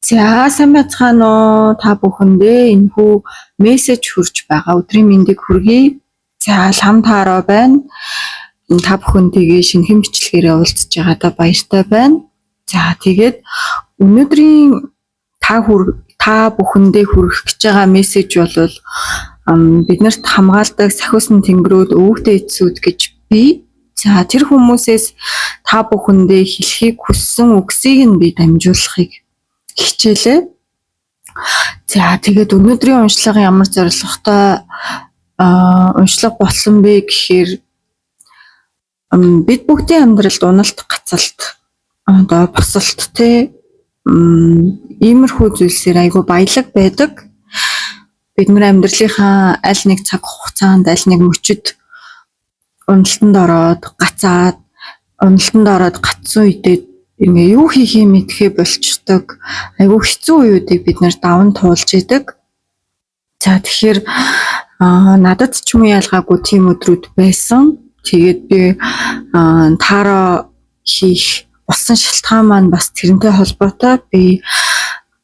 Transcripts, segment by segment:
За сайн байцгаана уу та бүхэндээ энэхүү мессеж хүрч байгаа. Өдрийн мэндийг хүргэе. За лам таараа байна. Та бүхэнтэйгээ шинэхэн бичлэгээрээ уулзж байгаадаа баяртай байна. За тэгээд өнөөдрийн та бүхэндээ хүргэх гэж байгаа мессеж бол биднэрт хамгаалдаг сахиусан тэнгэрүүд өвөгтэй эцсүүд гэж би. За тэр хүмүүсээс та бүхэндээ хэлхийг хүссэн үгсийг нь би дамжуулахыг хичээлээ. За тэгээд өнөөдрийн уншлагын ямар зорилготой уншлага болсон бэ гэхээр бид бүгдийн амьдралд уналт гацалт босолт иймэрхүү зүйлсээр айгүй баялаг байдаг. Бид нар амьдралынхаа аль нэг цаг хугацаанд аль нэг мөчөд уналтанд ороод гацсан үедээ ингээ юу хийхээ мэдхээ болчдөг. Айгүй хэцүү үеүүдийг бид нэр даван туулж идэг. За тэгэхээр надад ч юм ялгаагүй тийм өдрүүд байсан. Тэгээд би таараа хийх болсон шалтгаан маань бас тэрнтэй холбоотой. Би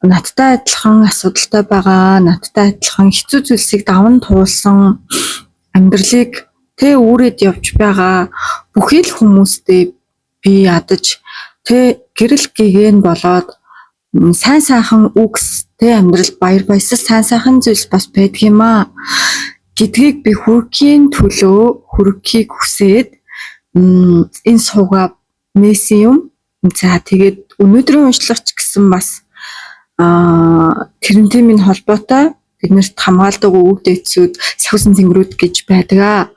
надтай адилхан асуудалтай байгаа, надтай адилхан хэцүү зүйлсийг даван туулсан амьдралыг үүрээд явж байгаа бүхий л хүмүүстэй би ядаж гэрэл гэгээн болоод сайн сайхан үгс амьдрал баяр баясгал сайн сайхан зүйлс бас байдаг юм аа гэдгийг би хүргэхийн төлөө хүргэхийг хүсээд энэ суугаа нээсэн юм. За тэгээд өнөөдрийн уншлагч гэсэн бас тэрнтэй минь холбоотой биднэрт хамгаалдаг өвөгтэй эцсүүд сахиусан тэнгэрүүд гэж байдаг.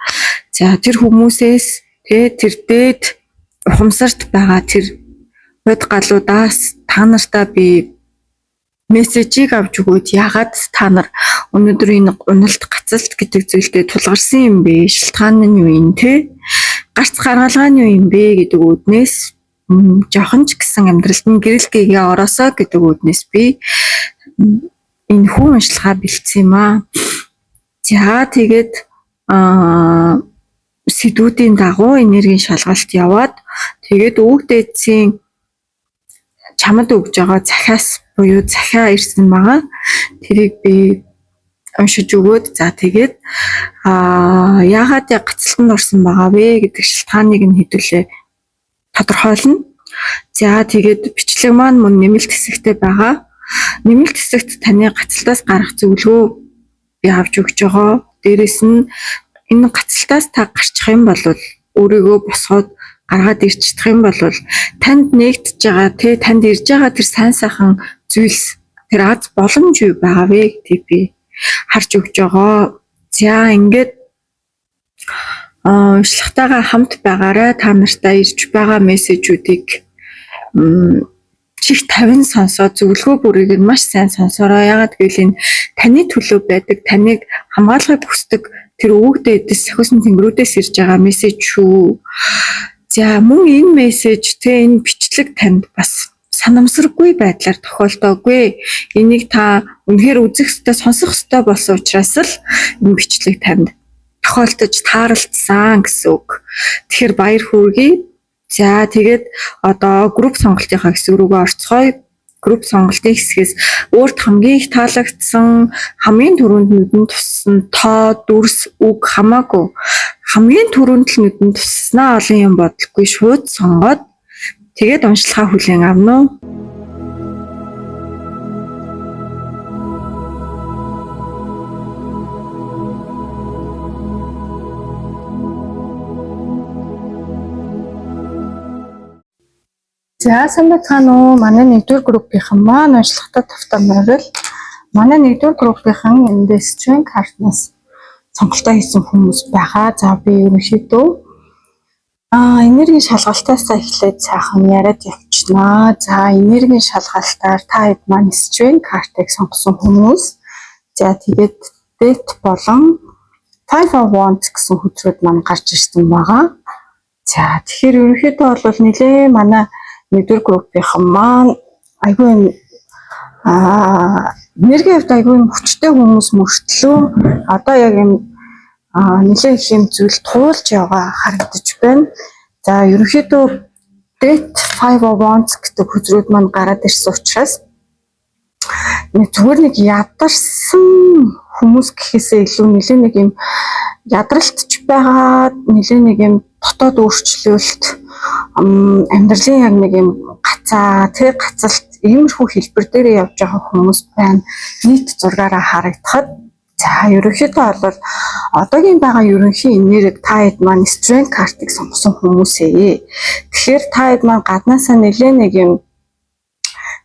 За тэр хүмүүсээс тэр дээд ухамсарт байгаа тэр бод галуудаас та нартаа би мессежийг авч өгөөд ягаад та нар өнөөдөр энэ уналт гацалт гэдэг зүйлдээ тулгарсан юм бэ? Шалтгаан нь юу юм те? Гарц гаргалгаа нь юу юм бэ гэдэг үүднээс жоохон ч гэсэн амьдралд нь гэрэл гээгээ ороосоо гэдэг үүднээс би энэ хүн уншлагаа бэлдсэн юм аа. За тэгээд сэдвүүдийн дагуу энергийн шалгалт яваад тэгээд өвөгтэй эцсийн чамд өгж байгаа захиас буюу захиа ирсэн байгаа. Тэрийг би уншиж өгөөд за тэгээд яагаад гацалтанд орсон байгаа вэ гэдэг шалтгааныг нь хэдүүлээ тодорхойлно. За тэгээд бичлэг маань мөн нэмэлт хэсэгтэй байгаа. Нэмэлт хэсэгт таны гацалтаас гарах зөвлөгөө би авч өгч байгаа. Дээрээс нь энэ гацалтаас та гарчих юм бол өөрийгөө босгоод гаргаад ирчих юм бол танд нэгдэж байгаа танд ирж байгаа тэр сайн сайхан зүйлс тэр аз боломж юу байгаа вэ гэдгийг би харж өгч байгаа. За ингээд уншлагатайгаа хамт байгаарай. Та нартай ирж байгаа мессежүүдийг чих 50 сонсоод зөвлөгөө бүрийг нь маш сайн сонсороо. Ягаад гэвэл энэ таны төлөө байдаг, таныг хамгаалахыг хүсдэг тэр өвөгтэй эдэс сахиусан тэнгэрүүдээс ирж байгаа мессеж шүү. За мөн энэ мессеж энэ бичлэг танд бас санамсаргүй байдлаар тохиолдоогүй. Энийг та үнэхээр үзэх ёстой, сонсох ёстой болсон учраас л энэ бичлэг танд тохиолдож таарлцсан гэсэн үг. Тэгэхээр баяр хүргэе. За тэгээд одоо групп сонголтынхаа хэсэг рүүгээ орцгоё. Групп сонголтын хэсгээс өөрт хамгийн их таалагдсан, хамгийн түрүүнд нүдэнд туссан тоо, дүрс, үг хамаагүй хамгийн түрүүнд л нүдэнд туснаа олон юм бодлогүй шууд сонгоод тэгээд уншлагаа хүлээн авна уу. За сайн байцгаана уу. Манай 1-р группийнхан маань уншлагатай тавтан байвал манай 1-р группийнхан эндээс стring картнаас сонголтоо хийсэн хүмүүс байгаа. За би ерөнхийдөө энергийн шалгалтаас эхлээд сайхан яриад явчихнаа. За энергийн шалгалтаар та хэд маань string картыг сонгосон хүмүүс. За тэгээд date болон 5 of wands гэсэн хөтөлбөрүүд маань гарч ирсэн байгаа. За тэгэхээр ерөнхийдөө бол нэлээ манай 1-р группийнхан маань айгүй энергийн хувьд айгүй хүчтэй хүмүүс мөртлөө одоо яг юм нэлээд их юм зүйл туулж яваа харагдаж байна. За ерөнхийдөө Death 5 of Wands гэдэг хөзрүүд маань гараад ирсэн учраас нэг зүгээр нэг ядарсан хүмүүс гэхээсээ илүү нэлээ нэг юм ядралтж байгаа нэлээ нэг юм дотоод өөрчлөлт амьдралын яг нэг юм гацаа тэр гацалт иймэрхүү хэлбэр дээр явж байгаа хүмүүс байна. Нийт зургаараа харагдахад за ерөнхийдөө бол одоогийн байгаа ерөнхий энерги та хэд маань strength card-ыг сонгосон хүмүүсээ. Тэгэхээр та хэд маань гаднаасаа нэлээ нэг юм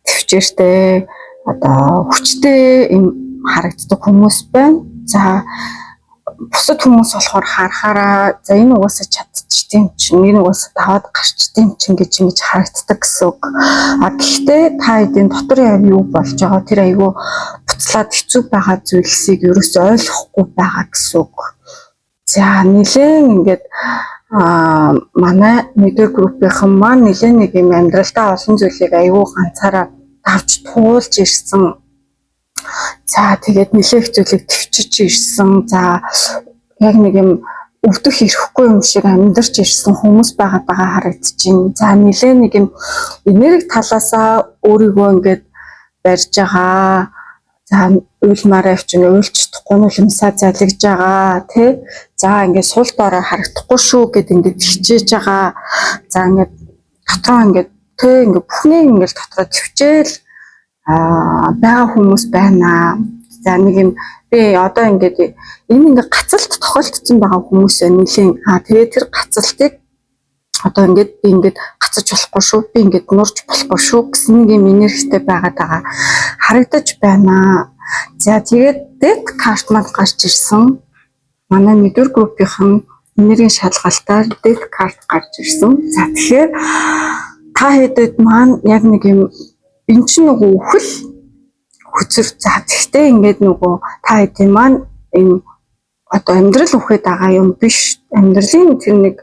төвчээртэй одоо хүчтэй юм харагддаг хүмүүс байна. За бусад хүмүүс болохоор харахаараа за энэ угаасаа чадчихтiin чинь энэ угаасаа даваад гарчтiin чинь гэж харагддаг гэсэн үг. Гэхдээ та хэдийн дотор яг юу болж байгаа тэр айгүй буцлаад хэцүү байгаа зүйлсийг ерөөсөй ойлгохгүй байгаа гэсэн үг. За нэлээд ингээд манай мэдээ группийнхан маань нэлээд нэг юм амьдралдаа олон зүйлийг айгүй ганцаараа давж туулж ирсэн. За тэгээд нэлээд зүйлийг төвчж ирсэн. За яг нэг юм өвдөх ирэхгүй юм шиг амьдарч ирсэн хүмүүс байгаа харагдчихээн. За нэлээд нэг юм энерги талаасаа өөрийгөө ингээд барьж байгаа. За уйлмаар авчин уйлж чадахгүй нулимсаа залгиж байгаа тий. За ингээд сул доороо харагдахгүй шүү гэд ингээд хичээж байгаа. За ингээд дотроо ингээд тий ингээд бүхнийг ингээд дотроо төвчээл байгаа хүмүүс байна. За нэг юм би одоо ингээд энэ ингээд гацалт тохиолдсон байгаа хүмүүсээ нэлийн тэгээд тэр гацалтыг одоо ингээд би ингээд гацаж болохгүй шүү, би ингээд нурж болохгүй шүү гэсэн нэг юм энергитэй байгаа харагдаж байна. За тэгээд death card маань гарч ирсэн. Манай мэдвэр группийнхан энергийн шалгалтаар death card гарч ирсэн. За тэгэхээр та хэдэд маань яг нэг юм энэ ч нөгөө үхэл хүчээр за тэгтээ ингээд нөгөө та хэдийн маань энэ одоо амьдрал үхээд байгаа юм биш. Амьдралын тэр нэг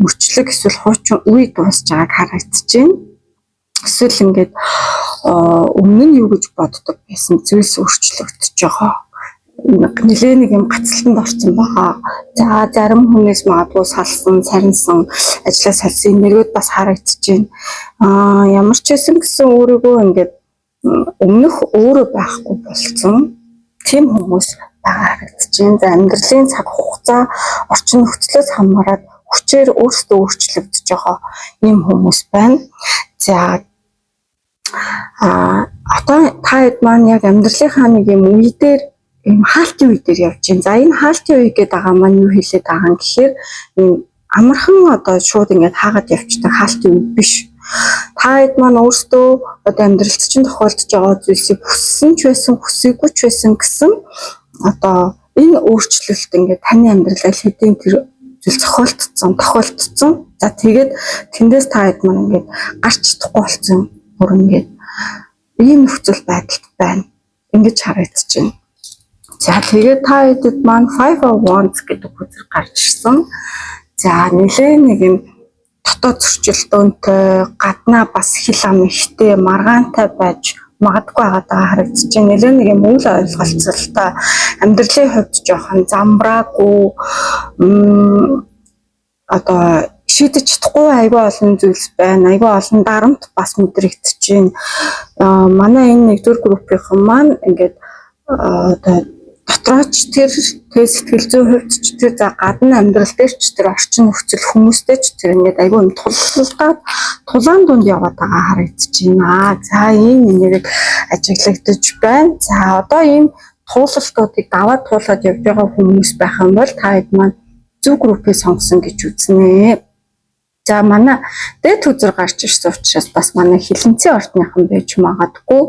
мөрчлөг эсвэл хуучин үе дуусж байгааг харагдчихээн. Эсвэл ингээд өмнө нь юу гэж боддог байсан зүйлс өөрчлөгдөж байгаа. Нэлээ нэг юм гацалтанд орсон байгаа. За зарим хүнээс магадгүй салсан, сарнсан, ажлаа салсан энергиуд бас харагдчихээн. Ямар ч байсан гэсэн өөрийгөө ингээд өмнөх өөрөө байхгүй болсон. Тийм хүмүүс байгаа харагдчихээн. За амьдралын цаг хугацаа орчин нөхцлөөс хамаарат хүчээр өөрсдөө өөрчлөгдөж байгаа ийм хүмүүс байна. За одоо та хэд маань яг амьдралынхаа нэг юм үе дээр ийм хаалтын үе дээр явж байна. За энэ хаалтын үе гэдэг байгаа маань юу хэлээд байгаа юм гэхээр амархан одоо шууд ингээд хаагаад явчихдаг хаалтын үе биш. Та хэд маань өөрсдөө одоо амьдралд чинь тохиолдож байгаа зүйлсийг хүссэн ч байсан, хүсээгүй ч байсан гэсэн одоо энэ өөрчлөлт ингээд таны амьдралд хэдийн тэр зүйл тохиолдсон. За тэгээд тэндээс та хэд маань ингээд гарч чадахгүй болсон. Бүр ингээд ийм нөхцөл байдалд байна. Ингэж харагдчихээн. За тэгээд та хэдэд маань 5 of Wands гэдэг хүчээр гарч ирсэн. За нэлээ нэг юм дотоод зөрчилдөөнтэй, гаднаа бас хил ам ихтэй, маргаантай байж магадгүй байгаа харагдчихээн. Нэлээ нэг юм үйл ойлголцолтой амьдралын хувьд жоохон замбраагүй одоо шийдэж чадахгүй айгүй олон зүйлс байна. Айгүй олон дарамт бас мэдрэгдэж байна. Манай энэ нэгдүгээр группийнхан маань ингээд одоо дотрооч тэр сэтгэл зүйн хувьд ч тэр за гадна амьдрал дээр ч тэр орчин нөхцөл хүмүүстэй ч тэр ингээд айгүй юм тулалдаад тулаан дунд яваад байгаа харагдаж байна. За ийм нэрийг ажиглагдаж байна. За одоо ийм туулалтуудыг даваад туулаад явж байгаа хүмүүс байх юм бол та хэд маань зөв группийг сонгосон гэж үзнэ. За манай дэд үзэр гарч ирсэн учраас бас манай хилэнцэн ордныхан байж магадгүй.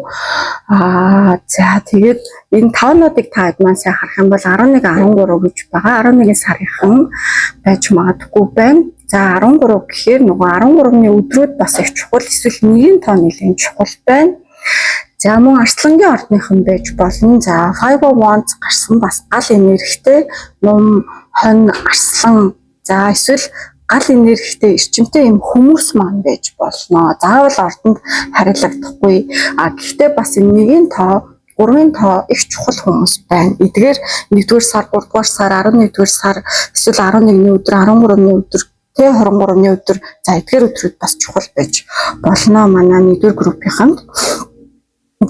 За тэгээд энэ тавнуудыг та хэд маань сайн харах юм бол 11 13 гэж байгаа. 11 сарынхан байж магадгүй байна. За 13 гэхээр нөгөө 13-ны өдрүүд бас их чухал, эсвэл нэгэн тоо нэлээд чухал байна. За мөн арслангийн ордныхан байж болно. За 5 of Wands гарсан бас гал энергитэй ном, хонь, арслан. За эсвэл гал энергитэй эрчимтэй юм хүмүүс маань байж болно. Заавал ордонд харилцахгүй. Гэхдээ бас нэгэн тоо, 3-ын тоо их чухал хүмүүс байна. Эдгээр 1-р сар, 3-р сар, 11-р сар, эсвэл 11-ний өдөр, 13-ны өдөр, 23-ны өдөр, за эдгээр өдрүүд бас чухал байж болно манай 1-р группийнхэнд.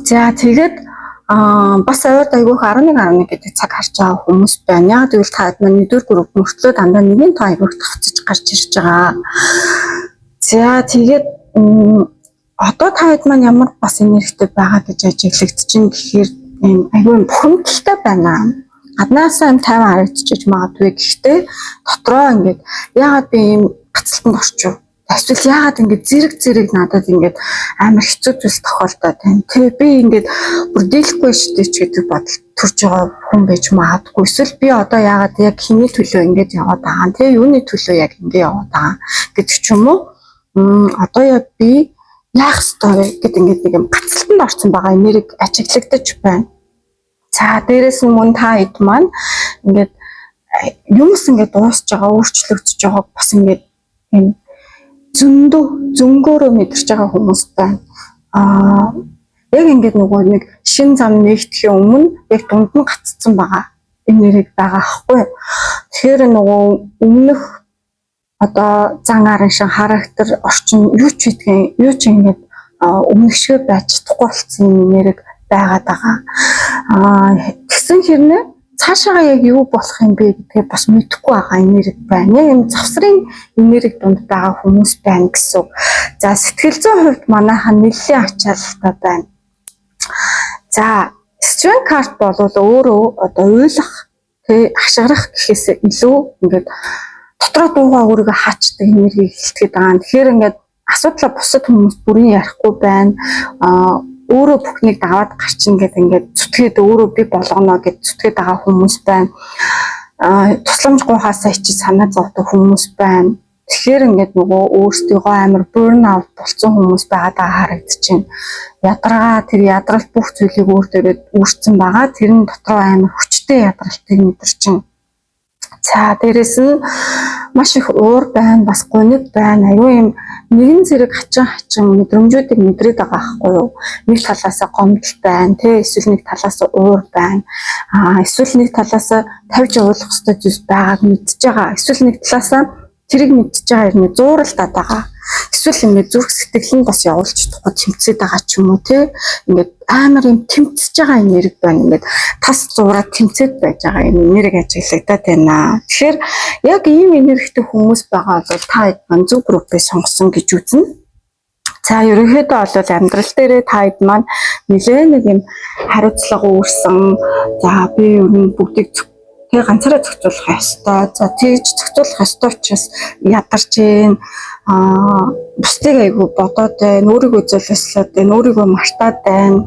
За тэгээд бас ойр айгүйх 11 гэдэг цаг харж байгаа хүмүүс байна. Яг тэгвэл та маань нэгдүгээр групп мөртлөө дандаа нэгэн та айгүйх тавцаж гарч ирж байгаа. За тэгээд одоо та хэд маань ямар бас энергитэй байгаа гэж ажиглагдаж байна гэхээр айгүй бухимдалтай байна. Гаднаасаа 50 харагдчих магадгүй. Гэхдээ дотроо ингээд яагаад би ийм гацалтанд орчих вэ? Эсвэл яагаад ингээд зэрэг надад ингээд амар хэцүү зүйл тохиолдоод байна. Тэгээ би ингээд бүр дийлэхгүй шүү дээ ч гэдэг бодол төрж байгаа хүн байж магадгүй. Эсвэл би одоо яагаад яг хэний төлөө ингээд яваад байгаа. Тэгээ юуны төлөө яг ингээд яваад байгаа гэдэг ч юм уу. Одоо яг би яах ёстой вэ гэдэг ингээд нэг юм гацалтанд орсон байгаа энерги ажиглагдаж байна. За дээрэс нь мөн та хэд маань ингээд юмс ингээд дуусж байгаа, өөрчлөгдөж байгааг бас ингээд юм зөнгөөрөө мэдэрч байгаа хүмүүс байна. Яг ингээд нөгөө нэг шин зам нэгдэхийн өмнө яг дунд нь гаццсан байгаа энерги байгаа аахгүй. Тэгэхээр нөгөө өмнөх одоо зан арын шин характер орчин юу ч гэдгийг юу ч ингээд өмнөшгөө байж чадахгүй болсон энерги байгаад байгаа. Тэгсэн хэрнээ цаашаа яг юу болох юм бэ гэдгээ бас мэдэхгүй байгаа энерги байна. Яг юм завсрын энерги донд байгаа хүмүүс байна гэсэн үг. За сэтгэл зүйн хувьд манайхан нэлээд ачаалттай байна. За Strength card бол өөрөө одоо ойлгох, хашгирах гэхээс илүү ингээд дотроо дуугаа өөрийгөө хаачдаг энерги хэлтгэж байгаа. Тэгэхээр ингээд асуудлаа бусад хүмүүс бүрийн ярихгүй байна. Өөрөө бүхнийг даваад гарчин гэдэг ингээд зүтгээд өөрөө би болгоно гэж зүтгээд байгаа хүмүүс байна. Тусламж гуйхаасаа ичиж санаа зовдог хүмүүс байна. Тэгэхээр ингээд нөгөө өөрсдийгөө амар burn out болсон хүмүүс байгаадаа харагдаж байна. Ядаргаа тэр ядралт бүх зүйлийг өөр дээрээ үүсцэн байгаа. Тэрний дотроо амар хүчтэй ядралтыг мэдэрч байна. За дээрэс нь маш их уур байна, бас гуниг байна. Аюу юм нэгэн зэрэг хачин мэдрэмжүүдийг мэдрээд байгаа байхгүй юу? Нэг талаасаа гомдол байна, эсвэл нэг талаасаа уур байна. Эсвэл нэг талаасаа тавьж явуулах ёстой зүйл байгааг мэдж байгаа. Эсвэл нэг талаасаа тэрийг мэдж байгаа юм зууралдаад байгаа. Эсвэл ингээд зүрх сэтгэл нь бас явуулж чадахгүй тэмцээд байгаа ч юм уу те. Ингээд амар юм тэмцэж байгаа энерги байна. Ингээд тас зураад тэмцээд байж байгаа юм энерги ажиглагдаад байна. Тэгэхээр яг ийм энергитэй хүмүүс байгаа бол та хэд маань зөв группээ сонгосон гэж үзнэ. За ерөнхийдөө бол амьдрал дээрээ та хэд маань нэлээд нэг юм хариуцлага үүрсэн. За би ер нь бүгдийг тэгээ ганцаараа зохицуулах ёстой. За тэгж зохицуулах ёстой учраас ядарч гин бусдыг айгу бодоод байна, өөрийгөө золиослоод байна, өөрийгөө мартаад байна.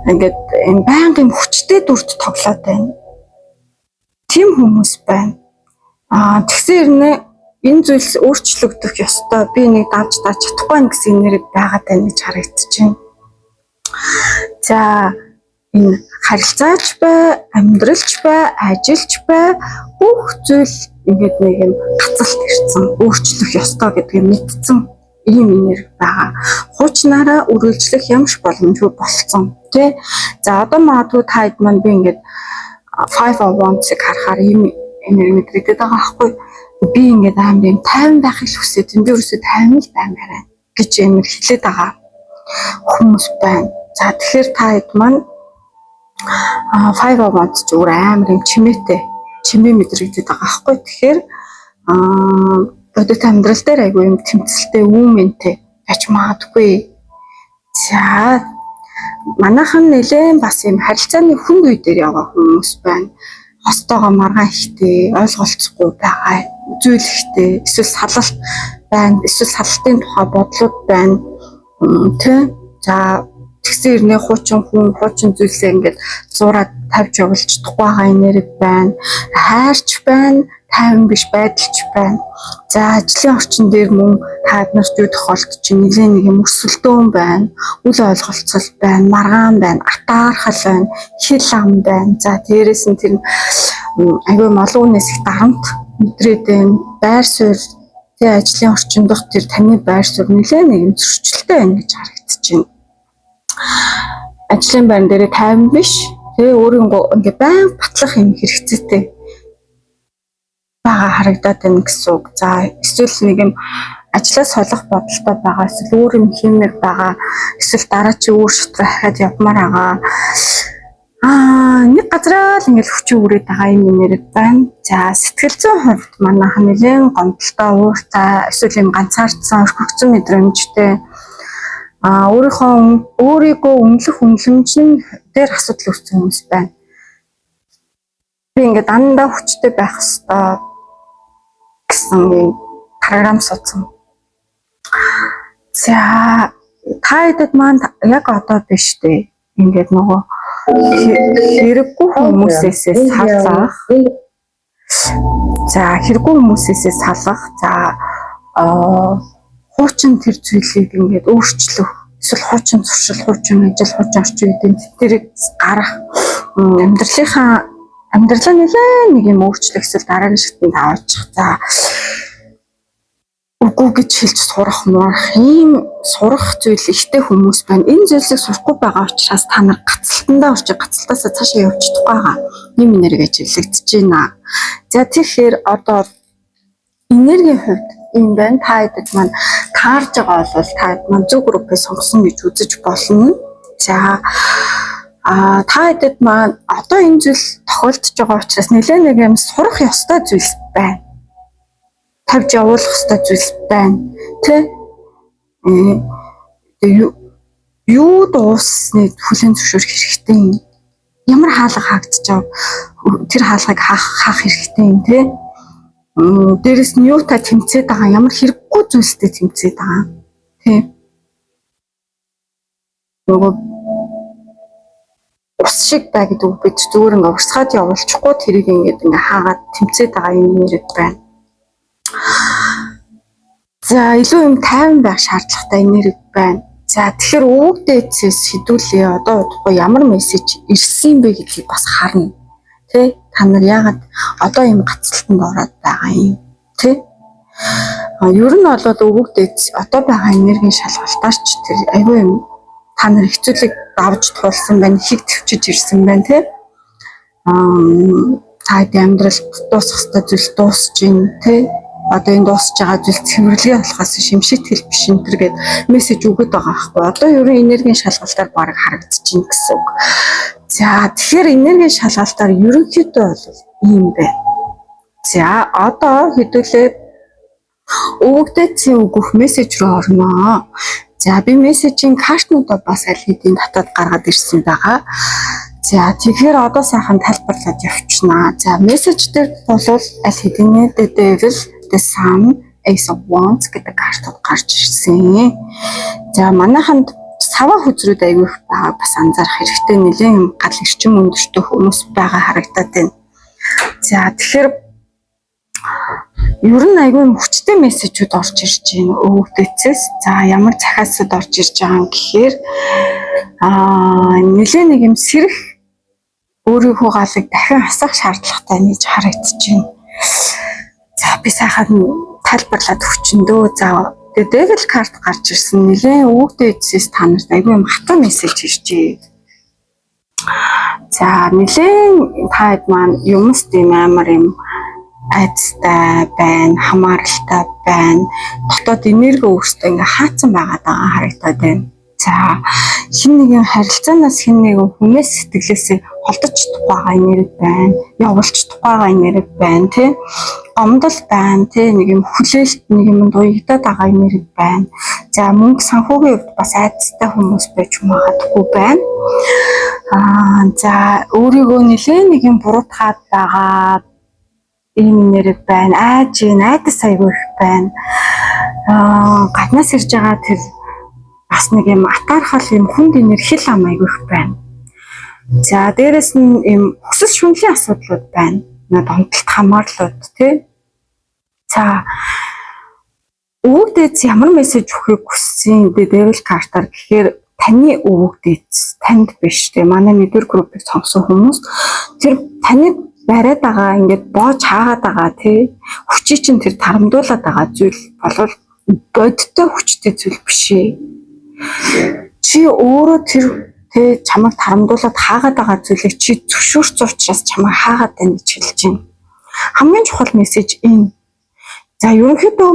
Ингээд энэ байнгын хүчтэй дүрд тоглоод байна. Тим хүмүүс байна. Тэгсэн хэрнээ энэ зүйлс өөрчлөгдөх ёстой. Би нэг давж чадахгүй байх гэсэн энерги байгаад байна гэж харагдаж байна. За энэ харилцаач бай, амьдралч бай, ажилч бай бүх зүйл ингээд нэг юм гацалт ирсэн, өөрчлөх ёстой гэдгийг мэдсэн ийм энерги байгаа. Хуучнаараа үргэлжлэх ямарч боломжгүй болцсон тий. За одоо магадгүй та хэд маань би ингээд 5 of wands-ыг харахаар ийм энерги мэдрэгдээд байгаа байхгүй. Би ингээд амар юм 50 байхыг хүсээд энэ дээрээс 50 л баймаарай гэж амар хэлээд байгаа хүмүүс байна. За тэгэхээр та хэд маань 5 of wands зүгээр амар юм чимээ мэдрэгдээд байгаа байхгүй. Тэгэхээр бодит амьдрал дээр айгүй юм тэмцэлтэй үүмэнтэй байж магадгүй. За манайхан нэлээд бас юм харилцааны хүн үе дээр яваа хүмүүс байна. Хостойгоо маргаан ихтэй, ойлголцохгүй байгаа зүйл ихтэй, эсвэл салалт байна, эсвэл салалтын тухай бодлууд байна. Тэ. За тэгсэн ирнэ хуучин зүйлсээ ингээд зураад тавьж явуулж чадахгүй байгаа энерги байна. Хайрч байна, тайван биш байдалч байна. За ажлын орчин дээр мөн таад нарт юу тохиолдож чинь нэлээд нэг юм өрсөлдөөн байна. Үл ойлголцол байна, маргаан байна, атаархал байна, хил ам байна. За дээрэс нь тэр аюу малуунаас их дарамт мэдрээд байна. Байр суурь тэ ажлын орчин дох тэр таны байр суурь нэлээд нэг юм зөрчилтэй байна гэж харагдаж байна. Ажлын байр дээр тайван биш. Тэгээ өөрийгөө ингээ байн батлах юм хэрэгцээтэй бага харагдаад байна гэсэн үг. За эсвэл нэг юм ажлаа солих бодолтой байгаа эсвэл өөр юм хиймээр байгаа эсвэл дараа чи өөр шатраа хахад явмаар байгаа. Нэг газараа л ингээл хүчээ үрээд байгаа юм нэрэг байна. За сэтгэл зүйн хувьд манайх нэлээд гомдолтой, ууртай, эсвэл юм ганцаардсан, өрхөгцөн мэдрэмжтэй өөрийгөө өмнөх үнэлэмжийн дээр асуудал үүссэн хүмүүс байна. Би ингээд дандаа хүчтэй байх хэрэгтэй гэсэн програм суудсан. За та хэдэд маань яг одоо биш дээ. Ингээд нөгөө хэрэггүй хүмүүсээс салах. За хэрэггүй хүмүүсээс салах. За хуучин тэр зүйлийг ингээд өөрчлөх. Эсвэл хуучин туршил, хуучин ажил, хуучин орчин үеийн тэрийг гарах. Амьдралаа нэлээд нэг юм өөрчлөх эсвэл дараагийн шатанд аваачих. За үгүй гэж хэлж сурах мурах ийм сурах зүйл ихтэй хүмүүс байна. Энэ зүйлсийг сурахгүй байгаа учраас та нар гацалтандаа орчих, гацалтаасаа цаашаа явж чадахгүй байгаа. Ийм энерги ажиглагдаж байна. За тэгэхээр одоо энергийн хувьд юм байна. Та хэдэд маань таарж байгаа бол та хэд маань зөв группээ сонгосон гэж үзэж болно. За та хэдэд маань одоо энэ зүйл тохиолдож байгаа учраас нэлээд нэг юм сурах ёстой зүйл байна. Тавьж явуулах ёстой зүйл байна. Тэ? Юу дуусны хүлэн зөвшөөрөх хэрэгтэй юм. Ямар хаалга хаагдчихав. Тэр хаалгыг хаах хэрэгтэй юм, тэ? Дээрэс нь юу та тэмцээд байгаа, ямар хэрэггүй зүйлстэй тэмцээд байгаа. Тэ? Нөгөө ус шиг бай гэдэг үг бид зүгээр ингээ урсгаад явуулчихгүй тэрийг ингээ хаагаад тэмцээд байгаа юм нэрэг байна. За илүү юм тайван байх шаардлагатай энерги байна. За тэгэхээр өвөг дээдсээс хэдүүлээ одоо удахгүй ямар мессеж ирсэн бэ гэдгийг бас харна. Тэ та нар яагаад одоо юм гацалтанд ороод байгаа юм тэ? Ер нь бол өвөг дээдс одоо байгаа энергийн шалгалтаарч тэр аюу юм та нар хэцүүлэг давж туулсан байна, хийг төвчж ирсэн байна тэ? Та амьдрал дуусах ёстой зүйл дуусж байна тэ? Одоо энэ дуусж байгаа зүйл цэвэрлэгээ болохоос шимшигтгэл биш энэ төр гээд мессеж өгöd байгаа байхгүй. Одоо ерөн энергийн шалгалтаар баг харагдаж байна гэсэн үг. За тэгэхээр энергийн шалгалтаар ерөнхийдөө бол ийм байна. За одоо хэдүүлээ өвөгдөөцийн өгөх мессеж рүү орноо. За би мессежийн картнуудаа бас аль хэдийн татаад гаргаад ирсэн байгаа. За тэгэхээр одоо сайхан тайлбарлаад явчихнаа. За мессеж дээр бол аль хэдийн the devil, the sun, ace of wands гэдэг картууд гарч ирсэн. За манайханд сава хүзрүүд аягүй их байгааг бас анзаарах хэрэгтэй. Нэлээд гал эрчим өндөртэй хүмүүс байгаа харагдаад байна. За тэгэхээр ер нь аягүй хүчтэй мессежүүд орж ирж байна өвөгдөөцөөс. За ямар захиасд орж ирж байгаа юм гэхээр нэлээд нэг юм сэрэх өөрийнхөө галыг дахин асах шаардлагатай гэж харагдаж байна. За би сайхан тайлбарлаад өгчөндөө. За the devil card гарч ирсэн. Нэлээд өвөгдөөцөөс та нарт аягүй юм хатуу мессеж иржээ. За нэлээд таад маань юмс тийм амар юм айцтай байна, хамааралтай байна. Дотоод энерги өөртөө ингээ хаацсан байгаад байгаа харагдаад байна. За хин нэгэн харилцаанаас хин нэгэн хүнээс сэтгэлээсээ холдож чадах байгаа энерги байна. Явуулж чадах байгаа энерги байна, тий? Гомдол байна, тий? Нэг юм хүлээлт, нэг юм дуягдаад байгаа энерги байна. За мөнгө санхүүгийн хувьд бас айцтай хүмүүс байж магадгүй байна. За өөрийгөө нэлээд нэг юм буруутгаад байгаа ийм нэрэг байна. Айдас аягүй их байна. Гаднаас ирж байгаа тэр бас нэг юм атаархал юм хүнд энерги хэл ам аягүй их байна. За дээрэс нь юм өсөл шүмжлийн асуудлууд байна. Донтолт хамаарлууд тий. За өвөг дээдс ямар мессеж өгөхийг хүссэн бэ devil картаар гэхээр таны өвөг дээдс танд биш тий. Манай мэдэр группыг сонгосон хүмүүс тэр таны бариад байгаа ингээд боож хаагаад байгаа тий хүчий чинь тэр тарамдуулаад байгаа зүйл болвол бодиттой хүчтэй зүйл биш ээ. Чи өөрөө тэр тий чамайг тарамдуулаад хаагаад байгаа зүйлийг чи зөвшөөрч учраас чамайг хаагаад байна гэж хэлж байна. Хамгийн чухал мессеж энэ. За ерөнхийдөө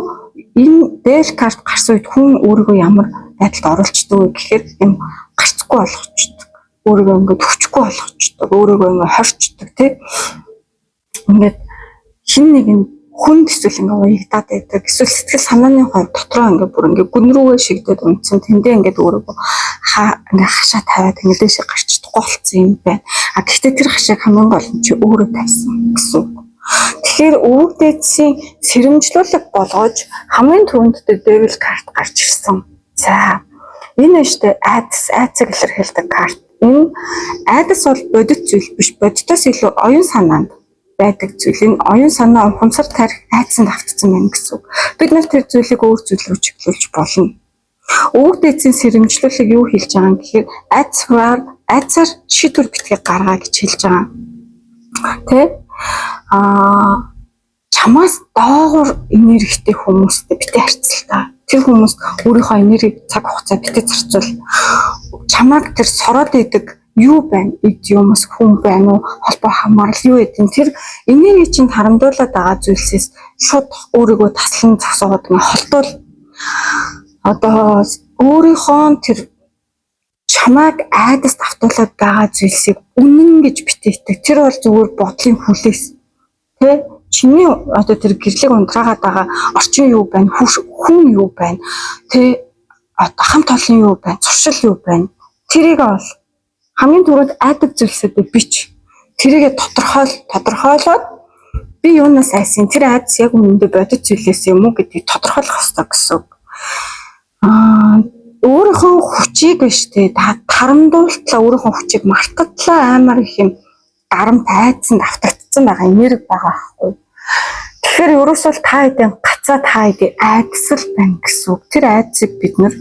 энэ дээл карт гарсан үед хүн өөрийгөө ямар байдалд оруулцдаг вэ гэхээр юм гарцгүй болгочдөг. Өөрийгөө ингээд хүчгүй болгочдөг. Өөрийгөө ингээд хорчдөг тий. Ингээд хин нэг нь хүн эсвэл ингээд уягдаад байдаг. Эсвэл сэтгэл санааны хувь дотроо ингээд бүр ингээд гүн рүүгээ шигдээд унтсан. Тэндээ ингээд өөрийгөө ингээд хашаа тавиад ингээд дэше гарч чадахгүй болсон юм байна. А гэхдээ тэр хашааг хамгийн гол нь чи өөрөө тавьсан гэсэн үг. Тэгэхээр өвөг дээдсийн сэрэмжлүүлэг болгож хамгийн түрүүнд Devil карт гарч ирсэн. За энэ нэштэй айцыг илэрхийлдэг карт. Энэ айдас бол бодит зүйл биш. Бодитоос илүү оюун санаанд байдаг зүйл. Энэ оюун санаа ухамсар тарих айцанд автсан байна гэсэн үг. Бид нар тэр зүйлийг өөр зүйл рүү чиглүүлж болно. Өвөг дээдсийн сэрэмжлүүлэг юу хэлж байгаа юм гэхээр айцаар шийдвэр битгий гаргаа гэж хэлж байгаа. Тэ? Чамаас доогуур энергитэй хүмүүстэй битээ харьцалтаа. Тэр хүмүүс өөрийнхөө энергийг цаг хугацаа битээ зарцуул. Чамааг тэр сороод идэг юу байна? Эд юмс хүн байна уу? Холбоо хамаарал юу гэдэг. Тэр энерги чинь харамдуулаад байгаа зүйлсээс шууд өөрийгөө таслан зогсоод холдуул. Одоо өөрийнхөө тэр чамааг айдас давтуулаад байгаа зүйлсийг үнэн гэж битээдэг. Тэр бол зүгээр бодлын хүлээс. Тэ? Чиний одоо тэр гэрлэг ундраагаад байгаа орчин юу байна? Хүн юу байна? Тэ? Хамт олон юу байна? Зуршил юу байна? Тэрийг бол хамгийн түрүүнд айдаг зүйлсүүдээ бич. Тэрийгэ тодорхойлоод би юунаас айсан? Тэр айдас яг үнэндээ бодит зүйлээс юм уу гэдгийг тодорхойлох хэрэгтэй гэсэн үг. Өөрийнхөө хүчийг штэ тарамдуултлаа өөрийнхөө хүчийг мартгатлаа амар их юм дарамт айцсан давтагдсан байгаа энерги байгаа байхгүй. Тэгэхээр ерөөсөө та хэдийн гацаа та хэдийн айдсал байна гэсэн үг. Тэр айдсыг бид нар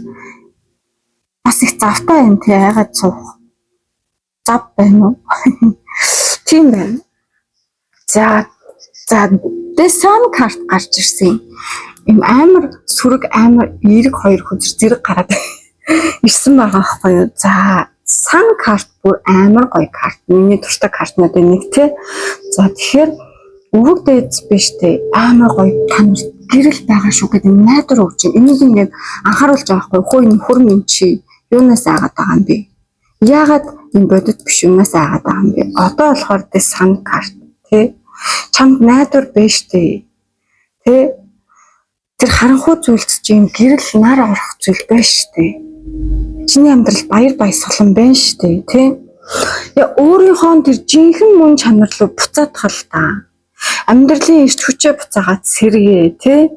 бас их завтай юм тий айгаад суух. Зав байна уу? Тийм байна. За дэсэн карт гарч ирсэн. Им амар сүрэг амар эерэг хоёр хүзэр зэрэг гараад ирсэн байгаа байхгүй юу. За сан карт бүр амар гоё карт. Миний дуртай картнууд нэг тий. За тэгэхээр өвөг дээдс биш тий. Амар гоё танил гэрэл байгаа шүү гэдэг найдвар өгч юм. Энийг ингээд анхааруулж байгаа байхгүй юу. Хөө энэ хөрмөн чи юунаас агаад байгаа юм бэ? Яагаад энэ бодит биш юмнаас агаад байгаа юм бэ? Одоо болохоор тий сан карт тий. Чамд найдвар биш тий. Тий тэр харанхуй зүйлс чинь гэрэл нар орох зүйл байна штэ. Чиний амьдрал баяр баясгалан байна штэ, тий? Яа өөрийнхөө тэр жинхэнэ мөн чанар руу буцаадах л та. Амьдралын эрт хүчээ буцаагаад сэргээ, тий?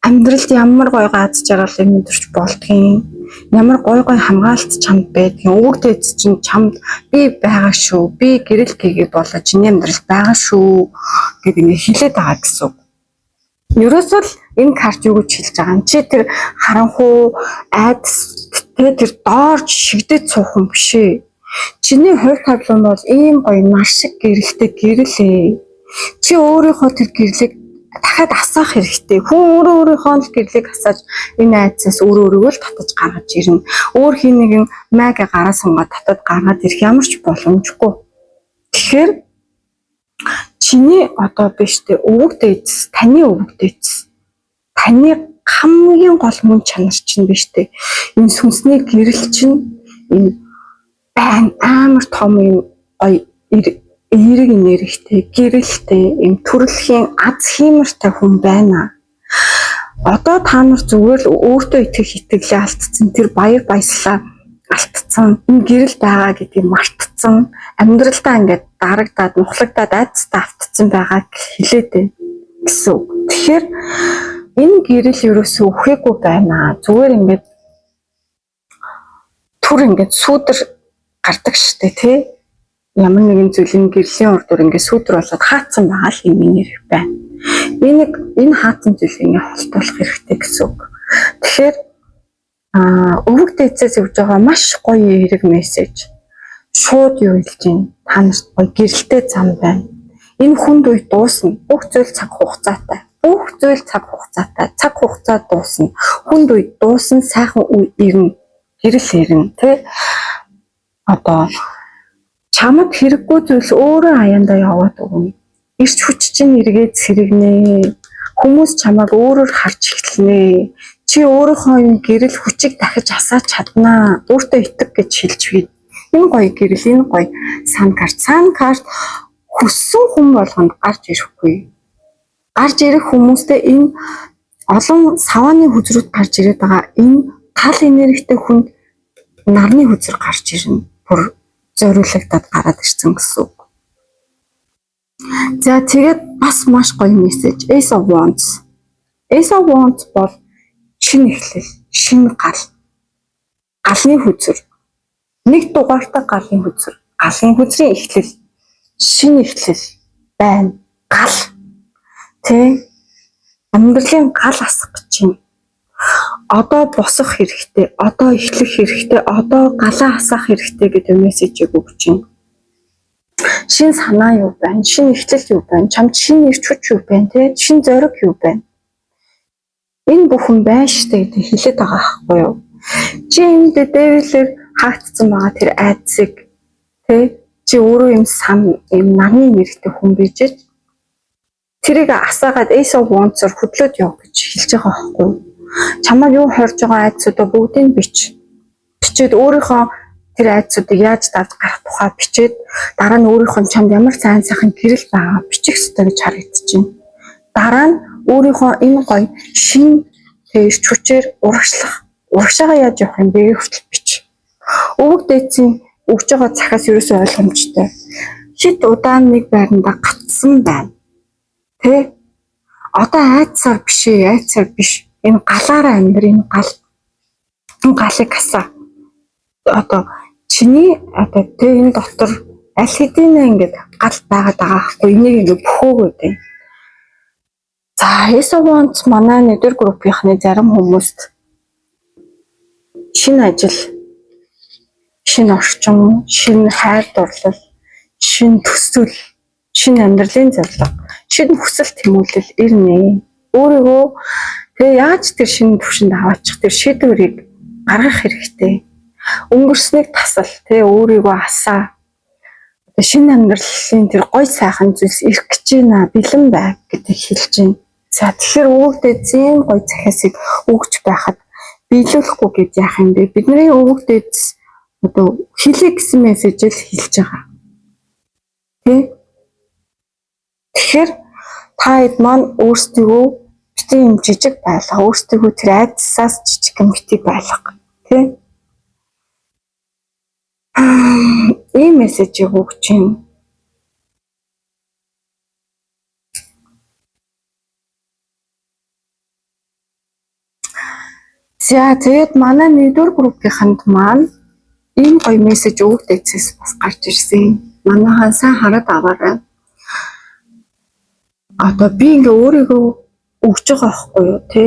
Амьдралд ямар гоё гааз жаргал юм төрч болдгийн. Ямар гоё хамгаалт чамд байдгийн. Өвөг дээдс чинь чамд би байгаа шүү. Би гэрэл гэгээ болоо чиний амьдралд байгаа шүү гэдэг ингэ хэлээд байгаа гэсэн үг. Ерөөсөө л энэ карт юу гэж хэлж байгаа юм чи тэр харанхуу айдас тэр доорж шигдэж суух юм биш ээ. Чиний хувь тавилан бол ийм гоё нар шиг гэрэлтэй гэрэлээ. Чи өөрийнхөө тэр гэрлийг дахиад асаах хэрэгтэй. Хүн өөрийнхөө л гэрлийг асааж энэ айдсаас өөрийгөө л татаж гаргаж ирнэ. Өөр хин нэгэн мага гараа сунгаад татаад гаргаад ирэх ямар ч боломжгүй. Тэгэхээр чиний одоо биш тэ өвөг дээдс, таны өвөг дээдс. Таны хамгийн гол мөн чанар чинь биш тэ. Энэ сүнсний гэрэл чинь энэ байн амар том юм гоё эерэг энергитэй, гэрэлтэй, юм төрөлхийн аз хиймэртэй хүн байна. Одоо та нар зүгээр л өөртөө итгэх итгэлээ алдсан, тэр баяр баясгалаа алдсан, энэ гэрэл байгаа гэдгийг мартсан, амьдралдаа ингээд дарагдаад, нухлагдаад айцтай автцсан байгааг хэлээд байна гэсэн үг. Тэгэхээр энэ гэрэл ерөөсөө үхээгүй байна. Зүгээр ингээд түр ингээд сүүдэр гардаг штэ тий. Ямар нэгэн зүйлийн гэрлийн урдуур ингээд сүүдэр болоод хаацсан байгаа л юм нэр байна. Энэ хаацсан зүйлийг ингээд холтуулах хэрэгтэй гэсэн үг. Тэгэхээр өвөг дээдсээс өгж байгаа маш гоё эерэг мессеж. Шууд юу хэлж байна? Та нарт гоё гэрэлтэй зам байна. Энэ хүнд үе дуусна. Бүх зүйл цаг хугацаатай. Бүх зүйл цаг хугацаатай. Цаг хугацаа дуусна. Хүнд үе дуусна, сайхан үе ирнэ. Гэрэл ирнэ, тий? Одоо чамд хэрэггүй зүйлс өөрөө аяндаа яваад өгнө. Ирч хүч чинь эргээд сэргэнэ. Хүмүүс чамайг өөрөөр харж эхэлнэ. Чи өөрийнхөө юм гэрэл хүчийг дахиж асааж чаднаа. Өөртөө итэг гэж хэлж бий. Энэ гоё гэрэл, энэ гоё сан карт. Сан карт хүссэн хүн болгонд гарч ирэхгүй. Гарч ирэх хүмүүстэй энэ олон савааны хүзрүүд гарч ирээд байгаа. Энэ гал энергитэй хүнд нарны хүзэр гарч ирнэ. Бүр зориулагдаад гараад ирсэн гэсэн үг. За тэгээд бас маш гоё мессеж. Ace of Wands. Ace of Wands бол шинэ эхлэл, шинэ гал. Галны хүзэр. Нэг дугаартай галын хүзэр. Галын хүзрийн эхлэл, шинэ эхлэл байна. Гал. Тэ амьдралын гал асах гэж юм. Одоо босох хэрэгтэй, одоо эхлэх хэрэгтэй, одоо галаа асах хэрэгтэй гэдэг мессежийг өгч байна. Шинэ санаа юу байна? Шинэ эхлэл юу байна? Чамд шинэ ирч хүч юу байна? Тэ шинэ зориг юу байна? Энэ бүхэн байна штэ гэдэг хэлээд байгаа байхгүй юу? Чи энэ дэвлэр хаагдсан байгаа тэр айдсыг тэ чи өөрөө юм сан юм нарны нэртэй хүн бийж тэрийг асаагаад Ace of Wands-оор хөдлөөд яв гэж хэлж байгаа байхгүй юу? Чамайг юу хорж байгаа айдсуудаа бүгдийг бичээд өөрийнхөө тэр айдсуудыг яаж давж гарах тухай бичээд дараа нь өөрийнхөө чамд ямар сайн сайхан гэрэл байгаа бичих ёстой гэж харагдчихэв. Дараа нь өөрийнхөө энэ гоё шин тэрч хүчээр урагшаага яаж явах юм бэ гэвэл бич. Өвөг дээдсийн өгж байгаа цахаас ерөөсөө ойлгомжтой. Шид удаан нэг байранда гатсан байна. Тэ? Одоо айдсаар биш. Энэ галаараа амьдр энэ гал. Энэ галыг асаа. Одоо чиний одоо тэ энэ дотор аль хэдийнэ ингээд гал байгаад байгаа байхгүй энийг ингээд бөхөөгөө дээ. За Ace of Wands манай нэгдүгээр группийнхны зарим хүмүүст шинэ ажил, шинэ орчин, шинэ хайр дурлал, шинэ төсөл, шинэ амьдралын зорилго, шинэ хүсэл тэмүүлэл ирнэ. Өөрийгөө тэгээ яаж тэр шинэ төвшөнд аваачих тэр шийдвэрийг гаргах хэрэгтэй. Өнгөрснийг тасал тэгээ өөрийгөө асаа. Шинэ амьдралын тэр гой сайхан зүйлс ирэх гэж байна, бэлэн бай гэдэг хэлж байна. За тэгэхээр өвөгдөө зэн гой захиасыг өгч байхад биелүүлэхгүй гэж яах юм бэ? Бидний өвөгдөөс одоо хэлээ гэсэн мессеж л хэлж байгаа. Тэгэхээр та хэд маань өөрсдөө битгий юм жижиг байлга, өөрсдөө тэр айдсаас жижиг юм битгий байлга. Тэ? Ийм мессежийг өгч юм. За тэгээд манай нэгдүгээр группийнханд маань ийм гоё мессеж өгдөөцөөс бас гарч ирсэн. Манайхаа сайн хараад аваарай. Одоо би ингээ өөрийгөө өгч байгаа байхгүй юу те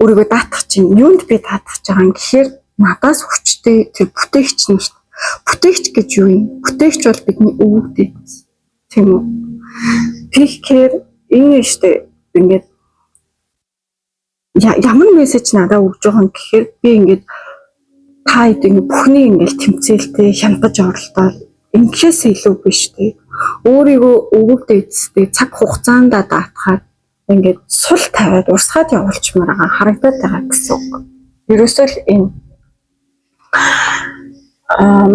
өөрийгөө даатгах чинь юунд би даатгах байгаа юм гэхээр надаас хүчтэй тэр бүтээгч нь шүү дээ. Бүтээгч гэж юу юм? Бүтээгч бол бидний өвөгдөө. Тийм үү? Тэгэхээр энэ шүү дээ ингээд ямар мессеж надад өгж байгаа юм гэхээр би ингээд та ингэ бүхний ингээл тэмцээлтэй хямдгаж оролдоод ингэхээс илүү биш дээ. Өөрийгөө өвөгдөө эцэстээ цаг хугацаанд даатгаад ингээд сул тавиад урсгаад явуулчмаар байгаа харагдаад байгаа гэсэн үг. Ерөөсөө л энэ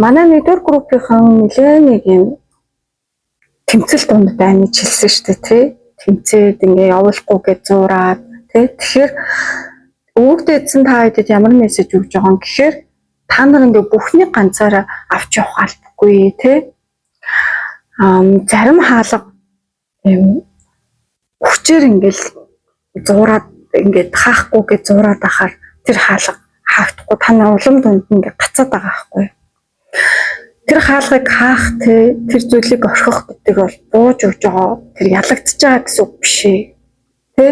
манай нэгдүгээр группийнхан нэг юм тэмцэл дунд байна гэж хэлсэн шүү дээ тий. Тэмцээд ингээ явуулахгүй гэж зураад тий. Тэгэхээр өвөгдөө эцэн та хэдэд ямар мессеж өгж байгаа юм гэхээр та нар ингээ бүхний ганцаараа авч явах албагүй тий. Зарим хаалга юм хүчээр ингээл зураад ингээд хаахгүй гэж зураад ахаар тэр хаалга хаагдахгүй таны улам дунд ингээ гацаад байгаа байхгүй. Тэр хаалгыг хаах тэр зүйлийг орхих гэдэг бол бууж өгж байгаа тэр ялагдчихж байгаа гэсэн үг биш ээ. Тэ?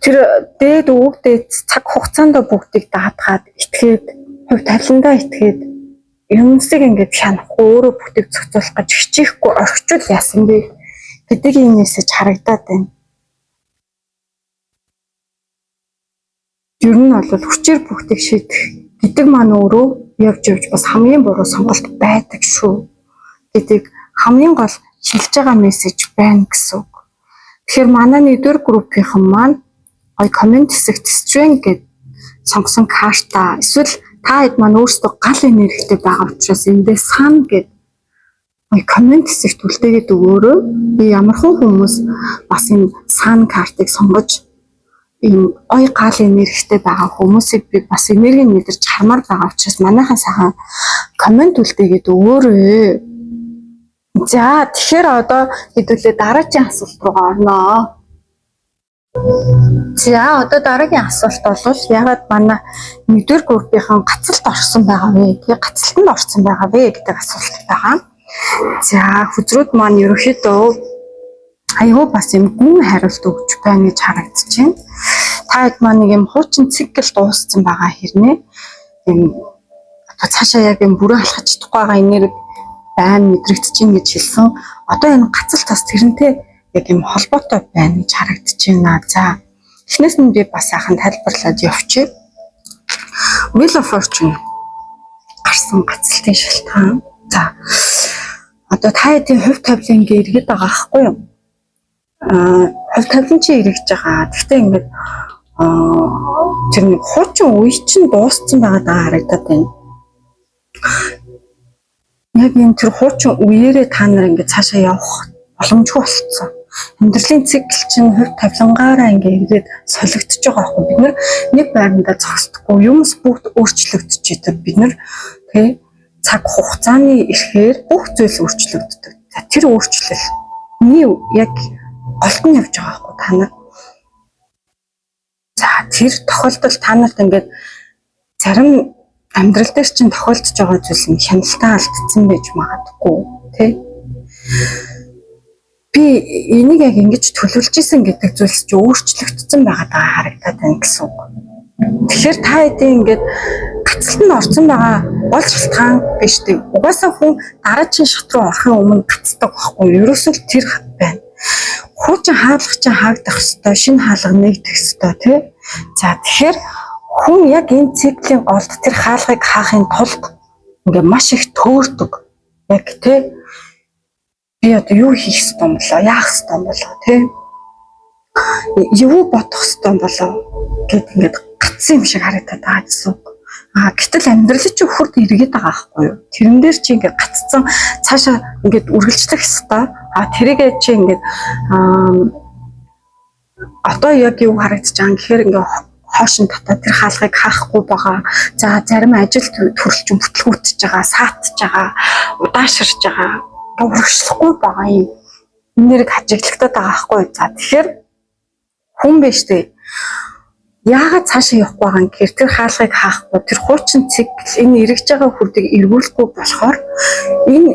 Тэр дээд өвөгдөө цаг хугацаанд бүгдийг даатгаад итгээд хувь тавиландаа итгээд юмсыг ингээд шанахгүй өөрөө бүтээг зохицуулах гэж хичээхгүй орхичвол яасан бэ гэдэг юм мессеж харагдаад байна. Ер нь бол хүчээр бүтээг шийдэх гэдэг маань өөрөө явж бас хамгийн буруу сонголт байдаг шүү гэдэг хамгийн гол шилж байгаа мессеж байна гэсэн үг. Тэгэхээр манай нэгдүгээр группийнхан маань гоё комент хэсэгт strength гэд сонгосон карта эсвэл та хэд маань өөрсдөө гал энергитэй байгаа учраас эндээ сан гэд гоё комент хэсэгт үлдээгээд өгөөрэй. Би ямархан хүмүүс бас энэ сан картыг сонгож ийм гоё гал энергитэй байгаа хүмүүсийг би бас энергийг мэдэрч хармаар байгаа учраас манайхан сайхан комент үлдээгээд өгөөрэй. За тэгэхээр одоо хэдүүлээ дараагийн асуулт руу орноо. За одоо дараагийн асуулт бол ягаад манай нэгдүгээр группийнхан гацалт орсон байгаа вэ? Тэгээ гацалтанд орсон байгаа вэ гэдэг асуулт байгаа. За хүзрүүд маань ерөнхийдөө аюу бас юм гүн хариулт өгч байна гэж харагдаж байна. Та хэд маань нэг юм хуучин цикл дууссан байгаа хэрнээ юм одоо цаашаа яг юм бүрэн алхаж чадахгүй байгаа энерги байна мэдрэгдэж байна гэж хэлсэн. Одоо энэ гацалт бас тэрнтэй яг юм холбоотой байна гэж харагдаж байна. За эхнээс нь би бас сайхан тайлбарлаад явчих. Wheel of Fortune гарсан гацалтын шалтгаан. За одоо та хэдийн хувь тавилан ингээ иргэд байгаа байхгүй юу? Хувь тавилан чи иргэж байгаа. Гэхдээ ингээд тэр нэг хуучин үе чинь дууссан байгаа даа харагдаад байна. Яг энэ тэр хуучин үеэрээ та нар ингээд цаашаа явах боломжгүй болцсон. Амьдралын цикл чинь хувь тавилангаараа ингээд ирээд солигдож байгаа байхгүй. Бид нар нэг байранда зогсдоггүй. Юмс бүгд өөрчлөгдөж идэг. Бид нар тий цаг хугацааны ирэхээр бүх зүйл өөрчлөгддөг. За тэр өөрчлөлний яг голд нь явж байгаа байхгүй та нар. За тэр тохиолдолд та нарт ингээд зарим амьдрал дээр чинь тохиолдож байгаа зүйл нь хяналтаа алдсан байж магадгүй тий. Би энийг яг ингэж төлөвлөж исэн гэдэг зүйлс чи өөрчлөгдсөн байгаадаа харагдаад байна гэсэн үг. Тэгэхээр та хэдийн ингээд гацалтанд орсон байгаа гол шалтгаан биш үү? Угаасаа хүн дараагийн шат руу орохын өмнө гацдаг байхгүй юу? Ерөөсөө тэр байна. Хуучин хаалга чинь хаагдах ёстой, шинэ хаалга нэгдэх ёстой тий. За тэгэхээр хүн яг энэ циклийн голд тэр хаалгыг хаахын тулд ингээ маш их төөрдөг. Яг тий би одоо юу хийх ёстой юм болоо, яах ёстой юм болоо тий. Юу бодох ёстой юм болоо гэд ингээд гацсан юм шиг харагдаад байгаа гэсэн үг. Гэтэл амьдрал чи хурд эргээд байгаа байхгүй юу? Тэрэн дээр чи ингээд гацсан цаашаа ингээд үргэлжлэх ёстой. Тэрийгээ чи ингээд одоо яг юу харагдаж байгаа юм гэхээр ингээд хоошин татаад тэр хаалгыг хаахгүй байгаа. За зарим ажил төрөлчин бүтлгүүтж байгаа, саатж байгаа, удааширж байгаа, урагшлахгүй байгаа юм. Энерги хажиглагтаад байгаа байхгүй юу? За тэгэхээр хүн биш үү? Яагаад цаашаа явахгүй байгаа юм гэхээр тэр хаалгыг хаахгүй, тэр хуучин цикл энэ эргэж байгаа хүрдийг эргүүлэхгүй болохоор энэ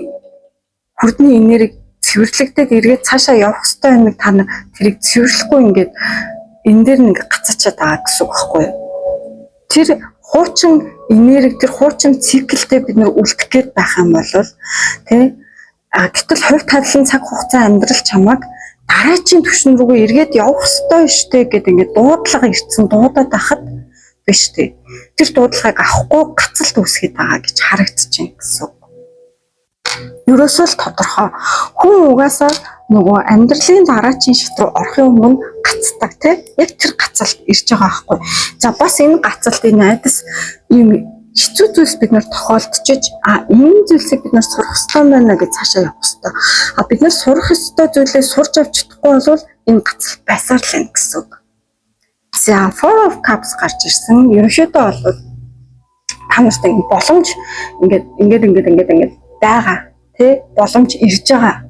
хүрдний энерги цэвэрлэгдээд эргээд цаашаа явах ёстой юм та нар тэрийг цэвэрлэхгүй ингээд энэ дээр нэг гацаачаад байгаа гэсэн үг байхгүй юу? Тэр хуучин энерги, тэр хуучин циклдээ бид нэр үлдэх гээд байх юм бол тий гэтэл хувь тавилан цаг хугацаа амьдрал чамайг дараагийн түвшин рүүгээ эргээд явах ёстой штэ гэдэг ингээд дуудлага ирсэн дуудаад байхад биш тий. Тэр дуудлагыг авахгүй гацалт үүсгээд байгаа гэж харагдаж байна гэсэн үг. Ерөөсөө л тодорхой. Хүн угаасаа нөгөө амьдралын дараагийн шат руу орохын өмнө гацдаг тий. Яг тэр гацалт ирж байгаа байхгүй. За бас энэ гацалтын найдас юм хэцүү зүйлс бид нар тохиолдчихж энэ зүйлсийг бид нар сурах ёстой байна гэж цаашаа явах ёстой. Бид нар сурах ёстой зүйлээ сурч авч чадахгүй бол энэ гацалт байсаар л байна гэсэн үг. За Four of Cups гарч ирсэн. Ерөнхийдөө бол та нарт ингэ боломж ингээд байгаа тий боломж ирж байгаа.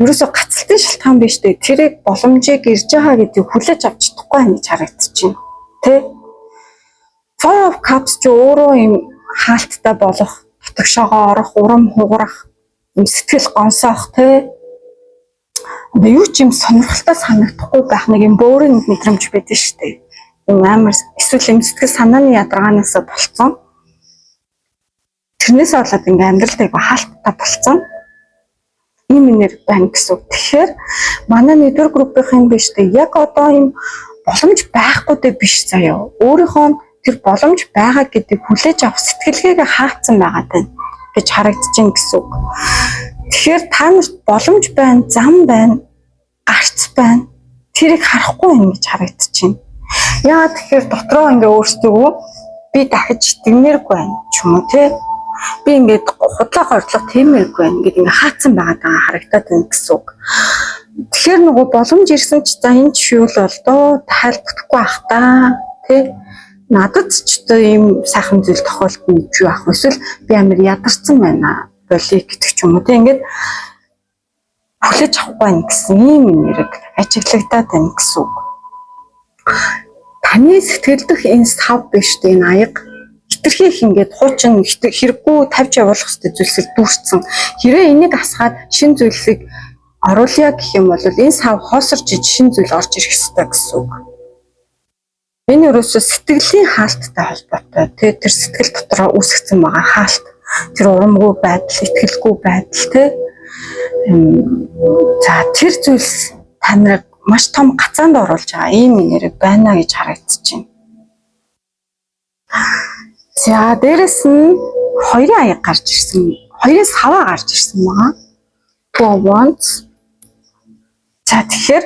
Ерөөсө гацалтын шалтгаан биш дээ. Тэрийг боломжийг ирж байгаа гэдгийг хүлээж авч чадахгүй гэж харагдаж байна. Тий Four of Cups ч өөрөө юм хаалттай болох, дотогшоогоо орох, урам хугарах, юм сэтгэл гонсоох тий. Одоо юу ч юм сонирхолтой санагдахгүй байх нэг юм бөөрийн мэдрэмж байдаг шүү дээ. Юм амар эсвэл юм сэтгэл санааны ядаргаанаас болцсон. Тэрнээс болоод ингээ амьдралд айгу хаалттай болцсон. Ийм нэр байна гэсэн үг. Тэгэхээр манай нэгдүгээр группийн биш дээ. Яг одоо юм боломж байхгүй дээ биш заяа. Өөрийнхөө тэр боломж байгаа гэдэг хүлээж авах сэтгэлгээгээ хаацсан байгаа тань гэж харагдаж байна гэсэн үг. Тэгэхээр та нарт боломж байна, зам байна, гарц байна. тэрийг харахгүй байна гэж харагдчихэв. Яагаад тэгэхээр дотроо ингээ өөрсдөө би дахиж итгэмээргүй байна ч юм уу те. Би ингээд худлаа хордлого тиймэргүй байна ингээд ингээ хаацсан байгаа харагдаад байна гэсэн үг. Тэгэхээр нөгөө боломж ирсэн ч за энэ ч юу л бол доо тайлбарлахгүй ах та тий. Надад ч одоо ийм сайхан зүйл тохиолдсон гэж юу ах вэ? Эсвэл би амар ядарсан байна болий гэдэг ч юм уу тий. Ингээд хүлээж авахгүй байна гэсэн ийм нэрэг ажиглагдаад байна гэсэн үг. Таны сэтгэл дэх энэ сав биш дээ энэ аяг хитрхи их ингээд хуучин хэрэггүй тавьж явуулах хэрэгтэй зүйлсийг дүүрсэн. Хэрвээ энийг асгаад шин зүйлсийг оруулъя гэх юм бол энэ сав хоосорч шин зүйл орж ирэх ёстой гэсэн үг. Энэ ерөөсөө сэтгэлийн хаалттай холбоотой. Тэгээ тэр сэтгэл дотроо үүсгэсэн байгаа хаалт, тэр урамгүй байдал, итгэлгүй байдал тий. За тэр зүйлс таныг маш том гацаанд оруулж байгаа ийм нэрэг байна гэж харагдчихэв. За дээрэс нь хоёрын аяг гарч ирсэн. Хоёрын саваа гарч ирсэн байгаа. Want. За тэгэхээр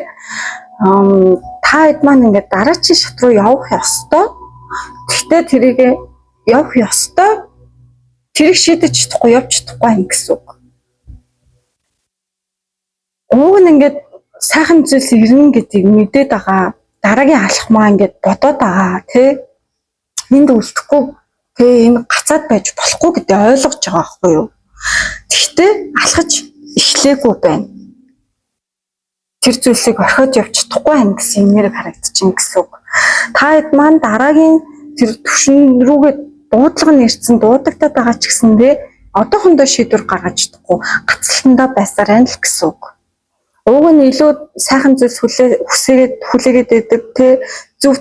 та хэд маань ингээд дараачийн шат руу явах ёстой. Гэхдээ тэрийг явах ёстой. Тэрийг шийдэж чадахгүй явж чадахгүй байх гэсэн үг. Уг нь ингээд сайхан зүйлс ирнэ гэдгийг мэдээд байгаа. Дараагийн алхмаа ингээд бодоод байгаа тий. Энд үлдэхгүй тий энэ гацаад байж болохгүй гэдэг ойлгож байгаа байхгүй юу. Гэхдээ алхаж эхлээгүй байна. Тэр зүйлсийг орхиод явж чадахгүй байх гэсэн нэр харагдчихэв гэсэн үг. Та хэд маань дараагийн тэр түвшин рүүгээ дуудлага нэрсэн дуудагдаад байгаа ч гэсэндээ одоохондоо шийдвэр гаргаж чадахгүй гацалтандаа байсаар байна л гэсэн үг. Уг нь илүү сайхан зүйлс хүлээгээд байдаг те зөв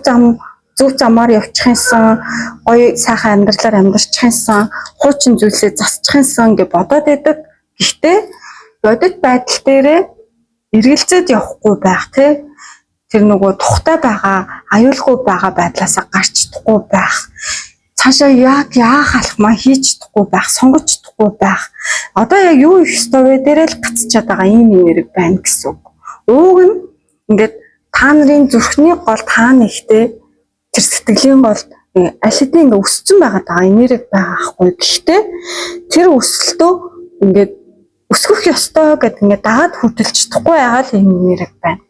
замаар явчихсан гоё сайхан амьдралаар амьдарчихсан хуучин зүйлсээ засчихсан гэж бодоод байдаг. Гэхдээ бодит байдал дээрээ эргэлзээд явахгүй байх те тэр нөгөө тухтай байгаа аюулгүй байгаа байдлаасаа гарч чадахгүй байх. Цаашаа яг яах алхмаа хийж чадахгүй байх, сонгож чадахгүй байх. Одоо яг юу их ёстой вэ дээрээ л гацчихад байгаа ийм нэрэг байна гэсэн үг. Ууг нь ингээд та нарын зүрхний гол таа нэгтэй тэр сэтгэлийн гол аль хэдийн ингээд өссөн байгаа даа нэрэг байгаа хгүй. Гэхдээ тэр өсөлтөө ингээд өсгөх ёстой гэдэг ингээд дагаад хөдөлж чадахгүй байгаа л ийм нэрэг байна.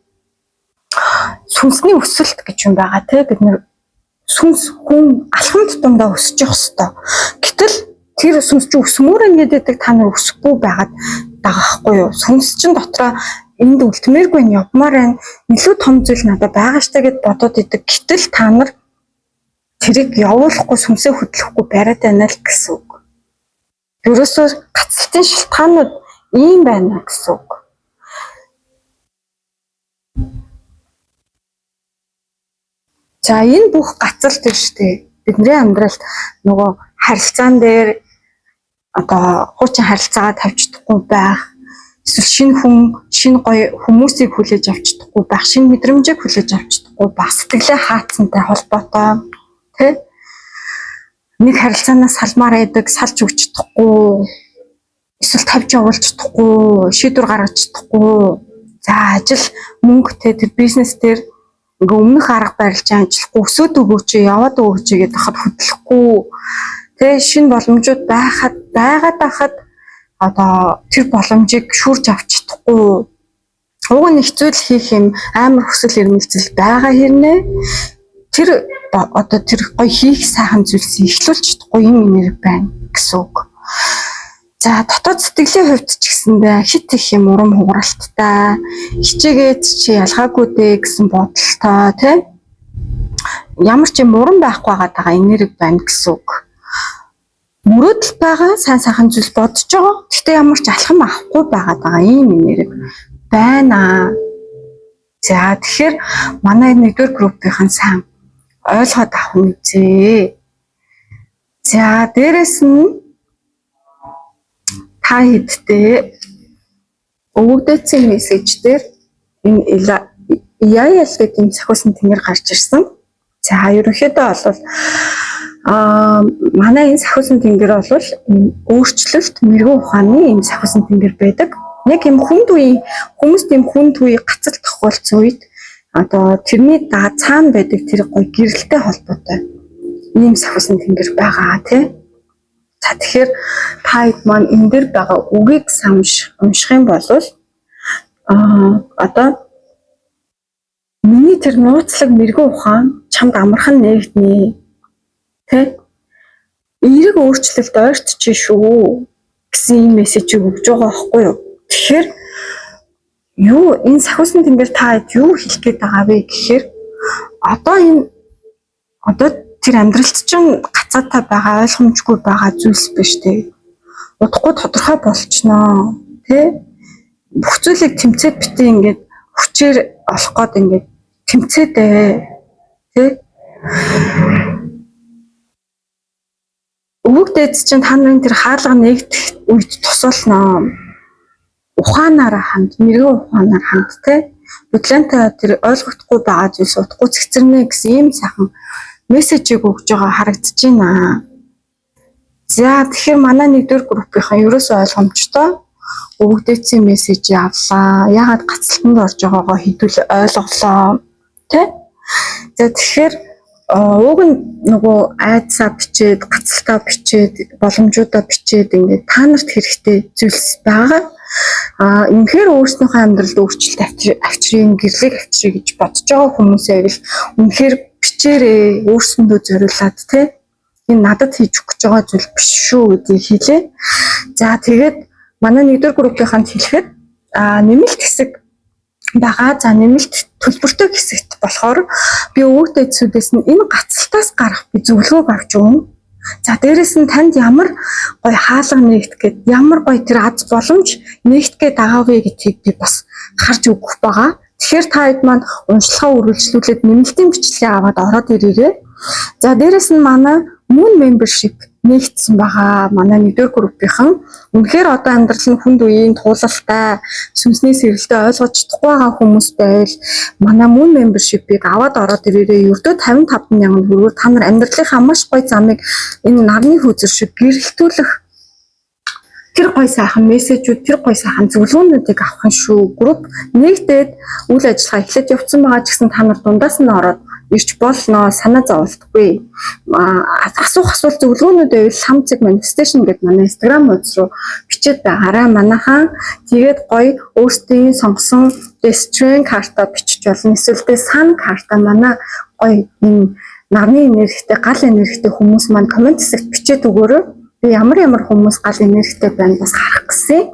Сүнсний өсөлт гэж юм байгаа те бид нэр сүнс хүн алхам тутамдаа өсөж явах ёстой. Гэтэл тэр сүнс чинь өсмөр ингэдэг та нар өсөхгүй байгаад байгаа хгүй юу. Сүнс чинь дотроо энд үлдмээргүй нь явмаар байна. Илүү том зүйл надад байгаа штэ гэд бодоод идэг. Гэтэл та нар тэрийг явуулахгүй сүнсээ хөдлөхгүй бариад байна л гэсэн үг. Ерөөсөө гацалтын шалтгаанууд ийм байна гэсэн үг. За энэ бүх гацалт биш үү? Бидний амьдралд нөгөө харилцаан дээр одоо хуучин харилцаагаа тавьж чадахгүй байх, эсвэл шинэ гоё хүмүүсийг хүлээж авч чадахгүй байх, шинэ мэдрэмжийг хүлээж авч чадахгүй байх, сэтгэлээ хаацсантай холбоотой тий? Нэг харилцаанаас салмаар байдаг, салж өгч чадахгүй, эсвэл тавьж явуулж чадахгүй, шийдвэр гаргаж чадахгүй. За ажил мөнгө тий тэр бизнес дээр ингээ өмнөх арга барилж ажиллахгүй өсөөд өгөөч яваад өгөөч гэдэг хад хөдлөхгүй тэгээ шинэ боломжууд байгаад байхад одоо тэр боломжийг шүрж авч чадахгүй уг нь хэцүү хийх юм амар хүсэл эрмэлзэл байгаа хэрнээ тэр одоо тэр гоё хийх сайхан зүйлсийг эхлүүлж чадахгүй юм нэр байна гэсэн үг. За дотоод сэтгэлийн хувьд ч гэсэндээ хит их юм урам хугаралттай хичээгээд чи ялгаагүй дээ гэсэн бодолтой тийм ямар ч юм урам байхгүй байгаа энерги байна гэсэн үг. Мөрөөдөл байгаа сайн сайхан зүйл бодож байгаа. Гэхдээ ямар ч алхам авахгүй байгаа ийм энерги байна. За тэгэхээр манай нэгдүгээр группийн сайн ойлгоод авах нь зээ. За дээрэс нь та хэдтэй өгөгдсөн мессежээр энэ яаял гэдэг сахиусан тэнгэр гарч ирсэн. За ерөнхийдөө бол манай энэ сахиусан тэнгэр бол өөрчлөлт мэрэгэн ухааны энэ сахиусан тэнгэр байдаг. Яг юм хүнд үе хүмүүст юм хүнд үе гацалт тохиолдсон үед одоо тэрний цаана байдаг тэр гоё гэрэлтэй холбоотой ийм сахиусан тэнгэр байгаа тий. За тэгэхээр таад маань энэ дээр байгаа үгийг унших юм бол одоо миний тэр нууцлаг мэрэгэн ухаан чамд амархан нээгднэ тий. Эерэг өөрчлөлт ойртож шүү гэсэн ийм мессежийг өгж байгаа байхгүй юу. Тэгэхээр юу энэ сахиусан тэнгэр таад юу хэлэх гээд байгаа вэ гэхээр одоо тэр амьдралд чинь гацаатай байгаа ойлгомжгүй байгаа зүйлс биш тий. Удахгүй тодорхой болчихноо тий. Бүх зүйлийг тэмцээд битээ ингээд хүчээр олох гээд ингээд тэмцээдээ тий. Өвөгдөөд чинь та нарын тэр хаалга нэгдэх үед тусалнаа. Ухаанаараа ханд, мэрэгэн ухаанаар ханд тий. Бодлонтой тэр ойлгохдохгүй байгаа зүйлс удахгүй цэгцэрнэ гэсэн ийм сайхан мессежийг өгж байгаа харагдаж байна. За тэгэхээр манай 1-р группийнхан ерөөсөө ойлгомжтой өвөгдөөцийн мессежийг авлаа. Ягаад гацалтанд орж байгаагаа хэдүүл ойлголоо тий. За тэгэхээр уг нь нөгөө айдсаа бичээд, гацалтаа бичээд, боломжуудаа бичээд ингээд та нарт хэрэгтэй зүйлс байгаа. Үнэхээр өөрснийхөө амьдралд өөрчлөлт авчрын гэрлэг авчрыг гэж бодож байгаа хүмүүсээ л үнэхээр бичээрээ өөрсөндөө зориулаад тий. Энэ надад хийж өгч байгаа зүйл биш шүү гэдгийг хэлээ. За тэгээд манай 1-р группийнханд хэлэхэд нэмэлт хэсэг байгаа. За нэмэлт төлбөртэй хэсэгт болохоор би өвөгтэй эцүүдээс нь энэ гацалтаас гарах би зөвлөгөөг авч өгнө. За дээрэс нь танд ямар гоё хаалга нэгт гээд ямар гоё тэр аз боломж нэгт гээд байгаа вэ гэдгийг би бас харж өгөх байгаа. Тэгэхээр та хэд маань уншлагаа үргэлжлүүлээд нэмэлтийн бичлэгээ аваад ороод ирээрэй. За дээрэс нь манай Moon membership нэгдсэн байгаа. Манай 1-р группийнхан үнэхээр одоо амьдрал нь хүнд үеийн туулалтай, сүнсний сэргэлтээ ойлгож чадахгүй байгаа хүмүүс байвал манай Moon membership-ийг аваад ороод ирээрэй. Ердөө 55,000 төгрөгөөр та нар амьдралынхаа маш гоё замыг энэ нарны хөөцөр шиг гэрэлтүүлэх тэр гоё сайхан мессежүүд, тэр гоё сайхан зөвлөгөөнүүдийг авах нь шүү. Групп нэгдээд үйл ажиллагаа эхлэж явцсан байгаа ч гэсэн та нар дундаас нь ороод ирч болно, санаа зовлтгүй. Асуух зөвлөгөөнүүд байвал хамцэг manifestation гэдэг манай Instagram хуудас руу бичээд байгаарай. Манайхан тэгээд гоё өөрсдийн сонгосон Destiny карта бичиж болно. Эсвэл Sun карта манай гоё энэ нарны энергитэй, гал энергитэй хүмүүс маань комент хэсэгт бичээд өгөөрэй. Би ямар хүмүүс гал энергитэй байна бас харах гэсэн.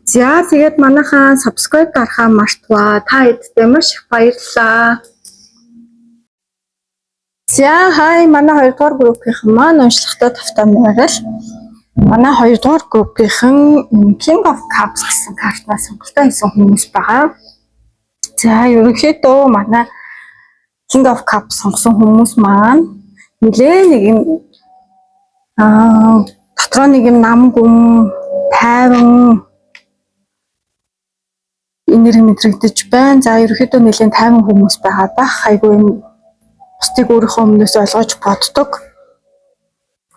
За тэгээд манайхан subscribe дарахаа мартваа. Та хэдтэй маш их баярлалаа. За хай манай 2-р группийнхан маань уншлагатай тавтай мөрөл. Манай 2-р группийнхан King of Cups гэсэн картнаас сонголтоо хийсэн хүмүүс байгаа. За ерөнхийдөө манай King of Cups сонгосон хүмүүс маань нэлээ нэг юм дотроо нэг юм нам гүм тайван энерги мэдрэгдэж байна. За ерөнхийдөө нэлээд тайван хүмүүс байгаа бах. Айгүй бусдыг өөрийнхөө өмнөөс ойлгож боддог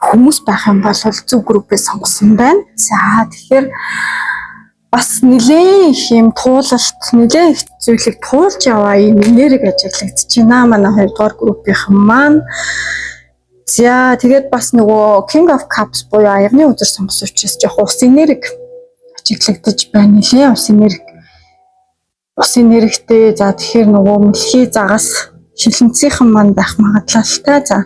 хүмүүс байх юм бол зөв группээ сонгосон байна. За тэгэхээр бас нэлээд их юм туулалт, нэлээд их зүйлийг туулж яваа юм энерги ажиглагдаж байна манай 2-р группийнхан маань. За тэгээд бас нөгөө King of Cups буюу аягны өдөр сонгосон учраас яг ус энерги ажиглагдаж байна нэлээ. Ус энергитэй. За тэгэхээр нөгөө мэлхий загас шилэнцийнхэн маань байх магадлалтай. За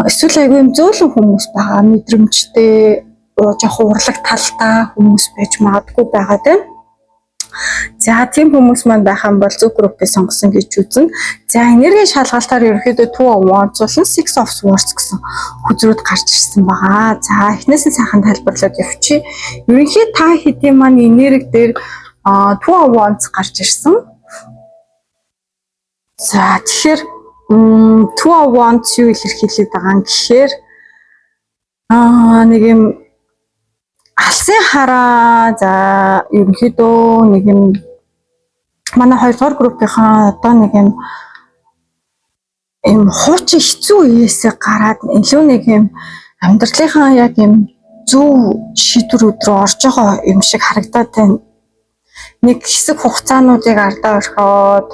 эсвэл айгүй юм зөөлөн хүмүүс байгаа. Мэдрэмжтэй, жоох урлаг талтай хүмүүс байж магадгүй байгаа тийм. За тийм хүмүүс маань байх юм бол зөв группээ сонгосон гэж үзнэ. За энергийн шалгалтаар ерөөхдөө 2 of Wands болон 6 of Swords гэсэн хүзрүүд гарч ирсэн байгаа. За эхнээс нь сайхан тайлбарлаад явчих. Ерөнхийдөө та хэдийн маань энерги дээр 2 of Wands гарч ирсэн. За тэгэхээр 2 of Wands юу илэрхийлээд байгаа юм гэхээр нэг юм алсын хараа. За ерөнхийдөө нэг юм манай 2-р группийнхан одоо нэг юм хуучин хэцүү үеэсээ гараад илүү нэг юм амьдралынхаа яг юм зөв шийдвэрүүд рүү орж байгаа юм шиг харагдаад байна. нэг хэсэг хугацаануудыг ардаа орхиод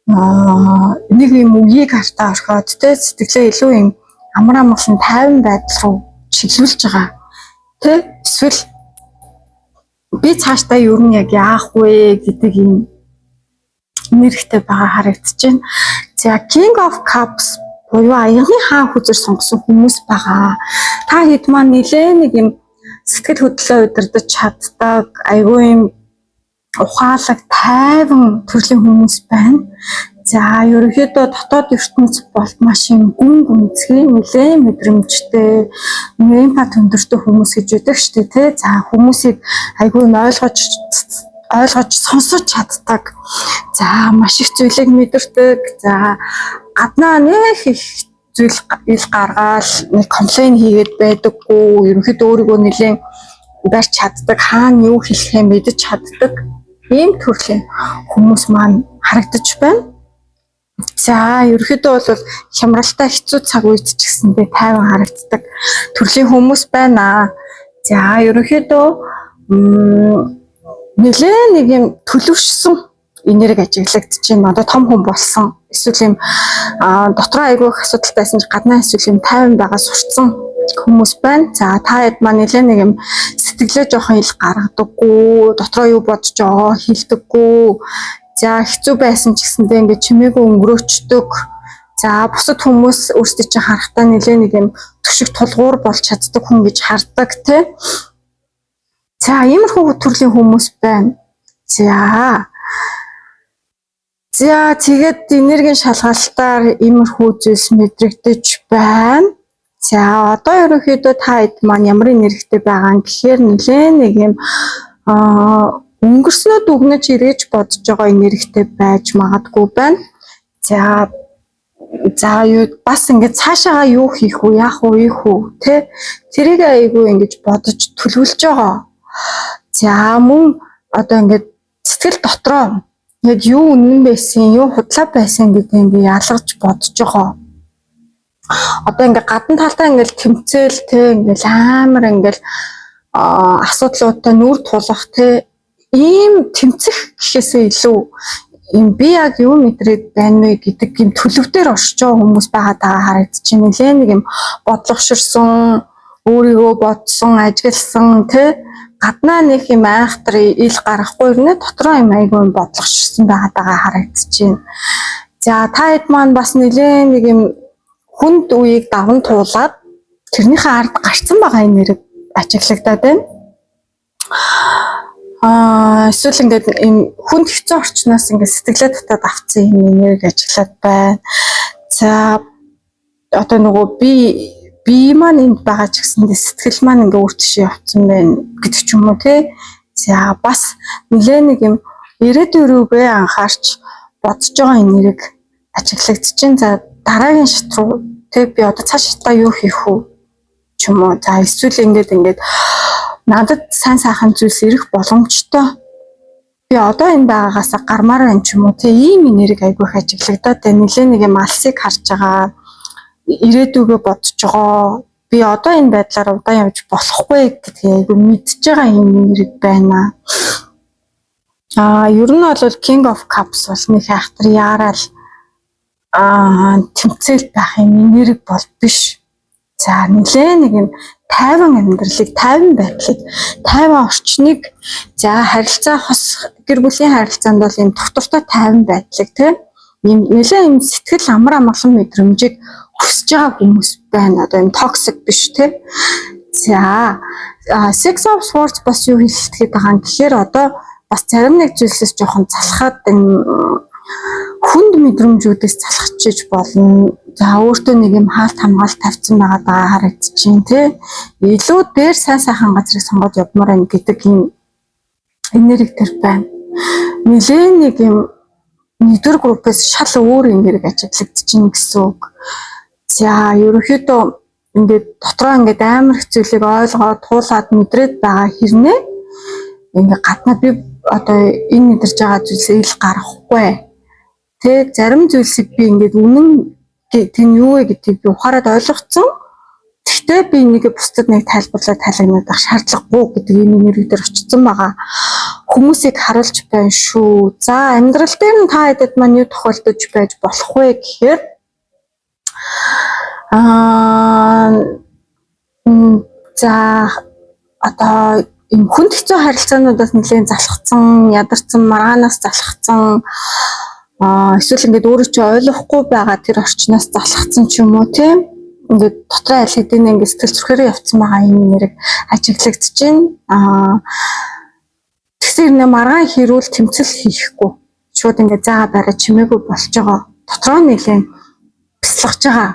нэг юм үеийг ардаа орхиод тэ сэтгэлээ илүү юм амар амгалан тайван байдал руу чиглүүлж байгаа. Тэ эсвэл би цаашдаа юу нь яг яах вэ гэдэг юм нэрхтэй байгаа харагдаж байна. За King of Cups буюу аягны хаан хүзэр сонгосон хүмүүс байгаа. Та хэд маань нэлээ нэг юм сэтгэл хөдлөлөө удирдах чаддаг, айгүй юм ухаалаг, тайван төрлийн хүмүүс байна. За ерөнхийдөө дотоод ертөнц бол маш юм гүн гүнзгий, нэлээ мэдрэмжтэй, эмпат өндөртэй хүмүүс гэж үүдэг шүү дээ, тэ. За хүмүүсийг айгүй ойлгож сонсож чаддаг. За маш их зүйлийг мэдэрдэг. За гаднаа нэг их зүйл ил гаргаал нэг комплейн хийгээд байдаггүй. Ерөнхийдөө өөрийгөө нэлээд барьж чаддаг, хаана юу хэлэхээ мэдэж чаддаг ийм төрлийн хүмүүс маань харагдаж байна. За ерөнхийдөө бол хямралтай хэцүү цаг үед ч гэсэндээ тайван харагддаг төрлийн хүмүүс байна. За ерөнхийдөө нэлээ нэг юм төлөвшсөн энерги ажиглагдаж байна. Одоо том хүн болсон. Эсвэл юм дотроо айгүйх асуудал байсан ч гаднаа эсвэл юм тайван байгаа сурцсан хүмүүс байна. За та хэд маань нэлээ нэг юм сэтгэлээ жоохон ил гаргадаггүй, дотроо юу бодож байгаа хэлдэггүй. За хэцүү байсан ч гэсэндээ ингээд чимээгүй өнгөрөөчдөг. За бусад хүмүүс өөрсдөө чинь харахтаа нэлээ нэг юм төшиг тулгуур болж чаддаг хүн гэж хардаг тий. За иймэрхүү төрлийн хүмүүс байна. За тэгээд энергийн шалгалтаар иймэрхүү зүйлс мэдрэгдэж байна. За одоо ерөнхийдөө та хэд маань ямар энергитэй байгаа юм гэхээр нэлээ нэг юм өнгөрснөө дүгнэж ирээж бодож байгаа энергитэй байж магадгүй байна. За юу бас ингээд цаашаа юу хийх вэ, яах вэ, тэ тэрийг айгүй ингэж бодож төлөвлөж байгаа. За мөн одоо ингээд сэтгэл дотроо яг юу үнэн байсан, юу худлаа байсан гэдэг ингээд ялгаж бодож байгаа. Одоо ингээд гадна талдаа ингээд тэмцэл тэ ингээд амар ингээд асуудлуудтай нүүр тулах тэ ийм тэмцэх гэхээсээ илүү юм би яг юу мэдрээд байна вэ гэдэг юм төлөвдөр оршиж байгаа хүмүүс байгаа харагдаж байна. Нэлээ нэг юм бодлогоширсон, өөрийгөө бодсон, ажигласан тэ гаднаа нэг юм айхтар ил гарахгүй нэ дотроо юм айгүй бодлогоширсан байгаа харагдаж байна. За та хэд маань бас нэлээ нэг юм хүнд үеийг даван туулаад тэрнийхээ ард гарцсан байгаа энерги ажиглагдаад байна. Эсвэл ингээд юм хүнд хэцүү орчноос ингээд сэтгэлээ татаад авцсан юм энерги ажиглаад байна. За одоо нөгөө би маань энд байгаа ч гэсэндээ сэтгэл маань ингээд өөр тийш явцсан байна гэдэг ч юм уу тий. За бас нэлээ нэг юм ирээдүйн рүүгээ анхаарч бодож байгаа энерги ажиглагдаж байна. За дараагийн шат руу тий би одоо цааш та юу хийх вэ ч юм уу. За эсвэл ингээд надад сайн сайхан зүйлс ирэх боломжтой. Би одоо энэ байгаагаас гармаар байна ч юм уу. Тэ ийм энерги айгүйх ажиглагдаад байна. Нилээ нэг юм алсыг харж байгаа. Ирээдүгөө бодож байгаа. Би одоо энэ байдлаар удаан явж болохгүй гэдгийг айгүй мэдж байгаа юм энерги байна. Ер нь бол King of Cups бол нэг хайхтар яарал тэмцэл байх юм энерги бол биш. За нилээ нэг юм тайван амьдралыг, тайван байдлыг, тайван орчныг за харилцаа хос гэр бүлийн харилцаанд бол юм доктортой тайван байдлыг тийм юм нэлээ юм сэтгэл амар амгалан мэдрэмжийг хүсэж байгаа хүмүүс байна. Одоо юм токсик биш тийм. За Six of Swords бас юу хэлэхэд байгаа юм гэхээр одоо бас зарим нэг зүйлсээс жоохон залхаад хүнд мэдрэмжүүдээс залхачиж болно. За өөртөө нэг юм хаалт хамгаалт тавьсан байгаа харагдаж байна тий. Илүү дээр сайн сайхан газрыг сонгоод явмаар байна гэдэг юм энерги төр байна. Нилээ нэг юм нэгдүгээр группээс шал өөр энерги ажиглагдаж байна гэсэн үг. За ерөнхийдөө ингээд дотроо ингээд амар их зүйлийг ойлгоод туулаад мэдрээд байгаа хэрнээ ингээд гаднаа би одоо энэ мэдэрч байгаа зүйлсээ ил гаргахгүй. Тэ зарим зүйлсийг би ингээд үнэн тийм юу вэ гэдгийг би ухаарад ойлгоцсон. Гэхдээ би энийг бусдад нэг тайлбарлаад таалагдах шаардлагагүй гэдэг юм энерги дээр очсон байгаа. хүмүүсийг харуулж байна шүү. За амьдрал дээр нь та хэдэд маань юу тохиолдож байж болох вэ гэхээр за одоо ийм хүнд хэцүү харилцаануудаас нэлээд залхацсан, ядарсан, маргаанаас залхацсан эсвэл ингээд өөрөө чи ойлгохгүй байгаа тэр орчноос залхацсан ч юм уу тийм ингээд дотроо аль хэдийн ингээд сэтгэл зүрхээрээ явцсан байгаа юм нэрэг ажиглагдаж байна. Тэгсээр нэ маргаан хэрүүл тэмцэл хийхгүй шууд ингээд заагаа бараа чимээгүй болж байгаа. Дотроо нэлээд бяцлагж байгаа.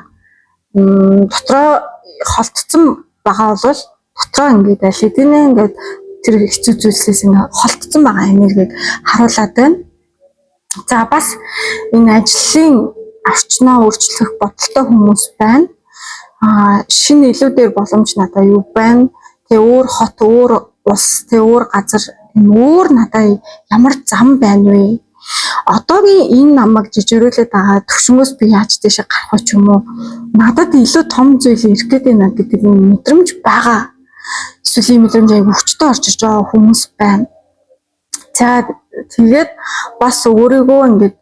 Дотроо холтцсон байгаа бол дотроо ингээд аль хэдийн ингээд тэр хэцүү зүйлсээс ингээд холтцсон байгаа энергийг харуулад байна. За бас энэ ажлын орчноо өөрчлөх бодолтой хүмүүс байна. Шинэ илүүдээр боломж надад юу байна? Тэ өөр хот, өөр улс, тэ өөр газар, өөр надад ямар зам байна вэ? Одоогийн энэ намайг жижигрүүлээд байгаа төвшнгөөс би яаж тийшээ гарах вэ ч юм уу? Надад илүү том зүйл ирэх гээд байна гэдэг юм мэдрэмж байгаа. Эсвэл ийм мэдрэмж аяг хүчтэй орж иж байгаа хүмүүс байна. За тэгээд бас өөрийгөө ингээд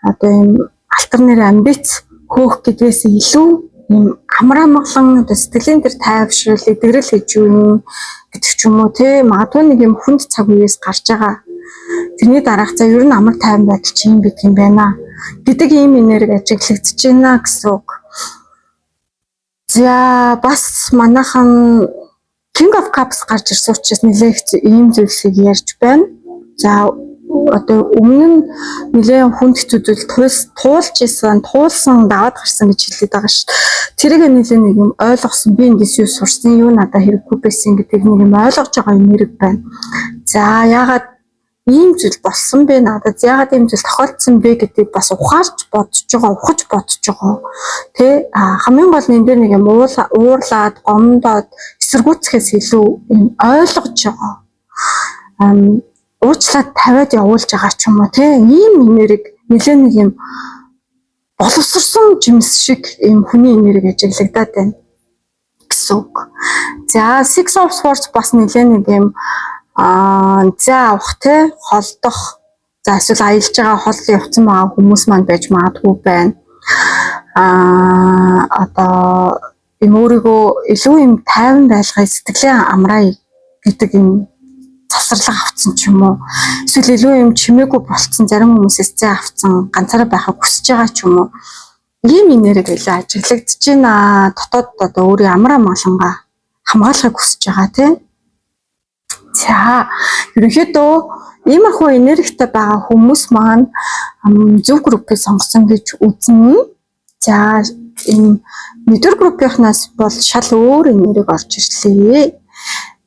одоо ийм альтернэр амбиц хөөх гэдгээс илүү ийм амар амгалан одоо сэтгэлийн тэр тайвшрал, эдгэрэл гэж юу гэдэг ч юм уу те магадгүй нэг юм хүнд цаг үеэс гарч байгаа. Тэрний дараах за ер нь амар тайван байдал чи юм гэдэг юм байна гэдэг ийм энерги ажиглагдаж байна гэсэн үг. За бас манайхан King of Cups гарч ирсэн учраас нэлээд ийм зүйлсийг ярьж байна. За одоо өмнө нь нэлээд хүнд хэцүү зүйл туулсан даваад гарсан гэж хэлээд байгаа шүү. Тэрийг нэлээд нэг юм ойлгосон. Би эндээс юу сурсан, юу надад хэрэггүй байсан гэдэг нэг юм ойлгож байгаа энерги байна. За яагаад ийм зүйл болсон бэ надад? Яагаад ийм зүйл тохиолдсон бэ гэдгийг бас ухаарч бодож байгаа, ухаж бодож байгаа. Тэ хамгийн гол нь энэ дээр нэг юм уурлаад, гомдоод, эсэргүүцэхээс илүү юм ойлгож байгаа. Уучлаад тавиад явуулж байгаа ч юм уу тийм ийм энерги нэлээд нэг юм боловсрсон жимс шиг ийм хүний энерги ажиглагдаад байна гэсэн үг. За Six of Swords бас нэлээд нэг юм за авах те холдох за эсвэл аялж байгаа хол явцсан байгаа хүмүүс маань байж магадгүй байна. Одоо юм өөрийгөө илүү юм тайван байлгахыг сэтгэлээ амраа гэдэг юм завсарлага авцсан ч юм уу эсвэл илүү юм чимээгүй болцсон зарим хүмүүсээс зэ авцсан ганцаараа байхыг хүсэж байгаа ч юм уу ийм энерги илүү ажиглагдаж байна. Дотоод одоо өөрийн амраа малангаа хамгаалахыг хүсэж байгаа тийм. За ерөнхийдөө иймэрхүү энергитэй байгаа хүмүүс маань зөв группыг сонгосон гэж үзнэ. За энэ мэдэр группийнхнаас бол шал өөр энерги орж ирлээ.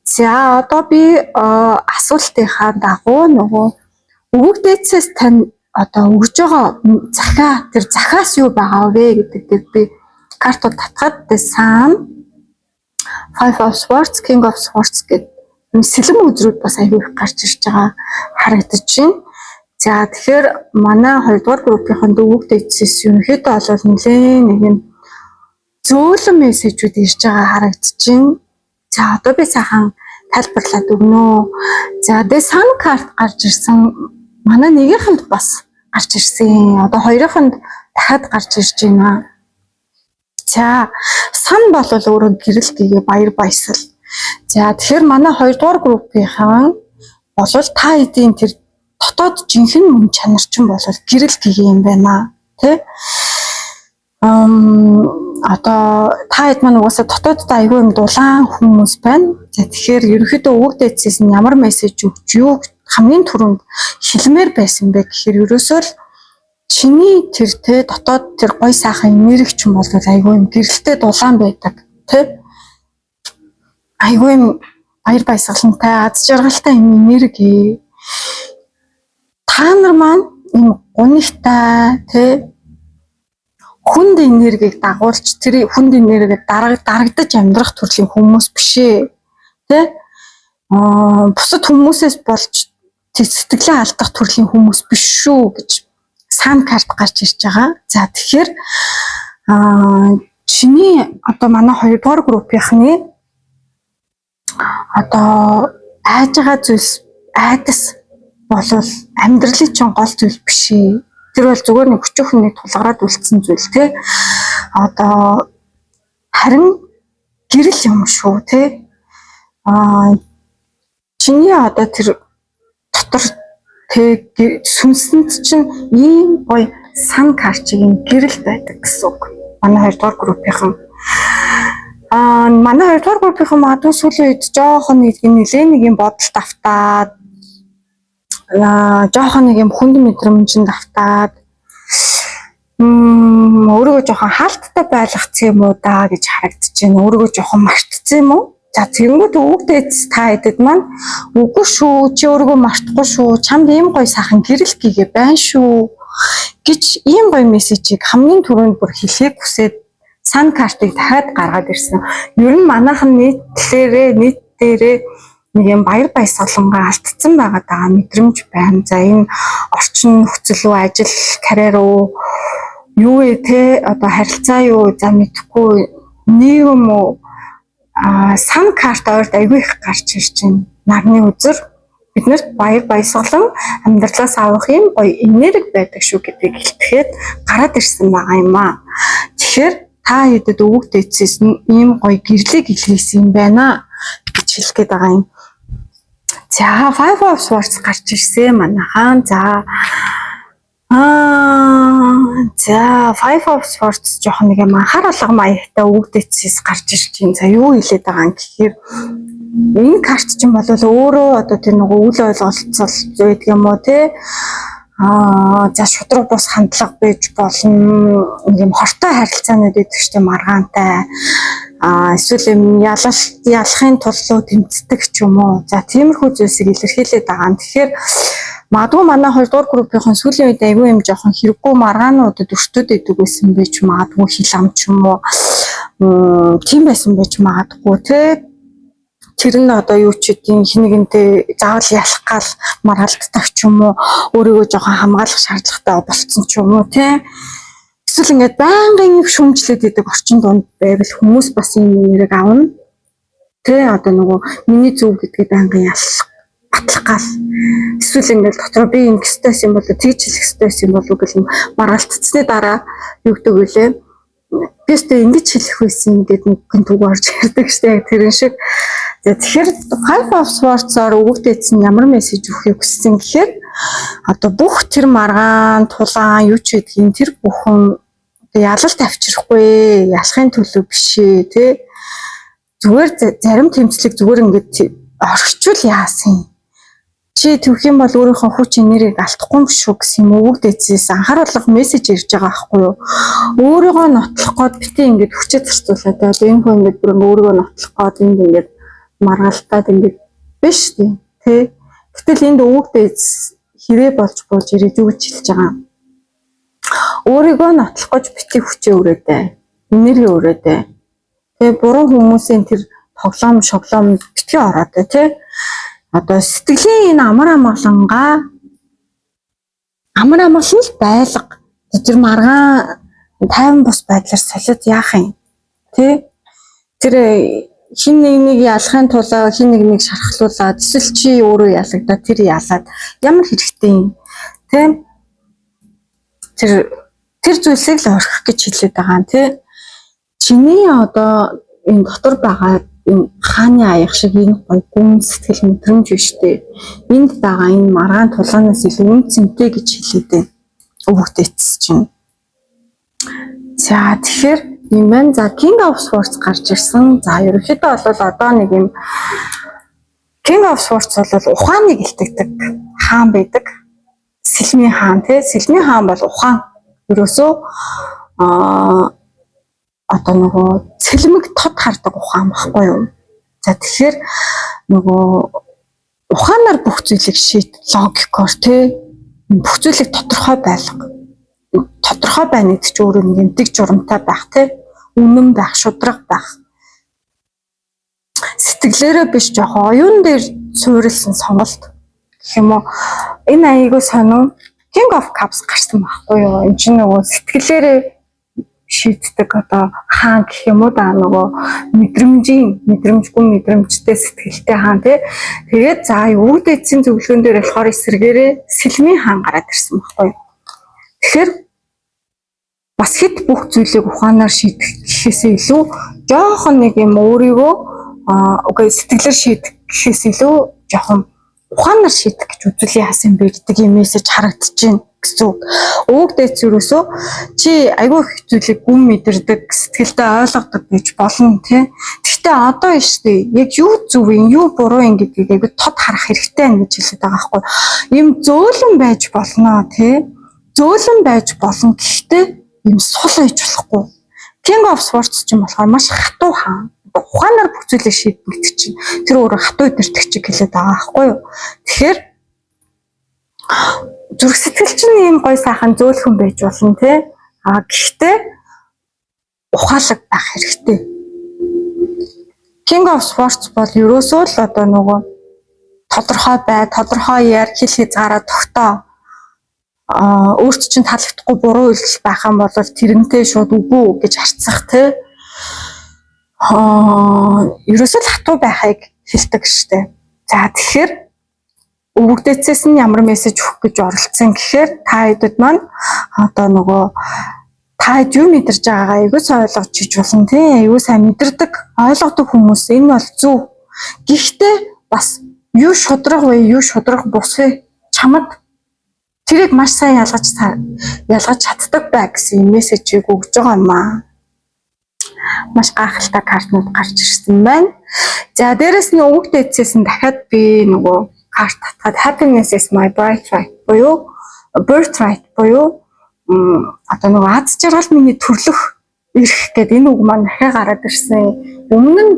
За одоо би асуултынхаа дагуу нөгөө өвөг-дээдсээс тань одоо өгж байгаа захаа тэр захаас юу байгаа вэ гэдэг би картууд татгаад сан Five of Swords, King of Swords гэдэг сэлэм үзрүүд бас аягүй их гарч ирж байгаа харагдаж байна. За тэгэхээр манай 2 дугаар группийн өвөг-дээдсээс ерөнхийдөө бол нэлээд нэг юм зөөлөн мессежүүд ирж байгаа харагдаж байна. За одоо би сайхан тайлбарлаад өгнө. За The Sun карт гарч ирсэн. Манай нэгийнхэнд бас гарч ирсэн. Одоо хоёрыхынд дахиад гарч ирж байна. За Sun бол өөрөө гэрэл гээ баяр баясгал. За тэгэхээр манай 2 дугаар группийнхан бол та эдийн тэр дотоод жинхэнэ мөн чанарчин бол гэрэл гээ юм байна. Тэ? Одоо та хэд маань угаасаа дотооддоо айгүй юм дулаан хүмүүс байна. За тэгэхээр ерөнхийдөө өвөг-дээдсээс нь ямар мессеж өгч юу хамгийн түрүүнд хэлмээр байсан бэ гэхээр ерөөсөө л чиний тэр тэ дотоод тэр гой сайхан энерги ч юм бол айгүй юм гэрэлтэй дулаан байдаг тэ айгүй юм баяр баясгалантай аз жаргалтай юм энерги та нар маань юм гунигтай тэ хүнд энергийг дагуулж тэр хүнд энергийг дарагдаж амьдрах төрлийн хүмүүс бишээ. Тэ? Бусад хүмүүсээс болж сэтгэлээ алдах төрлийн хүмүүс биш шүү гэж сан карт гарч ирж байгаа. За тэгэхээр чиний одоо манай 2 дугаар группийнхны одоо айж байгаа зүйлс айдас болвол амьдралын чинь гол зүйл биш ээ. Тэр бол зүгээр нэг хүчөөхний тулгараад үлдсэн зүйл тий. Одоо харин гэрэл юм шүү тий. Чиний одоо тэр дотор тэг сүнсэнд чинь ийм гоё сан карчгийн гэрэл байдаг гэсэн үг. Манай 2 дугаар группийнхан. Манай 2 дугаар группийнхан магадгүй сүүлийн үед жоохон нэг юм бодолд автаад жоохон нэг юм хүнд мэдрэмжинд автаад өөрийгөө жоохон хаалттай байлгацсан юм уу да гэж харагдаж байна. Өөрийгөө жоохон мартцсан юм уу? За тэгэнгүүт өвгдөөц та хэдэд маань үгүй шүү чи өөрийгөө мартахгүй шүү чамд ийм гоё сайхан гэрэл гээгээ байна шүү гэж ийм гоё мессежийг хамгийн түрүүнд бүр хэлхийг хүсээд сан картыг дахиад гаргаад ирсэн. Ер нь манайхан нийт дээрээ нэг юм баяр баясгалангаа алдсан байгаа мэдрэмж байна. За энэ орчин нөхцөл үү ажил карьер үү юу вэ те одоо харилцаа юу за мэдхгүй нийгэм үү сан карт ойрд айгүй их гарч ирж байна. Нарны үзэр биднэрт баяр баясгалан амьдралаас авах юм гоё энерги байдаг шүү гэдгийг хэлтгэхэд гараад ирсэн байгаа юм аа. Тэгэхээр та хэдэд өвгдөөцөөс ийм гоё гэрлийг илгээсэн юм байна гэж хэлэх гээд байгаа юм. За 5 of Swords гарч ирсэн манайхан. За 5 of Swords жоохон нэг юм анхаар алга маягтай өвгдөөцөөс гарч ирж байна. За юу хэлээд байгаа юм гэхээр энэ карт чинь бол өөрөө одоо тэр нэг үйл ойлголцол байдаг юм уу те за шудраг бус хандлага байж болно юм хортой харилцаанууд гэдэг чинь маргаантай эсвэл юм ялахын тулд тэмцдэг ч юм уу за тиймэрхүү зүйлсийг илэрхийлээд байгаа юм. Тэгэхээр магадгүй манай 2 дугаар группийнхэн сүүлийн үед аягүй юм жоохон хэрэггүй маргаануудад өртөд идэг байсан байж магадгүй хил ам ч юм уу тийм байсан байж магадгүй те тэр нь одоо юу ч үгүй хинэгэнтэй заавал ялах гал маргалддаг ч юм уу өөрийгөө жоохон хамгаалах шаардлагатай болцсон ч юм уу те эсвэл ингээд байнгын их шүмжлээд идэг орчин донд байвал хүмүүс бас энэ нэрийг авна те одоо нөгөө миний зөв гэдгийг байнгын ялах батлах гал эсвэл ингээд дотроо би ингэ стресс юм бол тэгж хэлэх стресс юм болов гэл маргалдцсны дараа юу гэдэг вүлээ би өөртөө ингэж хэлэх байсан гэдэг нэг түг орж ирдэг штэ тэрэн шиг. За тэгэхээр 5 of Swords-оор өвгдөөцсөн ямар мессеж өгөхийг хүссэн гэхээр одоо бүх тэр маргаан тулаан юу ч гэдгийг тэр бүхэн ялалт авчрахгүй ялахын төлөө биш ээ тий зүгээр зарим тэмцлэг зүгээр ингээд орчвол яасан чи төвх юм бол өөрийнхөө хүч энергийг алдахгүй юм шүү гэсэн юм өвгдөөцөөс анхааруулга мессеж ирж байгаа байхгүй юу өөрийгөө нотлох гээд битээ ингээд хүчээ зарцуулаад одоо энэ хүн ингээд бүр өөрийгөө нотлох гээд ингээд маргаалтаад ингээд биш тий гэтэл энд өвгдөөц хэрэг болж ирээд юу гэж хэлж байгаа өөрийгөө нотлох гэж битээ хүчээ өрөөдэй энерги өрөөдэй тий буруу хүмүүсийн тэр тоглоом шоглоом битгий ороод тий одоо сэтгэлийн энэ амар амгалан л байлга тэр маргаан тайван бус байдлаар солиод яах юм тий тэр хин нэг ялахын тулд хин нэг шархлуулаад эсвэл чи өөрөө ялагдаад тэр ялаад ямар хэрэгтэй юм тий тэр зүйлсийг л орхих гэж хэлээд байгаа юм тий чиний одоо энэ дотор байгаа энэ хааны аяг шиг энэ гоё гүн сэтгэл мэдрэмж биш дээ. Энд байгаа энэ маргаан тулгаанаас илүү үнцэнтэй гэж хэлээд байна. Өвгдөөц чинь. За тэгэхээр юм байна. За King of Swords гарч ирсэн. За ерөнхийдөө бол одоо нэг юм King of Swords бол ухааныг илтгэдэг хаан байдаг. Сэлмийн хаан тий. Сэлмийн хаан бол ухаан. Ерөөсөө одоо нөгөө цэлмэг тод хардаг ухаан баггүй юу. За тэгэхээр нөгөө ухаанаар бүх зүйлийг шийд логикоор тий бүх зүйлийг тодорхой байлга. Тодорхой байна гэдэг чинь өөрөө нэг юм дэг журамтай байх тий үнэн байх, шудраг байх. Сэтгэлээрээ биш жоохон оюун дээр суурилсан сонголт гэх юм уу. Энэ аягүй сонио King of Cups гарсан байхгүй юу. Энэ чинь нөгөө сэтгэлээрээ шийддэг одоо хаан гэх юм уу да нөгөө мэдрэмжгүй мэдрэмжтэй сэтгэлтэй хаан тий. Тэгээд за өвөг дээдсийн зөвлөгөөн дээр болохоор эсэргээрээ сэлмийн хаан гараад ирсэн байхгүй юу. Тэгэхээр бас хэд бүх зүйлийг ухаанаар шийдэх гэхээсээ илүү жоохон нэг юм өөрийгөө сэтгэлээр шийдэх гэхээс илүү жоохон ухаанаар шийдэх гэж үзүүлээ яасан бэ гэдэг юм мессеж харагдчихээн гэсэн үг. Өвөг дээдс юусоо чи айгүй их зүйлийг гүн мэдэрдэг, сэтгэлдээ ойлгодог гэж болно тий. Гэхдээ одоо ийштэй яг юу зөв юм, юу буруу юм гэдгийг айгүй тод харах хэрэгтэй байна гэж хэлээд байгаа байхгүй. Им зөөлөн байж болно тий. Зөөлөн байж болно гэхдээ им сул байж болохгүй. King of Swords ч юм болохоор маш хатуу хаан. Ухаанаар бүх зүйлийг шийдэх гэдэг чинь тэр өөрөө хатуу өдөртөгч хэлээд байгаа байхгүй юу. Тэгэхээр зүрх сэтгэл чинь ийм гой сайхан зөөлхөн байж болно тий. Гэхдээ ухаалаг байх хэрэгтэй. King of Swords бол ерөөсөө л одоо нөгөө тодорхой яар хэл хязгаараа тогтоо өөрт чинь таалагдахгүй буруу үйлдэл байх юм бол тэрнтэй шууд үгүй гэж харцах тий. Ерөөсөө л хатуу байхыг хэлдэг штэ. За тэгэхээр өвөг дээдсээс нь ямар мессеж өгөх гэж оролцсон гэхээр та хэдэд маань одоо нөгөө та юу мэдэрч байгаагаа айгүй сайн ойлгож чиж болно тий. Айгүй сайн мэдэрдэг, ойлгодог хүмүүс энэ бол зөв. Гэхдээ бас юу шудраг вэ, юу шудраг бус вэ? Чамд тэрийг маш сайн ялгаж чаддаг бай гэсэн мессежийг өгж байгаа юм аа. Маш гайхалтай картнууд гарч ирсэн байна. За дээрэс нь өвөг дээдсээс нь дахиад би нөгөө карт татгаад happiness is my birthright буюу одоо нөгөө аз жаргал миний төрлөх ирэх гэдэг энэ үг маань дахиад гараад ирсэн. Өмнө нь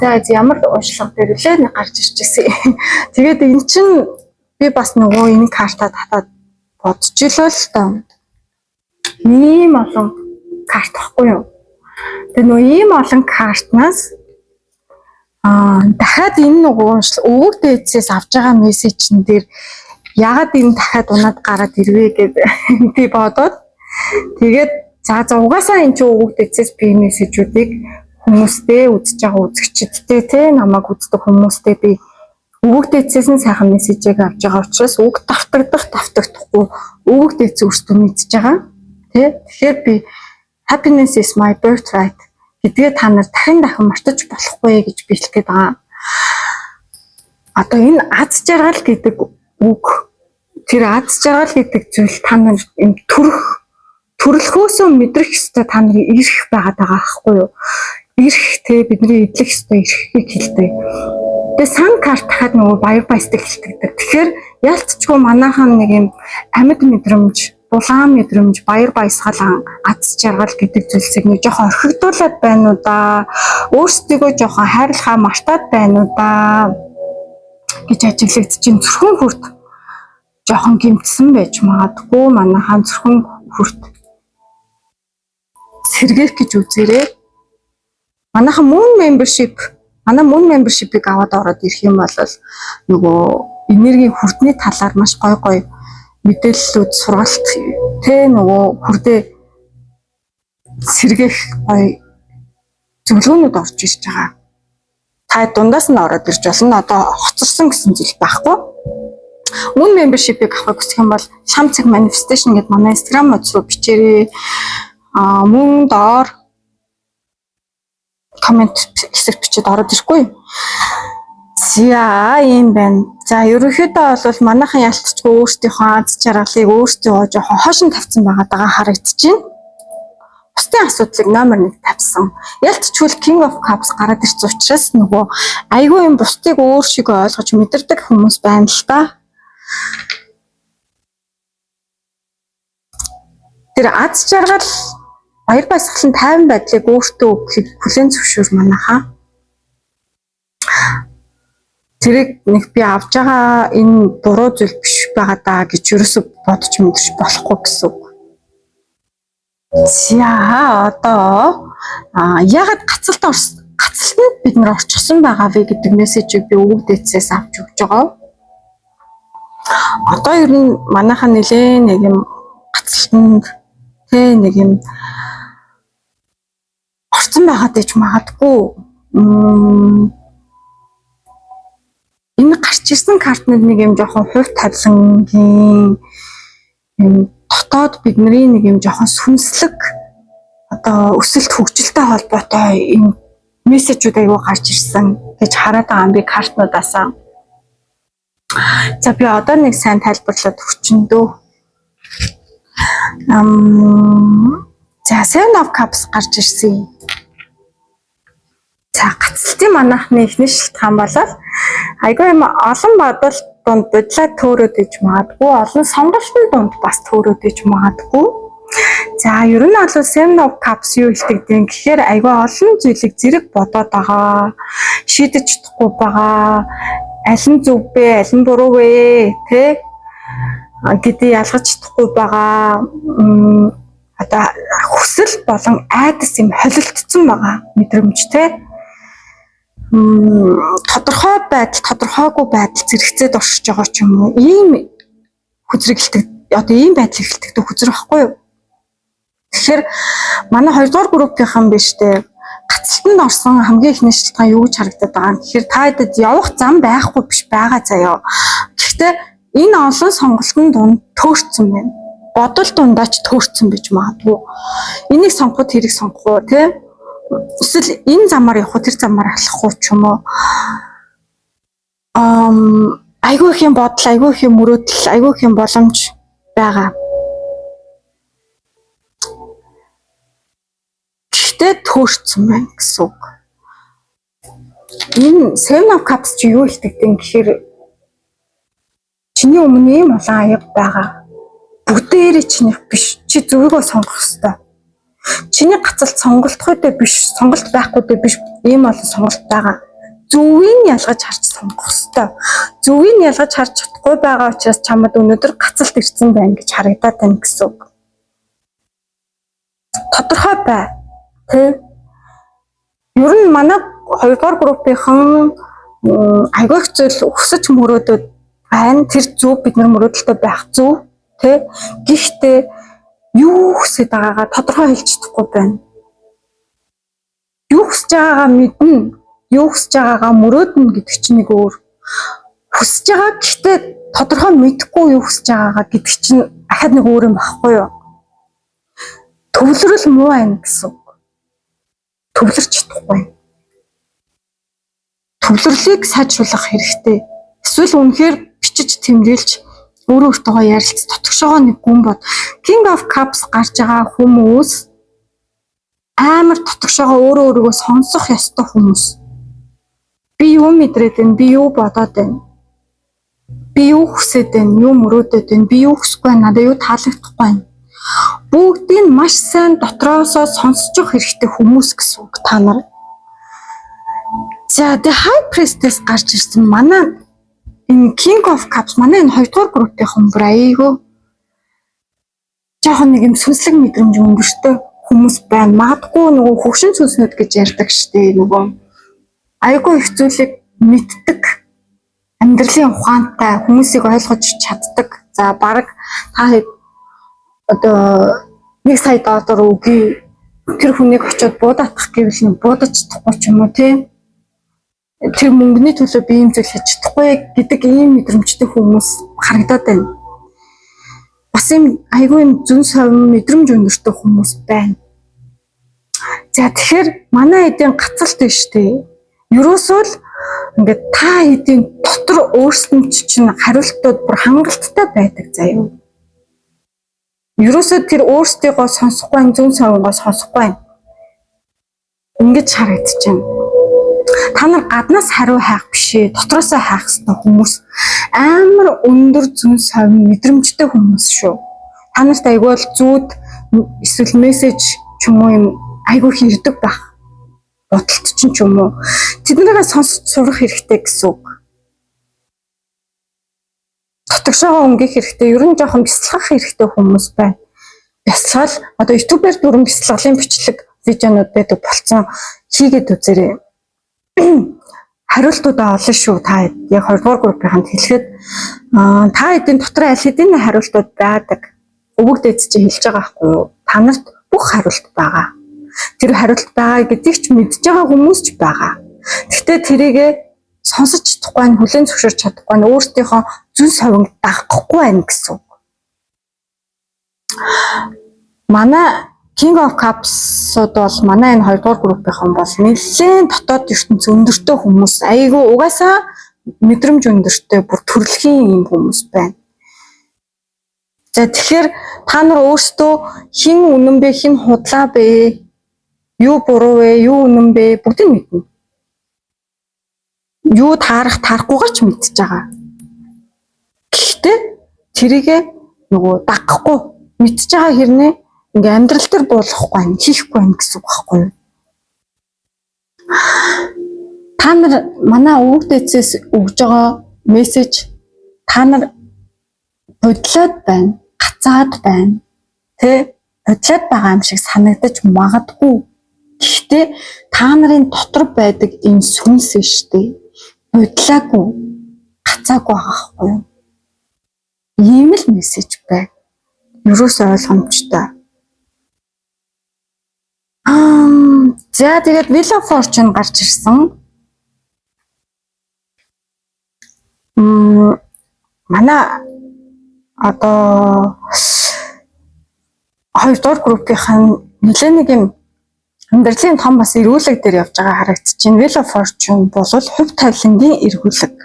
за ямар уншлага дээр үлээ гарч ирчихсэн. Тэгээд эн чинь би бас нөгөө энэ картаа татаад бодож илээ л та. Ийм олон карт байхгүй юу? Тэгээ нөгөө ийм олон картнаас дахиад энэ нөгөө өвөг дээдсээс авч байгаа мессежн дээр яагаад энэ дахиад унаад гараад ирвэ гэдэг би бодоод тэгээд за угаасаа энэ ч өвөг дээдсээс би мессежүүдийг хүмүүстэй үзэж байгаа үзэгчдтэй те намайг үздэг хүмүүстэй би өвөг дээдсээс нь сайхан мессежийг авч байгаа учраас үг давтагдахгүй өвөг дээдс өөртөө мэдж байгаа те. Тэгэхээр би happiness is my birthright гэдгээ та нар дахин мартаж болохгүй гэж би хэлэх гээд байгаа. Одоо энэ аз жаргал гэдэг үг, тэр аз жаргал гэдэг зүйл та нар энэ төрөлхөөсөө мэдрэх ёстой та нарын ирэх байгаад байгаа байхгүй юу? Ирэх те бидний эдлэх ёстой ирэхийг хэлдэг. Тэгээ сан карт хаад нөгөө баяр баясдаг хэлдэг. Тэгэхээр ялцчгүй манайхан нэг юм амьд мэдрэмж, дулаан мэдрэмж, баяр баясгалан, аз жаргал гэдэг зүйлсийг нэг жоохон орхигдуулаад байна уу да. Өөрсдийгөө жоохон хайрлахаа мартаад байна уу да гэж ажиглагдчихин зөвхөн хүрт жоохон гэмтсэн байж магадгүй манайхан зөвхөн хүрт сэргээх гэж үзээрэй. Манайхан moon membership-ийг аваад ороод ирэх юм бол нөгөө энергийн хүртний талаар маш гой мэдээллүүд сургалт тэ нөгөө хүрдээ сэргээх гоё зөвлөгөөнүүд орж ирж байгаа. Та дундаас нь ороод ирж болно. Одоо хоцорсон гэсэн зүйл байхгүй. Moon membership-ийг авах гэсэн юм бол шамцэг manifestation гэдэг манай Instagram хуудас руу бичээрэй. Мөн доор коммент хэсэгт бичиж ороод ирэхгүй. За юм байна. За ерөнхийдөө бол манайхан ялцчгүй өөрсдийнхөө аз жаргалыг өөрсдөө жоохон хошин тавьсан байгаа харагдчихээн. Бусдын асуудлыг номер 1 тавьсан. Ялцчгүй King of Cups гараад ирсэн учраас нөгөө айгүй юм бусдыг өөршигөө ойлгож мэдэрдэг хүмүүс байна л та. Тэр аз жаргал баяр баясгалан тайван байдлыг өөртөө өгөхийг хүлээн зөвшөөр манайхаа. Тэрийг нэг би авж байгаа энэ буруу зүйл биш байгаа даа гэж ерөөсөд бодож мэдэрч болохгүй гэсэн үг. За одоо ягаад гацалтанд бид нар орчихсон байгаа вэ гэдэг мессежийг би өвөг дээдсээс авч өгч байгаа. Одоо ер нь манайхан нэлээ нэг юм гацалтанд тэ нэг юм дурдсан байгаад иж магадгүй. Энэ гарч ирсэн картнууд нэг юм жоохон хувь тавилангийн юм дотоод бидний нэг юм жоохон сүнслэг одоо өсөлт хөгжилтэй холбоотой юм мессежүүд аягүй гарч ирсэн гэж хараад байгаа юм би картнуудаасаа. За би одоо нэг сайн тайлбарлаад өгчөндөө. За Seven of Cups гарч ирсэн. За гацалтын манайхны эхний шалтгаан болол айгүй юм олон бодол дунд бодлоо төөрөөд иж магадгүй, олон сонголтын дунд бас төөрөөд иж магадгүй. За ер нь бол Seven of Cups юу хэлдэг гэхээр айгүй олон зүйлийг зэрэг бодоод байгаа, шийдэж чадахгүй байгаа, аль нь зөв бэ, аль нь буруу вэ, тэ гэдэг ялгаж чадахгүй байгаа. Одоо хүсэл болон айдас юм холилдсон байгаа мэдрэмж, тэ тодорхой байдал, тодорхойгүй байдал зэрэгцээд оршиж байгаа ч юм уу. Ийм хүзрэгэлдэг, одоо ийм байдлыг хэлдэг хүзэр байхгүй юу? Тэгэхээр манай 2 дугаар группийнхан биш дээ. Гацалтанд орсон хамгийн ихний шалтгаан юу гэж харагдаад байгаа юм. Тэгэхээр та хэдэд явах зам байхгүй биш байгаа заяа. Гэхдээ энэ олон сонголтын дунд төөрцөн байна. Бодол дундаач төөрцөн биж магадгүй. Энийг сонгоход хэрэг сонгох уу, тийм? Эсвэл энэ замаар явах уу, тэр замаар алхах уу ч юм уу. Айгүй их юм бодол, айгүй их юм мөрөөдөл, айгүй их юм боломж байгаа. Гэхдээ төөрцөн байна гэсэн үг. Энэ Seven of Cups чи юу хэлдэг вэ гэхээр чиний өмнө ийм олон аяга байгаа. Бүгдээрээ чинийх биш. Чи зөвийгөө сонгох ёстой. Чиний гацалт сонголтгойдээ биш, сонголт байхгүйдээ биш, ийм олон сонголт байгаа. Зөвийг ялгаж харж сонгох ёстой. Зөвийг ялгаж харж чадахгүй байгаа учраас чамд өнөөдөр гацалт ирсэн байна гэж харагдаад байна гэсэн үг. Тодорхой бай. Тэ. Ер нь манай 2 дугаар группийнхан айгүй их зүйл өсөж мөрөөдөд байна. Тэр зөв бид нар мөрөөдөлтэй байх зөв. Тэ. Гэхдээ юу хүсэж байгаагаа тодорхой хэлж чадахгүй байна. Юу хүсэж байгаагаа мэднэ, юу хүсэж байгаагаа мөрөөднө гэдэг чинь нэг өөр. Хүсэж байгаа гэхдээ тодорхой мэдэхгүй юу хүсэж байгаагаа гэдэг чинь ахад нэг өөр юм багхгүй юу? Төвлөрөл муу байна гэсэн үг. Төвлөрч чадахгүй. Төвлөрлийг сайжруулах хэрэгтэй. Эсвэл үнэхээр бичиж тэмдэглэж өөрөө өөртөө ярилцж тотгошоогоо нэг гүн бод. King of Cups гарч байгаа хүмүүс амар тотгошоогоо өөрөөгөө сонсох ёстой хүмүүс. Би юу мэдрээд байна? Би юу бодоод байна? Би юу хүсэж байна? Юу мөрөөдөд байна? Би юу хүсэхгүй байна? Надад юу таалагдахгүй байна? Бүгдийг маш сайн дотроосоо сонсож явах хэрэгтэй хүмүүс гэсэн үг та нар. За The High Priestess гарч ирсэн. Манай энэ King of Cups манай энэ 2 дугаар группийн хүмүүс айгүй жоохон нэг юм сүнслэг мэдрэмж өнгөртэй хүмүүс байна. Магадгүй нөгөө хөгшин сүнснүүд гэж ярьдаг штеп нөгөө айгүй их зүйлийг мэддэг, амьдралын ухаантай, хүмүүсийг ойлгож чаддаг. За баг та одоо 1 сая доллар өгье тэр хүнийг очиод буудаах гэвэл буудаж чадахгүй ч юм уу тийм. Тэр мөнгөний төлөө би юм зүйл хийж чадахгүй гэдэг ийм мэдрэмжтэй хүмүүс харагдаад байна. Бас юм айгүй юм зүн совин мэдрэмж өндөртэй хүмүүс байна. За тэгэхээр манай эдийн гацалт биш үү? Ерөөсөө л ингээд та эдийн дотор өөрсдөнд чинь хариултууд бүр хангалттай байдаг заяа. Ерөөсөө тэр өөрсдийгөө сонсохгүй, зүн совингоо сонсохгүй. Ингэж харагдаж байна. Та нар гаднаас хариу хайх бишээ, дотроосоо хайх гэсэн хүмүүс амар өндөр зүн совин мэдрэмжтэй хүмүүс шүү. Та нарт айгүй бол зүуд эсвэл мессеж ч юм уу юм айгүй хэрдэг байх. Бодолт ч юм уу. Тэднийгээ сонсож сурах хэрэгтэй гэсэн үг. Дотогшоогоо өнгөх хэрэгтэй, ер нь жоохон бясалгах хэрэгтэй хүмүүс байна. Бясалгал одоо YouTube-ээр дүрэн бясалгалын бичлэг видеонууд байдаг болцсон хийгээд үзээрэй. Хариултуудаа олно шүү. Та яг 2 дугаар группийнханд хэлэхэд та эдийн дотор аль хэдийн хариултууд байдаг. Өвөг дээд чинь хэлж байгаа байхгүй юу? Та нарт бүх хариулт байгаа. Тэр хариулт байгаа гэдгийг ч мэдж байгаа хүмүүс ч байгаа. Гэхдээ тэрийгэ сонсож чадахгүй нь хүлээн зөвшөөрч чадахгүй нь өөртөөхөө зүн совинг дагахгүй байна гэсэн үг. Манай King of Cups-ууд бол манай энэ 2 дугаар группийнхан бол нэлээд дотоод ертөнц өндөртэй хүмүүс. Айгүй угаасаа мэдрэмж өндөртэй бүр төрөлхийн юм хүмүүс байна. За тэгэхээр та нар өөрсдөө хэн үнэн бэ, хэн худлаа бэ, юу буруу вэ, юу үнэн бэ бүгдийг мэднэ. Юу таарахгүйгаа ч мэдчихэж байгаа. Гэхдээ тэрийгэ нөгөө дагахгүй мэдчихэж байгаа хэрнээ ингээ амьдрал дээр буулгахгүй байна, хийхгүй байна гэсэн үг байхгүй юу? Та нар манай өвгдээцээс өгж байгаа мессеж та нар бодлоод байна, гацаад байна. Тэ бодлоод байгаа юм шиг санагдаж магадгүй. Гэхдээ та нарын дотор байдаг энэ сүнс штэ бодлаагүй, гацаагүй байгаа байхгүй юу? Ийм л мессеж бай. Юурээс ойлгомжтой. За тэгээд Wheel of Fortune гарч ирсэн. Манай одоо 2 дугаар группийнхан нэлээд нэг юм амьдралын том бас эргүүлэг дээр явж байгаа харагдчихэв. Wheel of Fortune бол хувь тавилангийн эргүүлэг.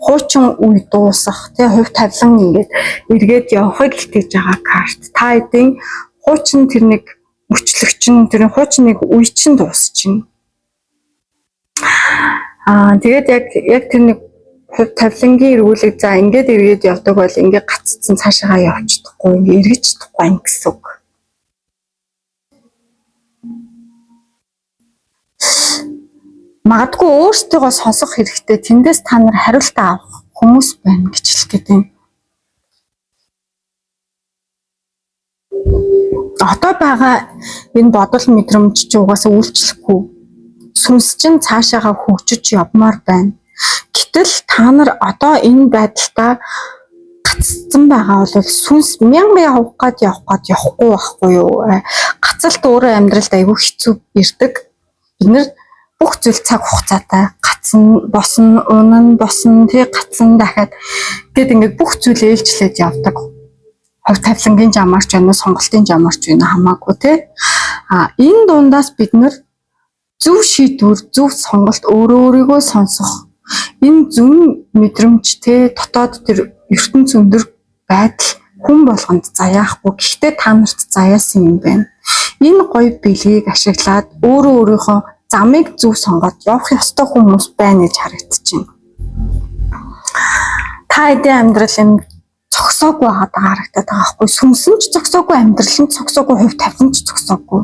Хуучин үе дуусах, тэгээ хувь тавилан ингээд эргээд явахыг илтгэж байгаа карт. Та эдийн хуучин тэр нэг мөчлөгчин, тэр хуучин нэг үе чинь дуусчихна. Тэгээд яг тэр нэг хувь тавилангийн эргүүлэг за ингээд эргээд явдаг бол ингээд гаццсан цаашаа явчихдаггүй, ингээд эргэж чадахгүй юм гэсэн үг. Магадгүй өөрсдөө сонсох хэрэгтэй. Тэндээс та нар хариулт авах хүмүүс байна гэж хэлэх гэдэг юм. Одоо байгаа энэ бодол мэдрэмж ч угаасаа үйлчлэхгүй. Сүнс чинь цаашаага хөгжиж явмаар байна. Гэтэл та нар одоо энэ байдалтай гаццсан байгаа бол сүнс 1000 явах гад явахгүй байхгүй юу? Гацалт өөрөө амьдралд аягүй хэцүү ирдэг. Бид нэр бүх зүйл цаг хугацаатай гацсан, босно, унан, босно, тэг гацсан дахиад гэд ингээд бүх зүйл ээлжлээд явдаг. Хувь тавилангийн жамаарч байна уу, сонголтын жамаарч байна хамаагүй тий. Энэ дундаас бид нэр зөв шийдвэр, зөв сонголт өөрийгөө сонсох. Энэ зөв мэдрэмж тий дотоод тэр ертөнц өндөр байдал хүн болгонд заяахгүй. Гэхдээ та нарт заяасан юм байна. Энэ гоё бэлгийг ашиглаад өөрийнхөө замыг зөв сонгоод явах ёстой хүмүүс байна гэж харагдчихэв. Та эдийн амьдрал юм цогсоогүй байгаад харагдаад байгаа байхгүй. Сүнсэн ч цогсоогүй, амьдрал нь цогсоогүй, хувь тавилан ч цогсоогүй.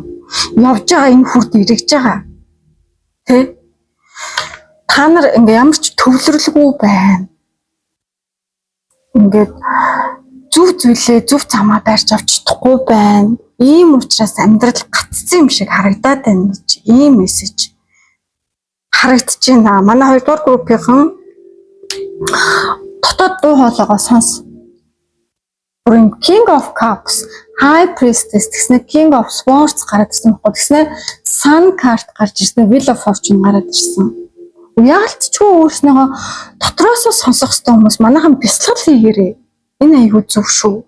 Явж байгаа энэ хүрд ирэж байгаа. Тэ? Та нар ингээ ямар ч төвлөрлгүй байна. Ингээд зөв зүйлээ зөв замаа барьж авч чадахгүй байна. Ийм учраас амьдрал гаццсан юм шиг харагдаад байна гэж ийм мессеж харагдчихэв. Манай 2 дугаар группийнхан дотоод дуу хоолойгоо сонс. Бүрэн King of Cups, High Priestess гэснээр King of Swords гараад ирсэн байхгүй. Гэснээр Sun card гарч ирсэн, Wheel of Fortune гараад ирсэн. Яалтчгүй өөрснийгөө дотроос сонсох хэрэгтэй хүмүүс манайхан бясалгал хийгээрэй. Энэ аягүй зөв шүү.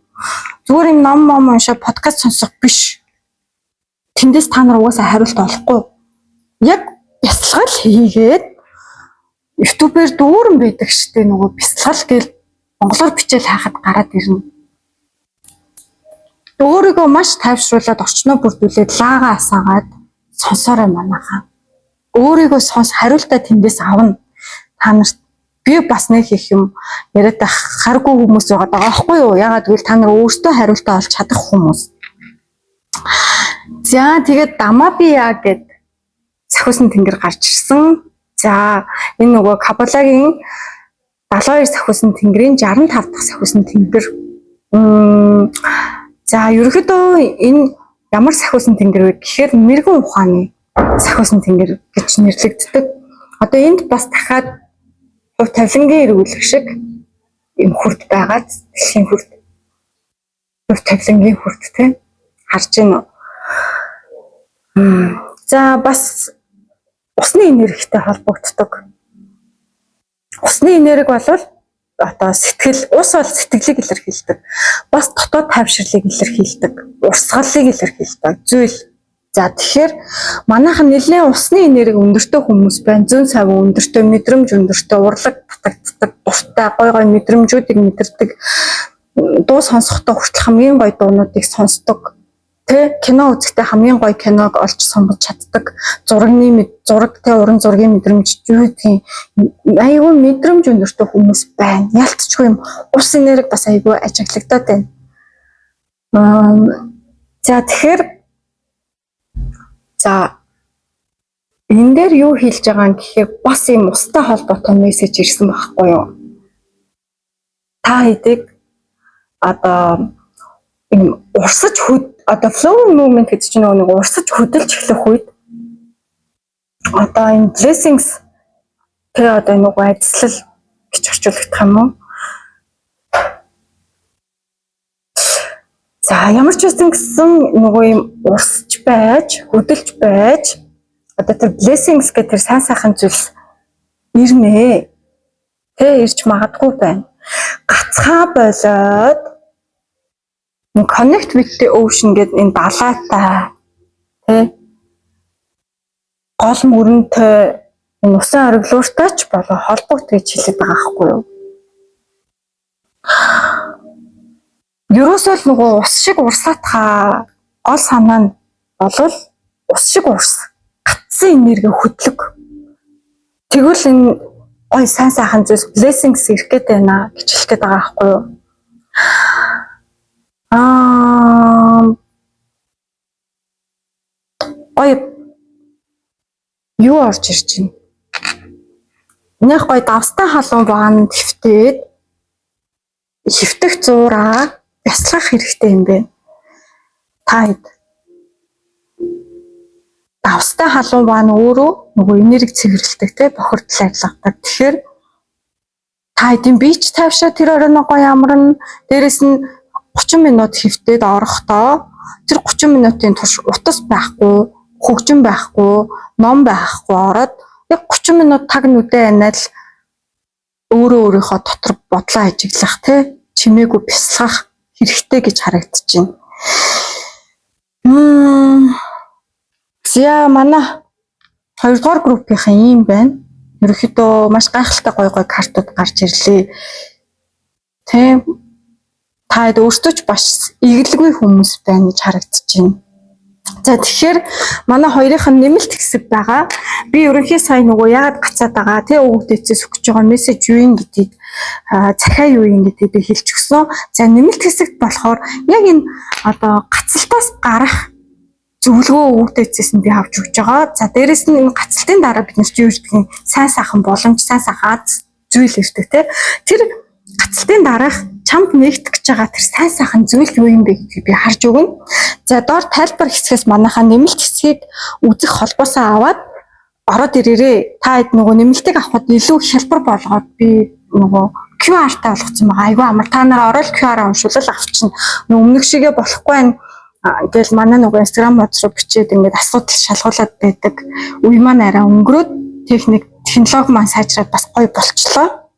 Зүгээр юм ном уншаа подкаст сонсох биш. Тэндээс та нар угаасаа хариулт олохгүй. Яг бясалгал хийгээд YouTube-ээр дүүрэн байдаг штеп нөгөө бясалгал гээл монголоор бичээл хаахад гараад ирнэ. Өөрийгөө маш тайвшруулад орчноо бүрдүүлээд лаагаа асаагаад сонсоорой манайхаа. Өөрийгөө хариултаа тэндээс авна. Та нарт би бас нэг их юм яриад харгүй хүмүүс байгаа байхгүй юу? Ягаад гэвэл та нар өөртөө хариултаа олж чадах хүмүүс. За тэгээд Дамабия гэд сахиусан тэнгэр гарч ирсэн. За энэ нөгөө Кабалагийн 72 сахиусан тэнгэрийн 65 дахь сахиусан тэнгэр. За ерөнхийдөө энэ ямар сахиусан тэнгэр вэ гэхээр мэрэгэн ухааны сахиусан тэнгэр гэж нэрлэгддэг. Одоо энд бас дахиад хувь тавилангийн эргүүлэг шиг юм хүрд байгаа. Дэлхийн хүрд. Хувь тавилангийн хүрд тийм харж байна уу? За бас усны энергитэй холбогддог. Усны энерги бол одоо сэтгэл, ус бол сэтгэлийг илэрхийлдэг. Бас дотоод тайвширлыг илэрхийлдэг. Урсгалыг илэрхийлдэг зүйл. За тэгэхээр манайхан нэлээд усны энерги өндөртэй хүмүүс байна. Зүүн савин өндөртэй, мэдрэмж өндөртэй, урлаг татагддаг, дуртай, гой гой мэдрэмжүүдийг мэдэрдэг. Дуу сонсохдоо хүртэл хамгийн гоё дуунуудыг сонсдог. Тэ кино үзэхдээ хамгийн гоё киног олж сонгож чаддаг. Зураг тэ уран зургийн мэдрэмж юудгийн айгүй мэдрэмж өндөртэй хүмүүс байна. Ялцчихгүй юм. Ус энерги бас айгүй ажиглагдаад байна. За тэгэхээр энэ дээр юу хэлж байгаа юм гэхээр бас юм устай холбоотой мессеж ирсэн байхгүй юу? Та хэдэг одоо энэ урсаж одоо flow movement гэдэг чинь нэг урсаж хөдөлж эхлэх үед одоо энэ blessings тэр одоо нэг ажил гэж орчуулах юм уу? За ямар ч байсан нөгөө юм урсаж байж, хөдөлж байж одоо тэр blessings гэх тэр сайн сайхан зүйлс ирнэ. Тэ ирж магадгүй байна. Гацхаа болоод connect with the ocean гэдэг энэ далайтай тэ гол мөрөнтэй энэ усан ориглууртай ч болоо холбогд гэж хэлээд байгаа байхгүй юу? Ерөөсөө л нөгөө ус шиг урсаатха гол санаа нь болвол ус шиг урс гацсан энерги хөдлөг. Тэгвэл энэ гой сайн сайхан зүйлс blessings ирэх гээд байна гэж хэлэх гээд байгаа байхгүй юу? Ой юу орж ирж байна? Нэх гой давстай халуун баан хөвтөх зуураа бясалгах хэрэгтэй юм бэ. Та хэд давстай халуун баан өөрөө нөгөө энерги цэвэрлдэг те бохирдол ажиллагадаг. Тэгэхээр та хэдийн бич тавшаа тэр оройно гоё амарна. Дээрэс нь 30 минут хөвтөд орохдоо тэр 30 минутын турш утас байхгүй, хөгжин байхгүй, ном байхгүй ороод яг 30 минут таг нүдэ анаад өөрийнхөө дотор бодлоо ажиглах те чимээгүй бясалгах хэрэгтэй гэж харагдаж байна. За манай 2 дугаар группийнхан ийм байна. Ерөнхийдөө маш гайхалтай гой картууд гарч ирлээ. Тэ та өөртөө ч бас эгэлгүй хүмүүс байна гэж харагдаж байна. За тэгэхээр манай хоёрын нэмэлт хэсэг байгаа. Би ерөнхий сая нөгөө яагаад гацаад байгаа тий өвгдөөцөөс өгч байгаа мессеж юу юм гэдгийг захиа юу юм гэдгийг би хэлж өгсөн. За нэмэлт хэсэгт болохоор яг энэ одоо гацалтаас гарах зөвлөгөө өвгдөөцөөс нь би авч өгч байгаа. За дээрэс нь энэ гацалтын дараа бид нар чи юу гэдгийг сайн сайхан боломж, сайн сайхан зүйл ирдэг тий. Тэр гацалтын дараах чамд нэгтгэж байгаа тэр сайн сайхан зүйл юу юм бэ гэдгийг би харж өгнө. За доор тайлбар хэсгээс манайхаа нэмэлт хэсгийг үзэх холбоосоо аваад ороод ирээрээ. Та хэд нөгөө нэмэлтийг авахд илүү хялбар болгоод би нөгөө QR-тай болгоцсон байгаа. Айгүй амар та нараа ороод QR-аа уншуулал авчихна. Өмнөх шигээ болохгүй байна. Ингээл манай нөгөө Instagram модс руу бичээд ингээд асуудал шалгуулад байдаг. Үе маань арай өнгөрөөд технологи маань сайжраад бас гоё болчлоо.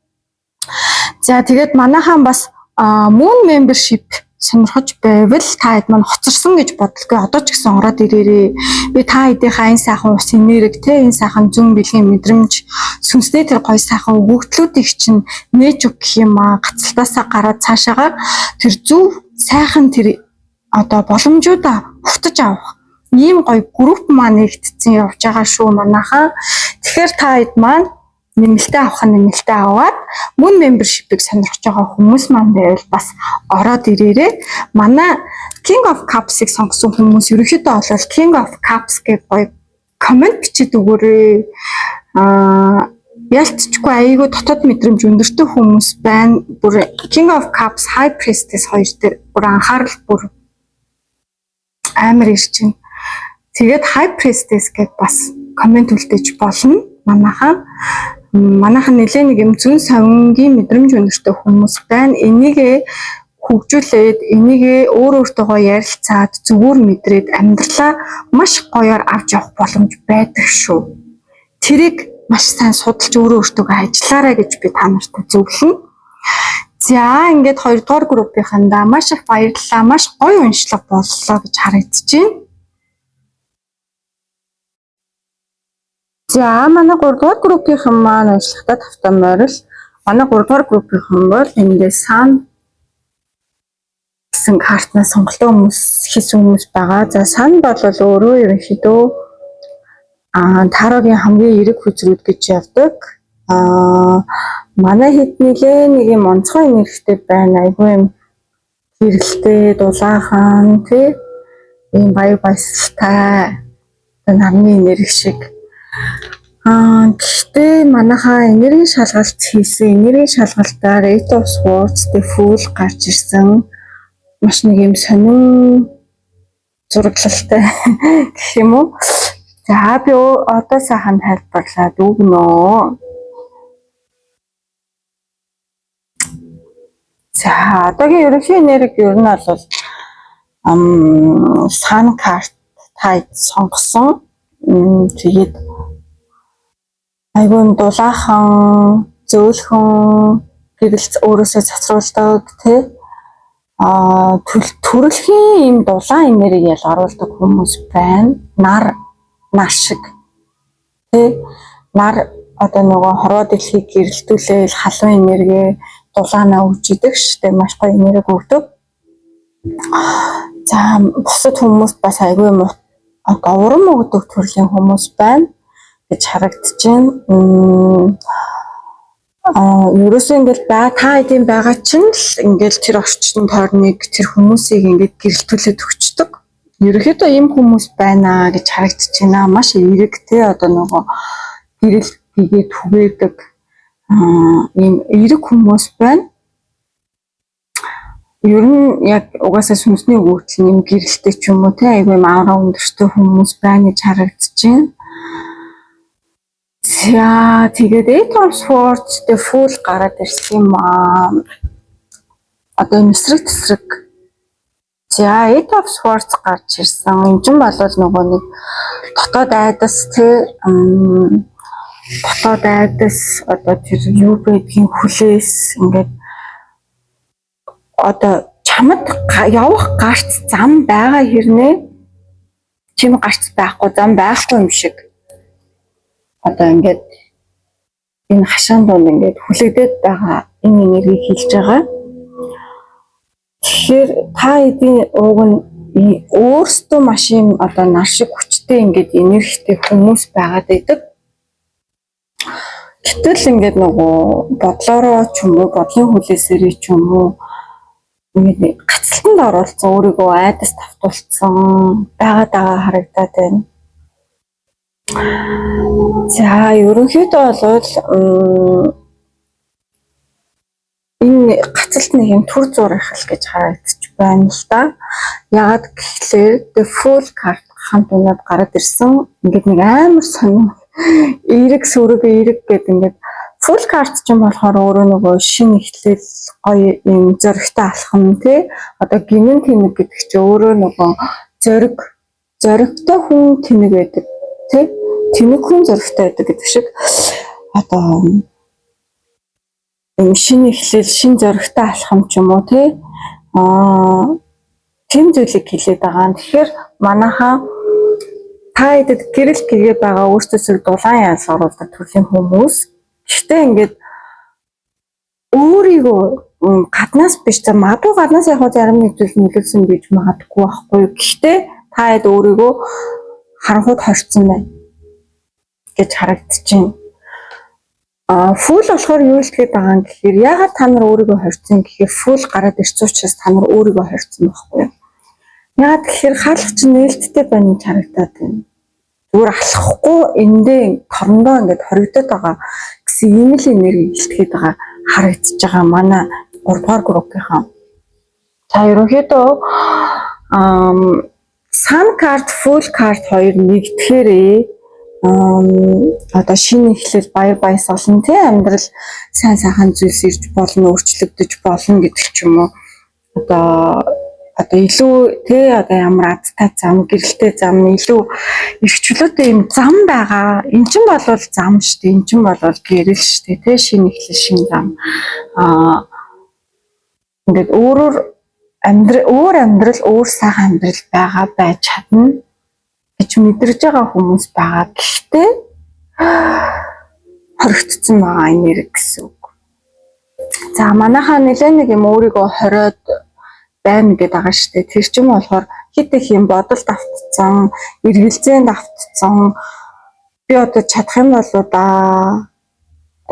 За тэгээд манайхан бас Moon membership сонирхож байвал та хэд маань хоцорсон гэж бодлоо. Одоо ч гэсэн ороод ирээрээ. Би та хэдийнхаа энэ сайхан ус энерги те энэ сайхан зүн бэлгийн мэдрэмж сүнсний тэр гоё сайхан өгөгдлүүдийг чинь нээж өгөх юм аа. Гацалтаасаа гараад цаашаагаар тэр зөв сайхан тэр одоо боломжуудаа хутаж авах ийм гоё групп маань нэгтцэн явж байгаа шүү манайхаа. Тэгэхээр та хэд маань нэмэлтээ авах нь нэмэлтээ аваад Moon membership-ийг сонирхож байгаа хүмүүс маань байвал бас ороод ирээрээ. Манай King of Cups-ыг сонгосон хүмүүс ерөнхийдөө бол King of Cups гэх гоё комент бичиж өгөөрэй. Ялцчихгүй айгүй дотоод мэдрэмж өндөртэй хүмүүс байна. Бүр King of Cups, High Priestess хоёр дээр бүр анхаарал бүр амар ирж байна. Тэгээд High Priestess гэж бас комент үлдээж болно. Манайхан нэлээ нэг юм зүүн савингийн мэдрэмж өндөртэй хүмүүс байна. Энийг хөгжүүлээд энийг өөр өөртөөгөө ярилцаад зүгээр мэдрээд амьдралаа маш гоёор авч явах боломж байдаг шүү. Тэрийг маш сайн судалж өөрөө өөртөөгөө ажиллаарай гэж би та нарт зөвлөнө. За ингээд 2 дугаар группийнхандаа маш их баярлалаа. Маш гоё уншлага боллоо гэж харагдаж байна. За манай 3 дугаар группийнхан маань уншлагатаа тавтан морил. Манай 3 дугаар группийнхан бол эндээ сан гэсэн картнаас сонголтоо хийсэн хүмүүс байгаа. За сан бол өөрөө ерөнхийдөө тарогийн хамгийн эрэг хүзрүүд гэж явдаг. Манай хэд нэг юм онцгой энергитэй байна. Айгүй юм хэрэлтэй, дулаахан тий ийм баяр баясгалтай намны энерги шиг. Гэхдээ манайхаа энерги шалгалт хийсэн. Энерги шалгалтаар Eight of Swords, The Fool гарч ирсэн. Маш нэг юм сонин зураглалтай гэх юм уу. За би одоо сайхан тайлбарлаад өгнө. За одоогийн ерөнхий энерги ер нь бол сан карт тайд сонгосон. Тэгээд айгүй дулаахан, зөөлхөн гэрэлц өөрөөсөө цацруулдаг тий төрөлхийн юм дулаан энерги ял оруулдаг хүмүүс байна. Нар шиг тий нар одоо нөгөө хорвоо дэлхийг гэрэлтүүлээл халуун энерги дулаанаа өгчидэг штэ маш гоё энерги өгдөг. За бусад хүмүүс бас айгүй юм одоо урам өгдөг төрлийн хүмүүс байна гэж харагдаж байна. Ерөөсөө ингээл та хэдийн байгаа чинь л ингээл тэр орчин тойрныг тэр хүмүүсийг ингээд гэрэлтүүлээд өгчдөг. Ерөнхийдөө ийм хүмүүс байна гэж харагдаж байна. Маш эерэг тий одоо нөгөө гэрэл хийгээд түгээдэг ийм эерэг хүмүүс байна. Ер нь яг угаасаа сүнсний өгөгдөл юм гэрэлтэй ч юм уу тий айгүй авраа өндөртэй хүмүүс байна гэж харагдаж байна. За тэгээд Eight of Swords, The Fool гараад ирсэн юм аа. Одоо энэ эсрэг. За Eight of Swords гарч ирсэн. Энэ ч бол нөгөө нэг дотоод айдас тий дотоод айдас одоо тэр юу гэдгийг хүлээс ингээд одоо чамд явах гарц зам байгаа хэрнээ чим гарц байхгүй зам байхгүй юм шиг. Одоо ингээд энэ хашаан донд ингээд хүлэгдээд байгаа энэ энергийг хилж байгаа. Тэгэхээр та эдийн уг нь өөрсдөө маш юм одоо нар шиг хүчтэй ингээд энергитэй хүмүүс байгаад байдаг. Гэтэл ингээд нөгөө бодлороо ч юм уу бодлын хүлээсээрээ ч юм уу ингээд гацалтанд оролцсон өөрийгөө айдас тавтуулсан байгаа харагдаад байна. За ерөнхийдөө бол энэ гацалт нэг юм төр зурах гэж харагдаж байна л да. Яагаад гэхлээр The Fool card хамт унаад гараад ирсэн. Ингээд нэг амар сонин эерэг сүрэг гэдэг ингээд Full card ч юм болохоор өөрөө нөгөө шинэ ихлэл гоё юм зөрөгтэй алхам тий. Одоо гинэн тэнэг гэдэг чинь өөрөө нөгөө зөрөгтэй хүн тэнэг байдаг тий. Тэнэг хүн зөрөгтэй байдаг гэдэг шиг одоо энэ шинэ ихлэл шинэ зөрөгтэй алхам ч юм уу тий. Тэм зүйлийг хэлээд байгаа. Тэгэхээр манайхаа та эдэд гэрэл гээгээ байгаа өөртөөсөө дулаан ял оруулдаг төрлийн хүмүүс. Гэхдээ ингээд өөрийгөө гаднаас биш за магадгүй гаднаас яг зарим нэг зүйл нөлөөлсөн гэж магадгүй байхгүй. Гэхдээ та эд өөрийгөө харанхуйд хорцсон байна гэж харагдаж байна. Фул болохоор юу хэлгээд байгаа юм гэхээр ягаад та нар өөрийгөө хорцсон гэхээр фул гараад ирсэн учраас та нар өөрийгөө хорцсон байхгүй. Ягаад гэхээр хаалх чинь нээлттэй байна гэж харагдаад байна. Зүгээр алхахгүй эндээ торондоо ингээд хоригдоод байгаа гэсэн ийм л энерги илтгэхэд байгаа харагдаж байгаа манай 3 дугаар группийнхан. За ерөнхийдөө Sun card, Full card хоёр нэгдэхээрээ одоо шинэ эхлэл баяр баясгалан тий амьдрал сайн сайхан зүйлс ирж болно, өөрчлөгдөж болно гэдэг ч юм уу. одоо илүү тэ одоо ямар адтай зам, гэрэлтэй зам илүү эрхчлөөтэй юм зам байгаа. Эн чинь болвол зам шүү дээ. Эн чинь болвол гэрэл шүү дээ. Тэ шинэ эхлэл шинэ зам. Ингээд өөр амьдрал, өөр сайхан амьдрал байгаа байж чадна гэж мэдэрж байгаа хүмүүс байгаа. Гэхдээ хоригдсон байгаа энэ хэрэг гэсэн үг. За манайхаа нэлээд нэг юм өөрийгөө хориод байна гэдэг байгаа шүү дээ. Тэр чинь болохоор хит их юм бодолд автцсан, эргэлзээнд автцсан. Би одоо чадах юм бол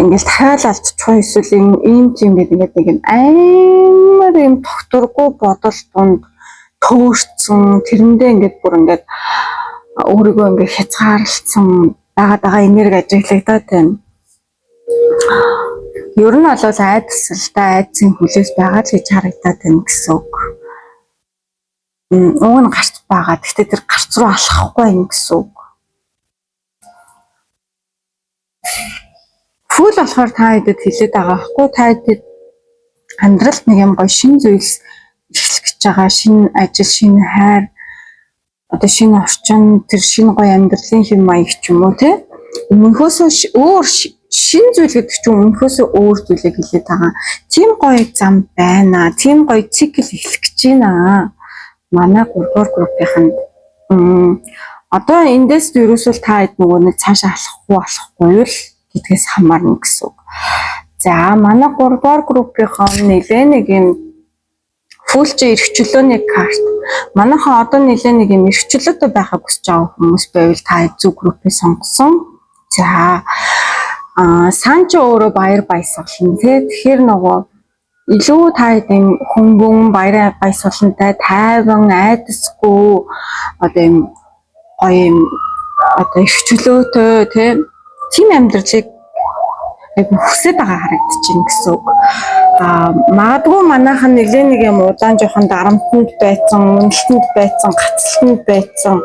ингээл дахиад алдчихгүй эсвэл ийм тийм гэдэг нэг юм амар юм тогтургүй бодол донд төөрцөн тэрэндээ ингээд бүр ингээд өөрийгөө ингээд хязгаарлалцсан байгаа энерги ажиглагдаад байна. Ер нь бол айдсан хүлээс байгаа л гэж харагдаад байна гэсэн үг. Уг нь гарч байгаа. Гэхдээ тэр гарц руу алхахгүй юм гэсэн үг. Фул болохоор та хэдэд хэлээд байгаа байхгүй та хэдэд амьдралд нэг юм гоё шин зүйлс эхлэх гэж байгаа. Шинэ ажил, шинэ хайр, одоо шинэ орчин, тэр шинэ гоё амьдралын хэм маяг ч юм уу те. Өмнөхөөсөө өөр шин зүйл гэдэг чинь өмнөхөөсөө өөр зүйлийг хэлээд байгаа. Тийм гоё зам байна. Тийм гоё цикл эхлэх гэж байна. Манай 3-р группийнхэнд одоо эндээс ерөөсөө та хэд нөгөө нэг цаашаа алахгүй юу л гэдгээс хамаарна гэсэн үг. За манай 3-р группийнхан нэлээ нэг юм фулч эрхчлөөний карт. Манайхан одоо нэлээ нэг юм эрхчлөөтэй байхаг хүсэж байгаа хүмүүс байвал та зөв группээ сонгосон. За санч өөрөө баяр баясгалан тий. Тэгэхээр нөгөө илүү та хэдийн хөнгөн баяр баясгалантай тайван айдасгүй одоо юм гоё юм одоо эрхчлөөтэй тий. Тийм амьдралыг хүсэж байгаа харагдчихээн гэсэн үг. Магадгүй манайхан нэлээ нэг юм удаан жоохон дарамтнд байсан, үнэлтэнд байсан, гацалтанд байсан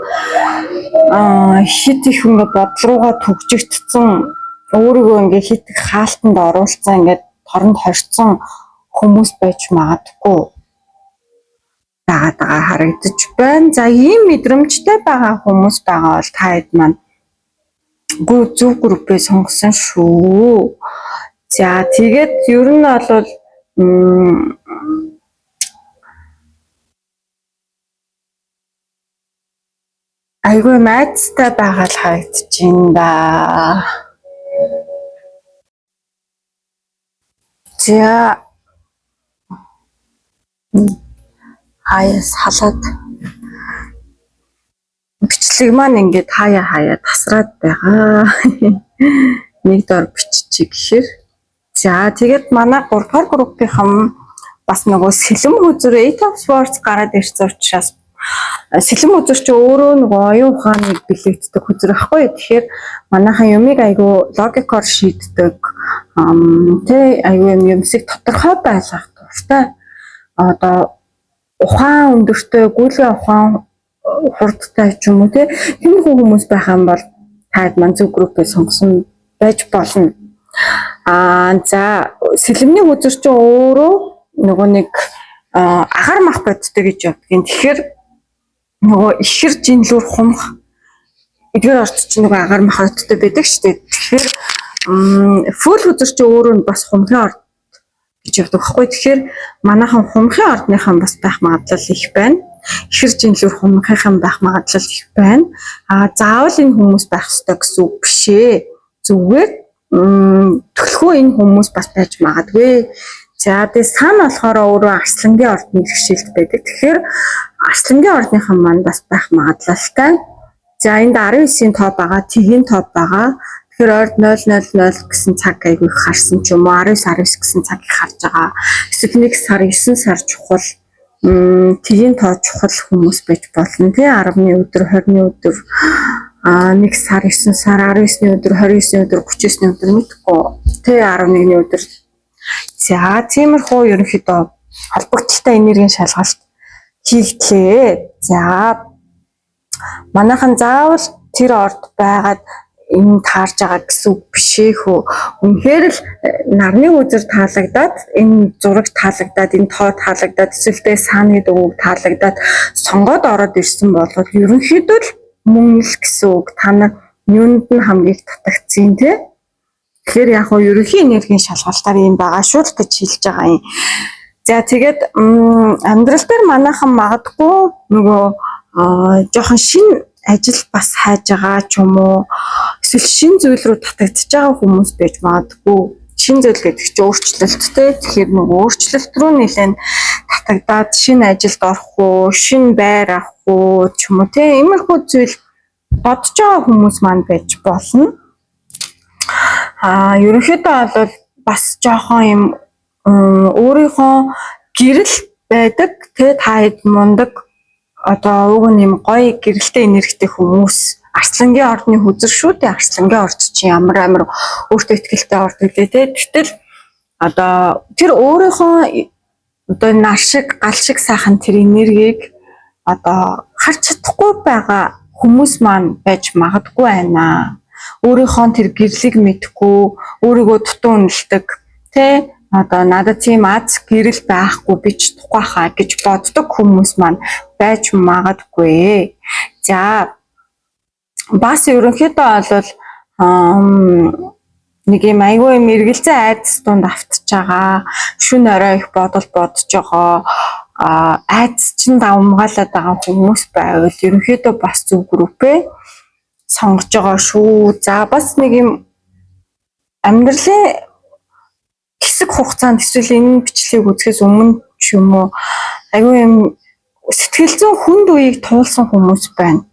хит их ингээ бодол руугаа төгжигдсэн өөрийгөө ингээ хит их хаалтанд оруулсан ингээ торонд хорцсон хүмүүс байж магадгүй байгаа харагдаж байна. За ийм мэдрэмжтэй байгаа хүмүүс байгаа бол та хэд маань зөв группээ сонгосон шүү. За тэгээд ер нь бол айгүй майцтай байгаа л харагдаж байна да. За хаяас халаад бичлэг маань ингээд хаяа тасраад байгаа. Нэг дор биччихье гэхээр. За тэгээд манай 3-р группийнхан бас нөгөө сэлэм хүзэр 8 Sports гараад ирсэн учраас сэлэм хүзэр чи өөрөө нөгөө оюун ухааныг бэлэгддэг хүзэр ахгүй. Тэгэхээр манайхан юмыг айгүй логикоор шийддэг. Тэ айгүй юмсыг тодорхой байлгах туфтай. Одоо ухаан өндөртэй, гүйлгээ ухаан хурдтай ч юм уу те тийм хүмүүс байх юм бол таад маань зөв группээ сонгосон байж болно. За сэлэмний хүзэр чинь өөрөө нөгөө нэг агаар мах бодтой гэж ядгийн. Тэгэхээр нөгөө ихэр жинлүүр хумх эдгээр орц чинь нөгөө агаар мах бодтой байдаг шүү дээ. Тэгэхээр фул хүзэр чинь өөрөө бас хумхын орд гэж яддаг байхгүй. Тэгэхээр манайхан хумхын ордныхан бас байх магадлал их байна. Ихэр жинлүүр хумхийнхан байх магадлал их байна. Заавал энэ хүмүүс байх ёстой гэсэн үг биш ээ. Зүгээр төлхөө энэ хүмүүс бас байж магадгүй. За тэгээ сан болохоор өөрөө арслангийн ордны хэрэгшээлт байдаг. Тэгэхээр арслангийн ордныхан маань бас байх магадлалтай. За энд 19-ийн топ байгаа, T-ийн топ байгаа. Тэгэхээр орд 000 гэсэн цаг айгүй харсан ч юм уу 19 гэсэн цагийг харж байгаа. Эсвэл 1 сар 9 сар чухал T-ийн тоо чухал хүмүүс байж болно. Тэ 10-ны өдөр, 20-ны өдөр 1 сар 9 сар 19-ний өдөр 29-ний өдөр 39-ний өдөр мэдгүй тэ 11-ний өдөр. За тиймэрхүү ерөнхийдөө холбогдолтой энергийн шалгалт хийгдлээ. За манайхан заавал тэр орд байгаад энэ таарж байгаа гэсэн үг биш ээ хөө. Үнэхээр л нарны үзэр таалагдаад, энэ зураг таалагдаад, энэ тоо таалагдаад, эсвэл сааны дууг таалагдаад сонгоод ороод ирсэн бол ерөнхийдөө л мөн л гэсэн үг. Та нар юунд нь хамгийн татагдсан тий? Тэгэхээр яг хоо ерөнхий энергийн шалгалтаар юм байгаа шүү л гэж хэлж байгаа юм. За тэгээд амьдрал дээр манайхан магадгүй нөгөө жоохон шинэ ажил бас хайж байгаа ч юм уу, эсвэл шинэ зүйл рүү татагдчихж байгаа хүмүүс байж магадгүй. Шинэ зүйл гэдэг чинь өөрчлөлттэй. Тэгэхээр нөгөө өөрчлөлт рүү нэлээд татагдаад шинэ ажилд орох уу, шинэ байр авах уу ч юм уу тийм иймэрхүү зүйл бодож байгаа хүмүүс маань байж болно. Ерөнхийдөө бол бас жоохон юм өөрийнхөө гэрэл байдаг тэ та хэд мундаг одоо уг нь юм гоё гэрэлтэй энергитэй хүмүүс Арслангийн ордны хүзэр шүү дээ. Арслангийн орд чинь ямар амар өөртөө ихтэй орд үлээ тэ. Гэтэл одоо тэр өөрийнхөө одоо нар шиг гал шиг сайхан тэр энергийг одоо харж чадахгүй байгаа хүмүүс маань байж магадгүй байна. Өөрийнхөө тэр гэрлийг мэдгүй, өөрийгөө дутуу үнэлдэг тэ одоо надад тийм аз гэрэл байхгүй би ч тухайхаа гэж боддог хүмүүс маань байж магадгүй. За бас ерөнхийдөө бол нэг юм айгүй юм эргэлзээ айдас дунд автж байгаа. Шүн орой их бодож байгаа. Айдас чинь давмгаалаад байгаа хүмүүс байвал ерөнхийдөө бас зөв группээ сонгож байгаа шүү. За бас нэг юм амьдралын хэсэг хугацаанд эсвэл энэ бичлэгийг үзэхээс өмнө ч юм уу айгүй юм сэтгэл зүйн хүнд үеийг туулсан хүмүүс байна.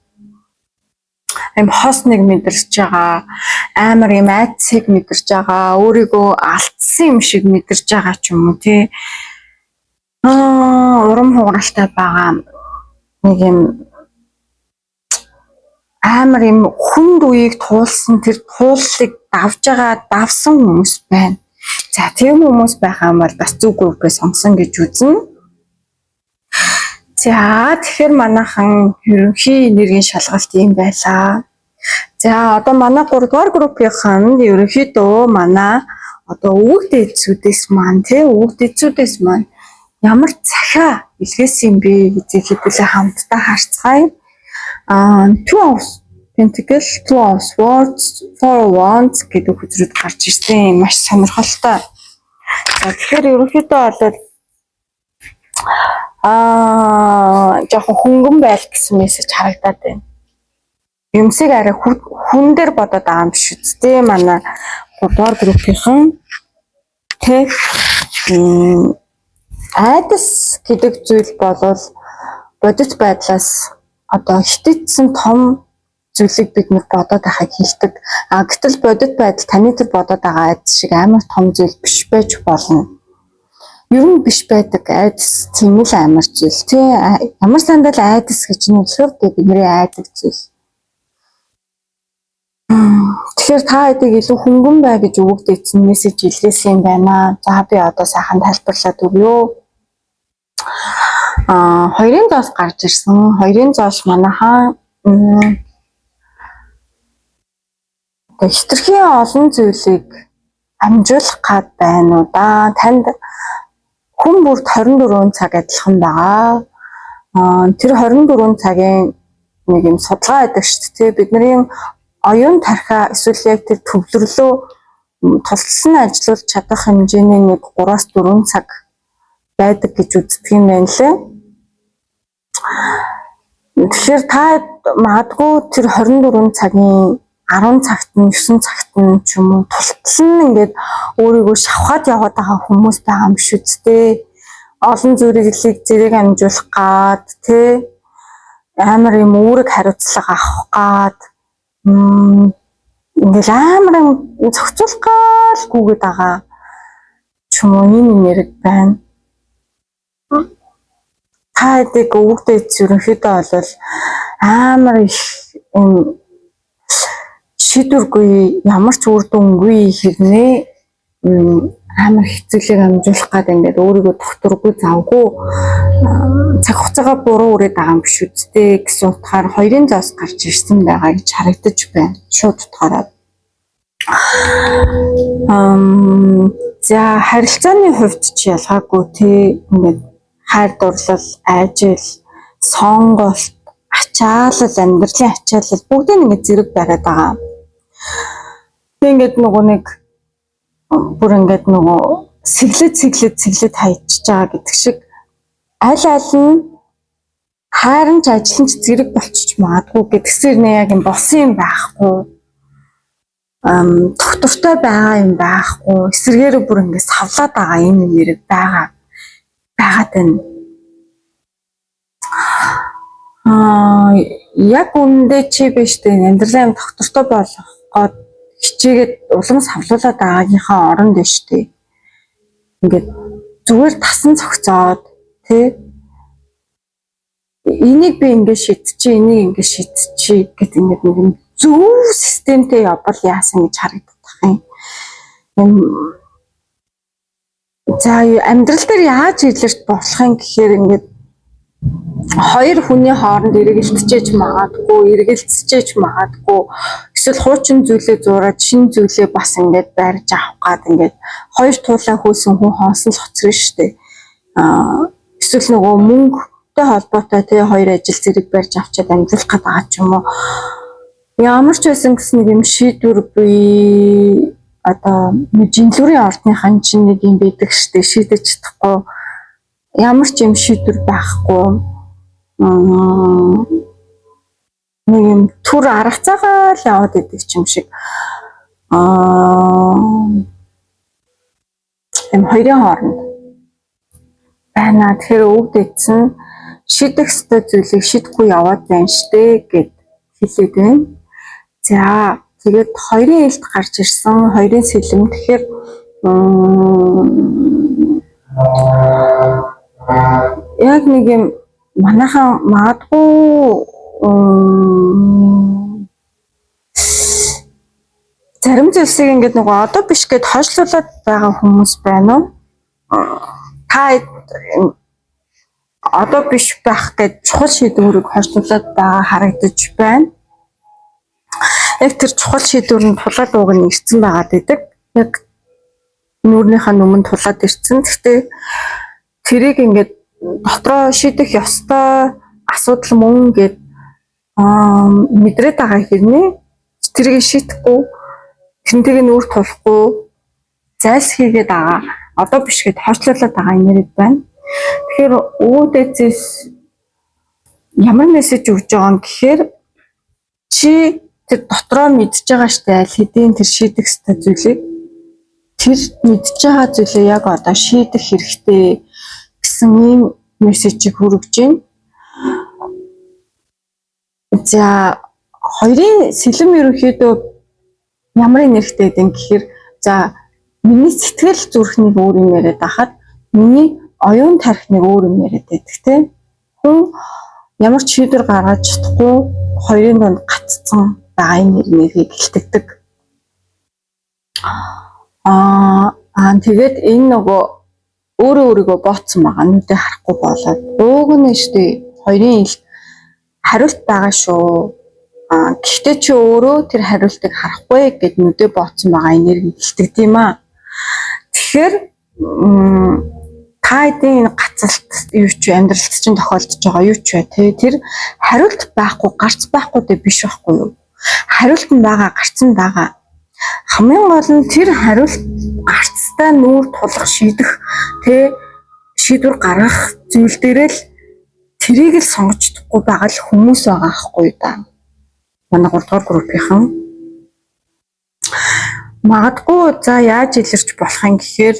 Им хосныг мэдэрч байгаа, амар юм айдсыг мэдэрч байгаа, өөрийгөө алдсан юм шиг мэдэрч байгаа ч юм уу тий. Урам хугаралтай байгаа нэг юм амар юм хүнд үеийг туулсан тэр тууллыг давсан хүмүүс байна. За тийм хүмүүс байгаа юм бол бас зүг группээ сонгосон гэж үзнэ. За тэгэхээр манайхан ерөнхий энергийн шалгалт юм байлаа. За одоо манай 3 дугаар группийнхан ерөнхийдөө манай одоо өвөг дээдсүүдээс маань тий өвөг дээдсүүдээс маань ямар цахиа илгээсэн юм бэ гэдгийг хэдүүлээ хамтдаа харцгаая. Two of Pentacles, Two of Swords, Four of Wands гэдэг хүчрүүд гарч ирсэн маш сонирхолтой. За тэгэхээр ерөнхийдөө бол жоохон хөнгөн байл гэсэн мессеж харагдаад байна. Юмсыг арай хүн дээр бодоод байгаа юм биш үстэй манай 3 дугаар группийнхан тэг айдас гэдэг зүйл бол бодит байдлаас одоо хитэтсэн том зүйлийг бид нэг бодоод байхыг хэлдэг. Гэтэл бодит байдал таны тэр бодоод байгаа айдас шиг амар том зүйл биш байж болно. Ер нь биш байдаг айдас тийм л амар зүйл тий. Ямар сандал айдас гэж нь болохоор бидний айдаг зүйл. Тэгэхээр та хэдийг илүү хөнгөн бай гэж өгөгдсөн мессеж илгээсэн юм байна. За би одоо сайхан тайлбарлаад өгье. Хоёрын зоос гарч ирсэн. Хоёрын зоос манайхаа хитрхийн олон зүйлийг амжуулах гад байна уу да. Танд хүн бүрт 24 цаг адилхан байгаа. Тэр 24 цагийн нэг юм судалгаа байдаг шүү дээ. Бидний оюун тархиа эсвэл яг тэр төвлөрлөө тусалсан ажиллуулж чадах хэмжээний нэг 3-4 цаг байдаг гэж үздэг юм байна лээ. Тэгэхээр та магадгүй тэр 24 цагийн 10 цагт нь 9 цагт нь ч юм уу тултал нь ингээд өөрийгөө шавхаад яваад байгаа хүмүүс байгаа юм шүү дээ. Олон зүйлийг зэрэг амжуулах гад тий амар юм үүрэг хариуцлага авах гад ингээл амар зохицуулахгүйгээд байгаа ч юм уу энэ нэрэг байна. Та хэдийг өвгдөө ерөнхийдөө бол амар их шийдвэргүй ямар ч үр дүнгүй хэрнээ амар хэцүүлэг амжуулах гад ингээд өөрийгөө докторгүй завгүй цаг хугацаагаа буруу үрээд байгаа юм биш үсттэй гэсэн утгаар хоёрын зоос гарч ирсэн байгаа гэж харагдаж байна. Шууд утгаараа. За харилцааны хувьд ч ялгаагүй тий ингээд хайр дурлал, айжил, сонголт, ачаалал, амьдралын ачаалал бүгдийг ингээд зэрэг бариад байгаа. Тэг ингээд нөгөө нэг бүр ингээд нөгөө сэглэд хайчиж байгаа гэдэг шиг аль нь хайрын ч ажлын ч зэрэг болчих магадгүй гэдгсээр нэ яг юм болсон юм байхгүй. Доктортой байгаа юм байхгүй. Эсэргээрээ бүр ингээд савлаад байгаа юм нэрэг байгаад байна. Яг үүндээ чи биш дээ амьдралын доктортой болох гоод хичээгээд улам савлуулаад байгаагийнхаа оронд дээ штэ. Ингээд зүгээр тасан цогцоод тий энийг би ингээд шийдчихээ, энийг ингээд шийдчихээ гэдэг ингээд нэг юм зөв системтэй явбал яасан гэж харагдах юм. За амьдрал дээр яаж илэрч болох юм гэхээр ингээд хоёр хүний хооронд эргэлцэж магадгүй, эргэлцэж магадгүй эсвэл хуучин зүйлээ зураад шинэ зүйлээ бас ингээд барьж авах гад ингээд хоёр туулаа хөөсөн хүн хоосон л хоцрон штэ. Эсвэл нөгөө мөнгөтэй холбоотой тий хоёр ажил зэрэг барьж авчаад амьдрах гээд байгаа ч юм уу. Ямар ч байсан гэсэн нэг юм шийдвэр буй одоо жинлүүрийн ордныхан чинь нэг юм байдаг штэ шийдэж чадахгүй ямар ч юм шийдвэр байхгүй нэг юм түр аргацаагаа л яваад идэг юм шиг юм хоёрын хооронд байна. Тэгэхээр өвд эцэн шийдэх ёстой зүйлийг шийдэхгүй яваад байна штэ гэд хэлээд байна. За тэгээд хоёрын илт гарч ирсэн хоёрын сэлэм тэгэхээр яг нэг юм манайхан магадгүй зарим зүйлсийг ингээд нөгөө одоо биш гэд хойшлуулад байгаа хүмүүс байна уу? Та одоо биш байх гэж чухал шийдвэрийг хойшлуулад байгаа харагдаж байна. Яг тэр чухал шийдвэрийн тулаад ууг нь ирсэн байгаад байдаг. Яг нүүрнийхээ өмнө тулаад ирсэн. Гэхдээ тэрийг ингээд дотроо шийдэх ёстой асуудал мөн гэд мэдрээд байгаа хэрнээ тэрийг шийдэхгүй тэрнтэйг нүүр тулахгүй зайлс хийгээд байгаа. Одоо биш гэд хойшлуулад байгаа юм яриад байна. Тэгэхээр үүдээсээс ямар мессеж өгж байгаа юм гэхээр чи тэр дотроо мэдж байгаа штэ аль хэдийн тэр шийдэх ёстой зүйлийг тэр мэдж байгаа зүйлээ яг одоо шийдэх хэрэгтэй гэсэн ийм мессежийг хүргэж байна. За хоёрын сэлэм ерөнхийдөө ямар нэрхтэй гэдэг юм гэхээр за миний сэтгэл зүрхнийг өөр юм яриад байхад миний оюун тархиныг өөр юм яриад байдаг тийм хүн ямар ч шийдвэр гаргаж чадахгүй хоёрын донд гаццсан байгаа юм нэрийг хэлтэгдэг. Тэгээд энэ нөгөө өөрөө өөрийгөө бооцсон байгаа нүдээ харахгүй болоод ууг нь штэ хоёрын ил хариулт байгаа шүү. Гэхдээ чи өөрөө тэр хариултыг харахгүй гэд нүдээ бооцсон байгаа энерги хэлтэгд юм аа. Тэгэхээр та эдийн гацалт юу ч амьдралд чинь тохиолдож байгаа юу ч бай тэ тэр хариулт байхгүй гарц байхгүй дэ биш байхгүй юу? Хариулт нь байгаа гарц нь байгаа. Хамгийн гол нь тэр хариулт гарцтай нүүр тулах шийдэх тэ шийдвэр гаргах зүйл дээрээ л тэрийг л сонгож чадахгүй байгаа л хүмүүс байгаа аахгүй да. Манай 3 дугаар группийнхан магадгүй за яаж илэрч болох юм гэхээр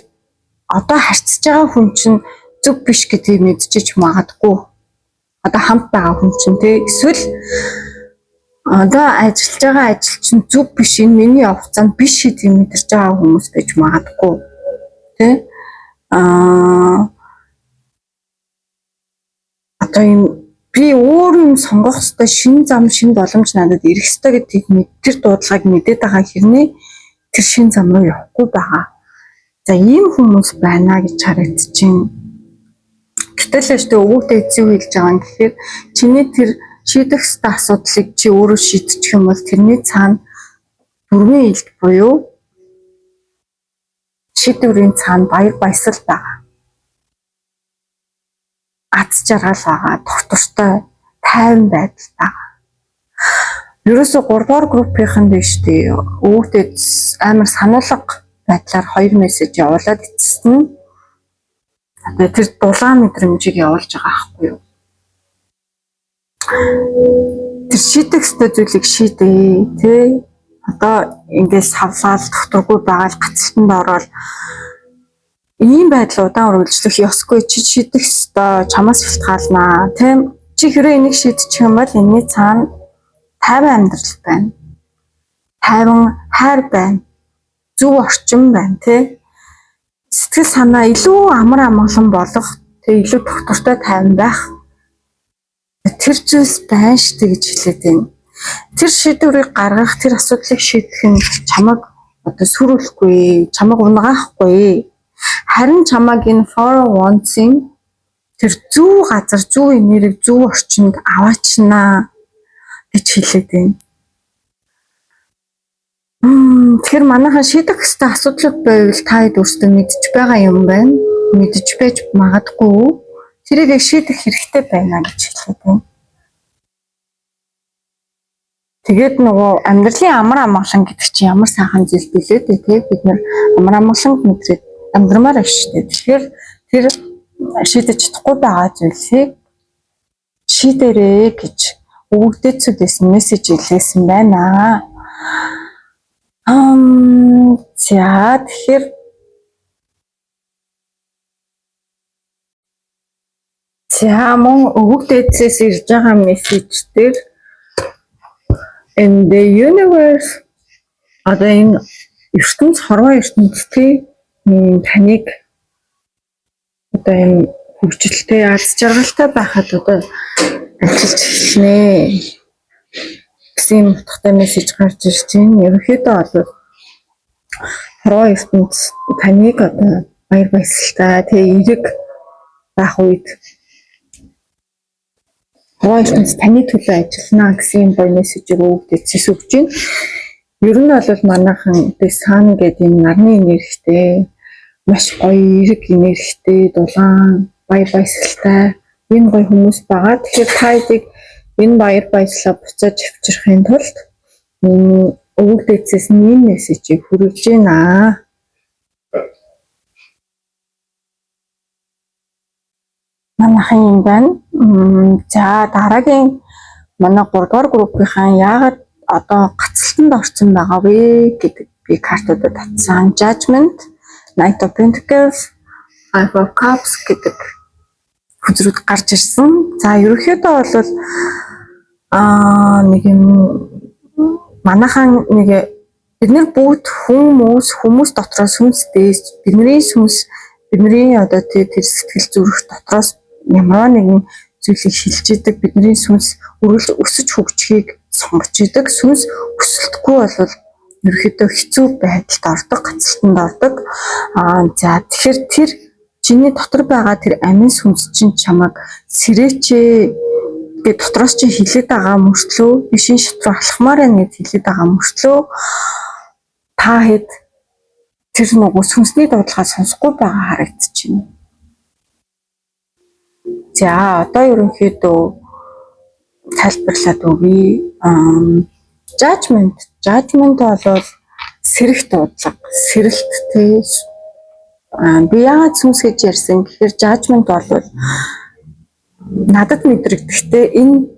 одоо харьцаж байгаа хүн чинь зөв биш гэдгийг мэдчихэж магадгүй. Одоо хамт байгаа хүн чинь тэ эсвэл одоо ажиллаж байгаа ажил чинь зөв биш энэ миний явах цаанд биш гэдгийг мэдэрч байгаа хүмүүс байж магадгүй. Тэ одоо юм би өөр юм сонгох ёстой шинэ зам шинэ боломж надад ирэх ёстой гэдгийг тэр дуудлагыг мэдээд байгаа хэрнээ тэр шинэ зам руу явахгүй байгаа. За ийм хүмүүс байна гэж харагдаж байна. Гэтэл л өстө өвөгтэй эзэн хэлж байгаа юм гэхээр чиний тэр шийдэх ёстой асуудлыг чи өөрөө шийдчих юм бол тэрний цаана дөрвөн илд буюу шийдвэрийн цаана баяр баясгал байгаа. Аз жаргал байгаа, доктортой тайван байдал байгаа. Ерөөсө 3 дугаар группийнхэн дэш тий өвгдөд амар сануулга байдлаар 2 мессеж явуулаад эцэст нь одоо тэр дулаан мэдрэмжийг явуулж байгаа аахгүй юу. Тэр шийдэх ёстой зүйлийг шийдээ тий. Одоо ингээд савлаад докторгүй байгаад гацалтанд ороод ийм байдал удаан үргэлжлэх ёсгүй чи шийдэх ёстой чамаас шалтгаалнаа тийм чи хэрэг энийг шийдчих юм бол энэний цаана тайван амьдрал байна. Тайван хайр байна. Зөв орчин байна тий. Сэтгэл санаа илүү амар амгалан болох тий илүү доктортой тайван байх. Тэр зүйлс байна шүү дээ гэж хэлээд байна. Тэр шийдвэрийг гаргах, тэр асуудлыг шийдэх нь чамаг одоо сүрүүлэхгүй, чамаг унгаахгүй. Харин чамаг энэ for once-ing тэр зөв газар, зөв энерги, зөв орчинд аваачнаа гэж хэлээд байна. Тэгэхээр манайхан шийдэх ёстой асуудлууд байвал та хэд өөрсдөө мэдж байгаа юм байна. Мэдж байж магадгүй. Тэрийг шийдэх хэрэгтэй байна гэж хэлээд байна. Тэгээд нөгөө амьдралын амар амгалан гэдэг чинь ямар сайхан зүйл билээ дээ тий бид нар амар амгалан мэдрээд амьдрмаар байна шүү дээ. Тэгэхээр тэр шийдэж чадахгүй байгаа зүйлсийг шийдэрээ гэж өвгдөцүүдээс мессеж илгээсэн байна. За тэгэхээр мөн өвгдөцөөс ирж байгаа мессеж дээр in the universe одоо энэ ертөнц хорвоо ертөнцийн таныг одоо энэ хөгжилтэй аз жаргалтай байхад одоо ажиллаж эхэлнэ гэсэн утгатай мессеж гарч ирж байна. Ерөнхийдөө бол хорвоо ертөнц таныг одоо баяр баясгалтай тэгээ эрэг байх үед Хойшлонс таны төлөө ажиллана гэсэн гоё мессежийг өгдөж өгч байна. Ер нь бол манайхан сан гэдэг энэ нарны энергитэй маш гоё эрэг энергитэй дулаан баяр баясгалтай энэ гоё хүмүүс байгаа. Тэгэхээр та эдийг энэ баяр баясгалаа буцааж авчрахын тулд өгдөцөөс энэ мессежийг хүргэж байна. Манайхан юм байна. За дараагийн манай 3 дугаар группийнхан яагаад одоо гацалтанд орсон байгаа вэ гэдэг би картуудад татсан. Judgment, Knight of Pentacles, Five of Cups гэдэг хүзрүүд гарч ирсэн. За ерөнхийдөө бол нэг юм манайхан нэг бид нар бүгд хүмүүс дотроос хүнстэй бидний одоо тэр сэтгэл зүрх дотроос ямар нэгэн зүйлийг шилж идэг бидний сүнс өсөж хөгжихийг сонгож идэг сүнс өсөлтгүй бол ерөөхдөө хэцүү байдалд ордог гацалтанд ордог. За тэгэхээр тэр чиний дотор байгаа тэр амин сүнс чинь чамайг сэрээчээ гэдэг дотроос чи хилээд байгаа мөртлөө бишин шат руу алхмаар байна гэж хилээд байгаа мөртлөө та хэд тэр нөгөө сүнсний дуудлагаа сонсохгүй байгаа харагдчихэв. За одоо ерөнхийдөө тайлбарлаад өгье. Judgment бол сэрэх дуудлага, сэрэлттэй. Би яагаад сүнс гэж ярьсан гэхээр judgment бол надад мэдрэгдэхтэй энэ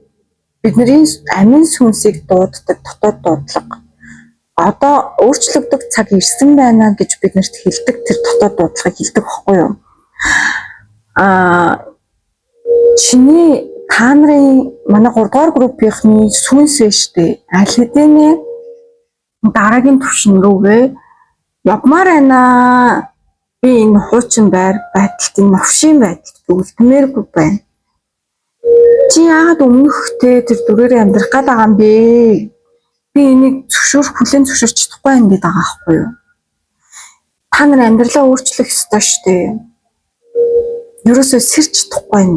бидний амин сүнсийг дууддаг дотоод дуудлага. Одоо өөрчлөгдөх цаг ирсэн байна гэж биднэрт хэлдэг тэр дотоод дуудлагыг хэлдэг байхгүй юу? Чиний та нарын манай 3 дугаар группийнхны сүнс штэ аль хэдийн дараагийн түвшин рүүгээ явмаар байна. Би энэ хуучин байдалд энэ новшийн байдалд үлдмээргүй байна. Чи яагаад өмнөхтэй тэр дүрээрээ амьдрах гээд байгаа юм бэ? Би энийг хүлээн зөвшөөрч чадахгүй юм гэдэг байгаа байхгүй юу? Та нар амьдралаа өөрчлөх ёстой штэ. Ерөөсөө сэрч чадахгүй юм.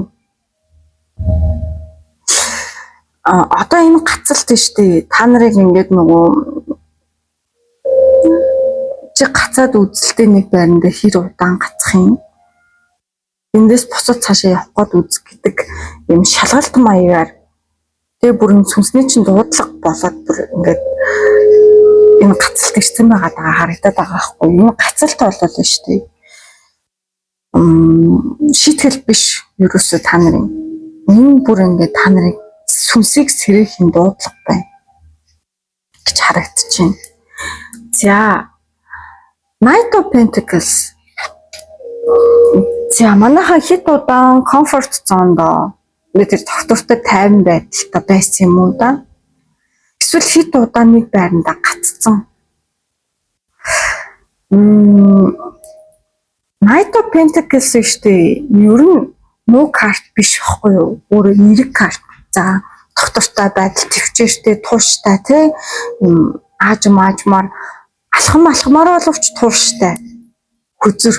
Одоо энэ гацалт штэ та нарыг ингээд нөгөө чи гацаад үзэлтэй нэг байранда хэр удаан гацах юм? Эндээс босоод цаашаа явах гээд үзэх гэдэг юм шалгалт маягаар тэгээ бүр сүнсний чинь дуудлага болоод бүр ингээд энэ гацалт ирсэн байгаа харагдаад байгаа байхгүй юу? Энэ гацалт болол нь шүү дээ. Шийтгэл биш ерөөсөө та нарын энэ бүр ингээд та нарын сүнсийг сэрээхийн дуудлага байна гэж харагдчихэв. За Knight of Pentacles. За манайхаа хэд удаан comfort zone доо тэр тогтвортой тайван байдалтай байсан юм уу да? Эсвэл хэд удаан нэг байранда гаццсан. Knight of Pentacles штэ ер нь муу карт биш байхгүй юу? Өөрө эерэг карт. За тогтвортой байдал төвчээртэй тууштай тий аажмаар алхамаар боловч тууштай хүзэр.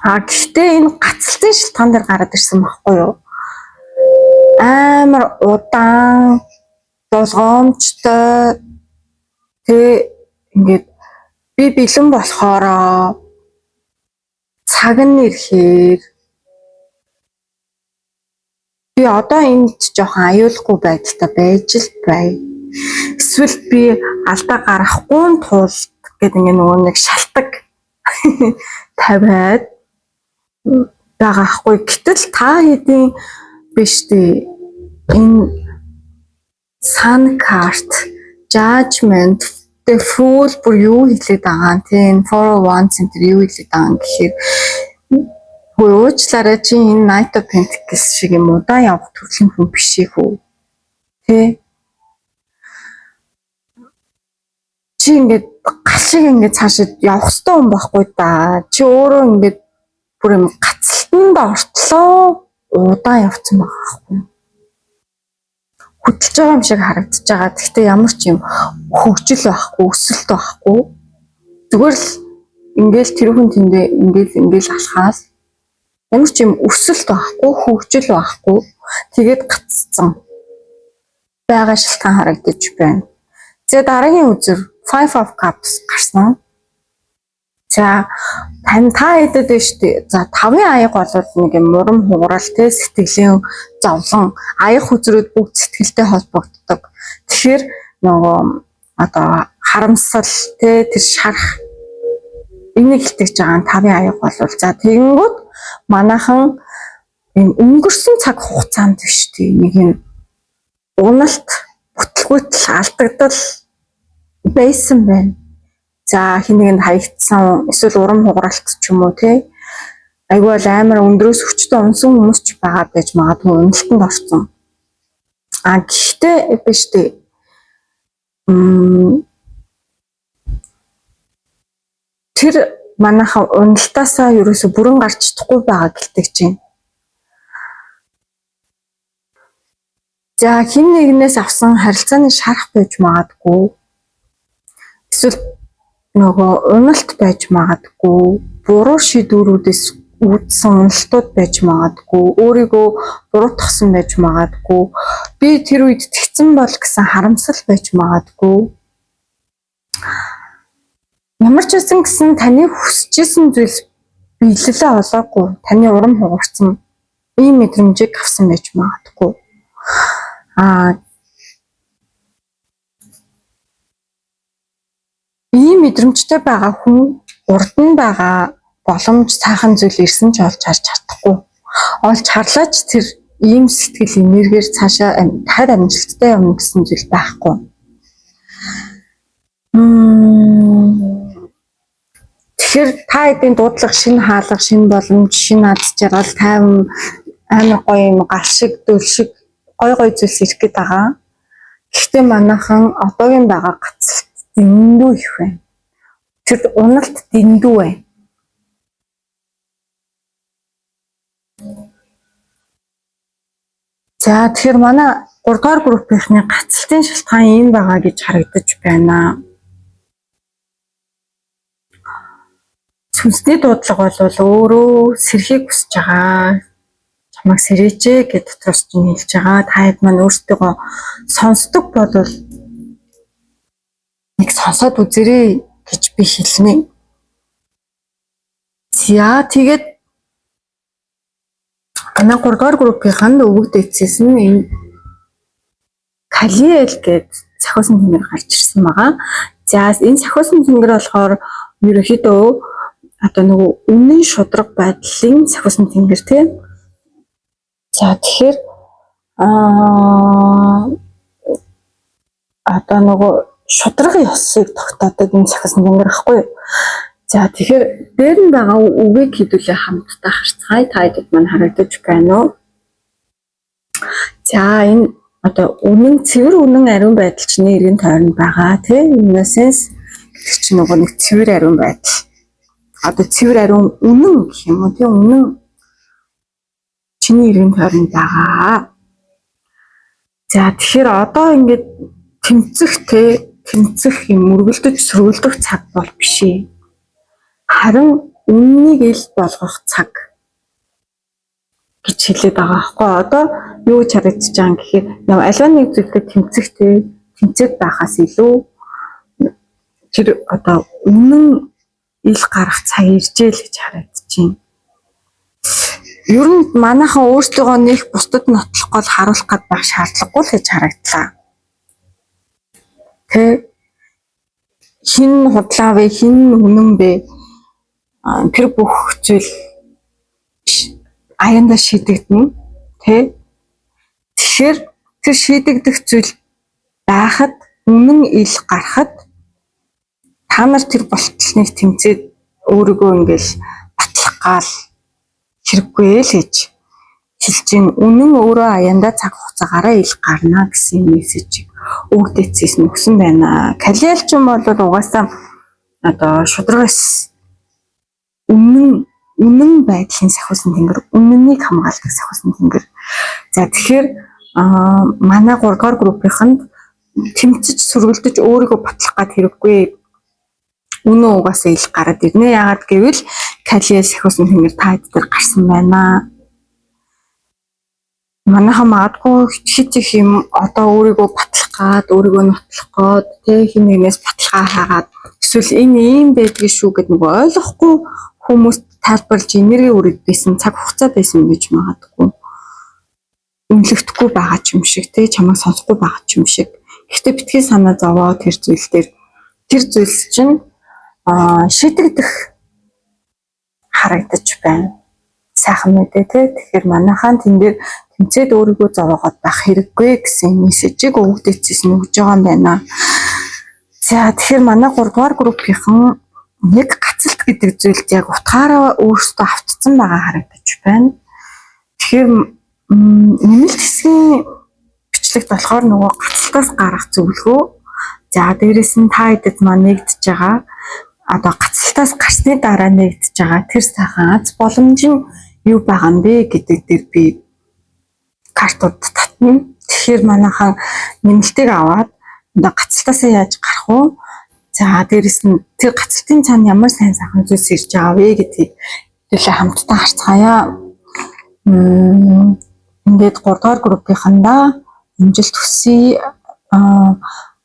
Гэхдээ энэ гацалтын шилтгаан дээр гараад ирсэн байхгүй юу? Амар удаан болгоомжтой тэг ингээд би бэлэн болохоороо цаг нь ирэхээр би одоо энд жоохон аюулгүй байдалтай байж л бай. Эсвэл би алдаа гарахгүй тулд гэдэг ингээ нөгөө нэг шалтак тавиад байгаа хгүй. Гэтэл та хэдийн биш дээ. Энэ Sun card, Judgment, The Fool бүр юу хэлээд байгаа юм тийм 401 center юу хэлээд байгаа юм гэхээр уучлаарай чи энэ Knight of Pentacles шиг юм уу да явах төрлийн хүн биш ээ. Тэ чи ингээд гал шиг ингээд цаашаа явах хэрэгтэй хүн байхгүй да. Чи өөрөө ингээд бүр юм гацалтанд ортлоо удаан явцсан байгаа байхгүй. Хөдөлж байгаа юм шиг харагдаж байгаа. Гэхдээ ямар ч юм хөгжил байхгүй, өсөлт байхгүй. Зүгээр л ингээл тэр хүн тэндээ ингээл алхаад ямар ч юм өсөлт байхгүй, хөгжил байхгүй. Тэгээд гаццсан байгаа шилтгаан харагдаж байна. За дараагийн үзэр Five of Cups гарсан. За та хэдэд байна шүү дээ. За 5-ын аяг бол нэг юм мурам хугарал те сэтгэлийн зовлон аяг хүзрүүд бүгд сэтгэлтэй холбогддог. Тэгэхээр нөгөө одоо харамсал те тэр шарах энийг хэлтэж байгаа 5-ын аяг бол за тэгэнгүүт манайхан энэ өнгөрсөн цаг хугацаанд биш дээ нэг юм уналт бүтлгүүтэл алдагдал байсан байна. За хинэгэнд хаягдсан эсвэл урам хугаралт ч юм уу тий. Айгүй бол амар өндрөөс хүчтэй унсан хүмүүс ч байгаа байж магадгүй уналтанд орсон. Гэхдээ биш дээ. Тэр манайхан уналтаасаа ерөөсө бүрэн гарч чадахгүй байгаа гэлтэж байна. За хин нэгнээс авсан харилцааны шарах байж магадгүй. Эсвэл нөгөө уналт байж магадгүй, буруу шийдвэрүүдээс үүдсэн уналтууд байж магадгүй, өөрийгөө буруутгасан байж магадгүй, би тэр үед тэгсэн бол гэсэн харамсал байж магадгүй. Ямар ч үсэн гэсэн таны хүсэжсэн зүйлс биелэлээ олоогүй, таны урам хугарсан ийм мэдрэмжийг авсан байж магадгүй. Ийм мэдрэмжтэй байгаа хүн урд нь байгаа боломж сайхан зүйл ирсэн ч олж харж чадахгүй. Олж харлаач тэр ийм сэтгэл энергиэр цаашаа дахиад амжилттай явна гэсэн зүйл байхгүй. Тэгэхээр та хэдийн дуудлага, шинэ хаалга, шинэ боломж, шинэ ад жаргал, тайван амар гоё юм гал шиг, дөл шиг гоё зүйлс ирэх гээд байгаа. Гэхдээ манайхан одоогийн байгаа гацалт дэндүү их байна. Тэр уналт дэндүү байна. За тэгэхээр манай 3 дугаар группийнхны гацалтын шалтгаан ийм байгаа гэж харагдаж байна. Сүнсний дуудлага бол өөрөө сэрхийг хүсэж байгаа. Чамайг сэрээчээ гэж дотроос чинь хэлж байгаа. Та хэд маань өөртөө сонсдог бол нэг сонсоод үзээрэй гэж би хэлнэ. За тэгээд манай 3-р группийн өвөгдөөцөөс нь энэ Калиэл гээд сахиусан тэнгэр гарч ирсэн байгаа. За энэ сахиусан тэнгэр болохоор ерөнхийдөө одоо нөгөө үнэн шудраг байдлын сахиусан тэнгэр тийм. За тэгэхээр одоо нөгөө шудрагын ёсыг тогтоодог энэ сахиусан тэнгэр ахгүй. За тэгэхээр дээр нь байгаа үгийг хэдүүлээ хамтдаа харцгаая. Та хэд маань харагдаж байна уу? За энэ одоо үнэн цэвэр үнэн ариун байдал чинь эргэн тойронд байгаа тийм. Innocence гэдэг чинь нөгөө нэг цэвэр ариун байдал. Одоо цэвэр ариун үнэн гэх юм уу тийм үнэн чиний эргэн тойронд байгаа. За тэгэхээр одоо ингээд тэмцэх юм мөргөлдөж сөргөлдөх цаг бол биш ээ. Харин үннийг ил болгох цаг гэж хэлээд байгаа байхгүй. Одоо юу гэж харагдаж байгаа юм гэхээр аливаа нэг зүйлээр тэмцэх байхаас илүү тэр одоо үнэн ил гарах цаг иржээ л гэж харагдаж байна. Ер нь манайхан өөрсдөө нэг бусдад нотлох гол харуулах гад байх шаардлагагүй л гэж харагдлаа. Тэ хин худлаа вэ, хин үнэн бэ? Тэр бүх зүйл аяндаа шийдэгдэнэ. Тэ? Тэгэхээр тэр шийдэгдэх зүйл байхад үнэн ил гарахад та нар тэр болтолныг тэмцээд өөрийгөө ингээл батлах гал хэрэггүй л гэж хэлж гин. Үнэн өөрөө аяндаа цаг хугацаагаараа ил гарна гэсэн мессежийг өгдөөцөөс нөгсөн байна. Калиэл ч юм бол угаасаа одоо шудрагаас үнэн байдлын сахиусан тэнгэр, үнэнийг хамгаалдаг сахиусан тэнгэр. За тэгэхээр манай 3-р группийнхэнд тэмцэж сөргөлдөж өөрийгөө батлах гад хэрэггүй. Үнэн угаасаа ил гараад ирнэ. Яагаад гэвэл Калиэл сахиусан тэнгэр та хэд дээр гарсан байна. Манайхан магадгүй хит их юм одоо өөрийгөө батлах гад, өөрийгөө нотлох гад, тэг хин нэгнээс баталгаа хаагаад эсвэл энэ ийм байдгийг шүү гэд нөгөө ойлгохгүй хүмүүст тайлбарлаж энерги өргөдсөн цаг хугацаа байсан гэж магадгүй үнэлэгдэхгүй байгаа ч юм шиг тэг чамайг сонсохгүй байгаа ч юм шиг. Гэхдээ битгий санаа зовоо тэр зүйлс чинь шийдэгдэх харагдаж байна. Сайхан мэдээ тэг. Тэгэхээр манайхан тэн дээр тэмцээд өөрийгөө зовоогоод байх хэрэггүй гэсэн мессежийг өгдөөцөөс нь өгж байгаа юм байна. За тэгэхээр манай 3-р группийнхан нэг гацалт гэдэг зүйлд яг утгаараа өөрсдөө автцсан байгаа харагдаж байна. Тэгэхээр нэмэлт хэсгийн бичлэгт болохоор нөгөө гацалтаас гарах зөвлөгөө. За дээрэс нь та хэдэд маань нэгдэж байгаа. Одоо гацалтаас гарсны дараа нэгдэж байгаа тэр сайхан аз боломж нь юу байгаа юм бэ гэдэг дээр би картууд татна. Тэгэхээр манайхан нэмэлтийг аваад одоо гацалтаасаа яаж гарах вэ? За дээрэс нь тэр гацалтын цаана ямар сайн сайхан зүйлс ирж байгаа вэ гэдгийг хэлээ хамтдаа харцгаая. Ингээд 3-р группийнхандаа амжилт хүсье.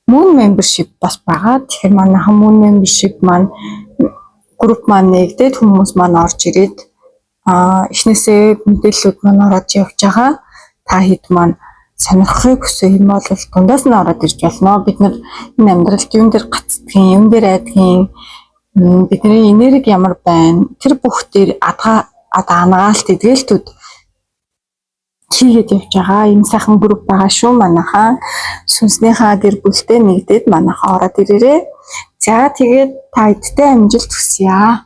Moon membership бас байгаа. Тэгэхээр манайхан Moon membership маань групп маань нэгдээд хүмүүс маань орж ирээд эхнээсээ мэдээллүүд маань ороод явж байгаа. Та хэд маань сонирхохыг хүсвэл юм бол дундаас нь ороод ирж болно. Бид нар энэ амьдралд юун дээр гацдгийн, юун дээр айдгийн, бидний энерги ямар байна? Тэр бүх дээр ангаалт эдгэлтүүд хийгээд явж байгаа. Энэ сайхан групп байгаа шүү манайхаа. Сүнснийхаа гэр бүлтэй нэгдээд манайхаа ороод ирээрээ. За тэгээд та хэдтэй амжилт хүсье.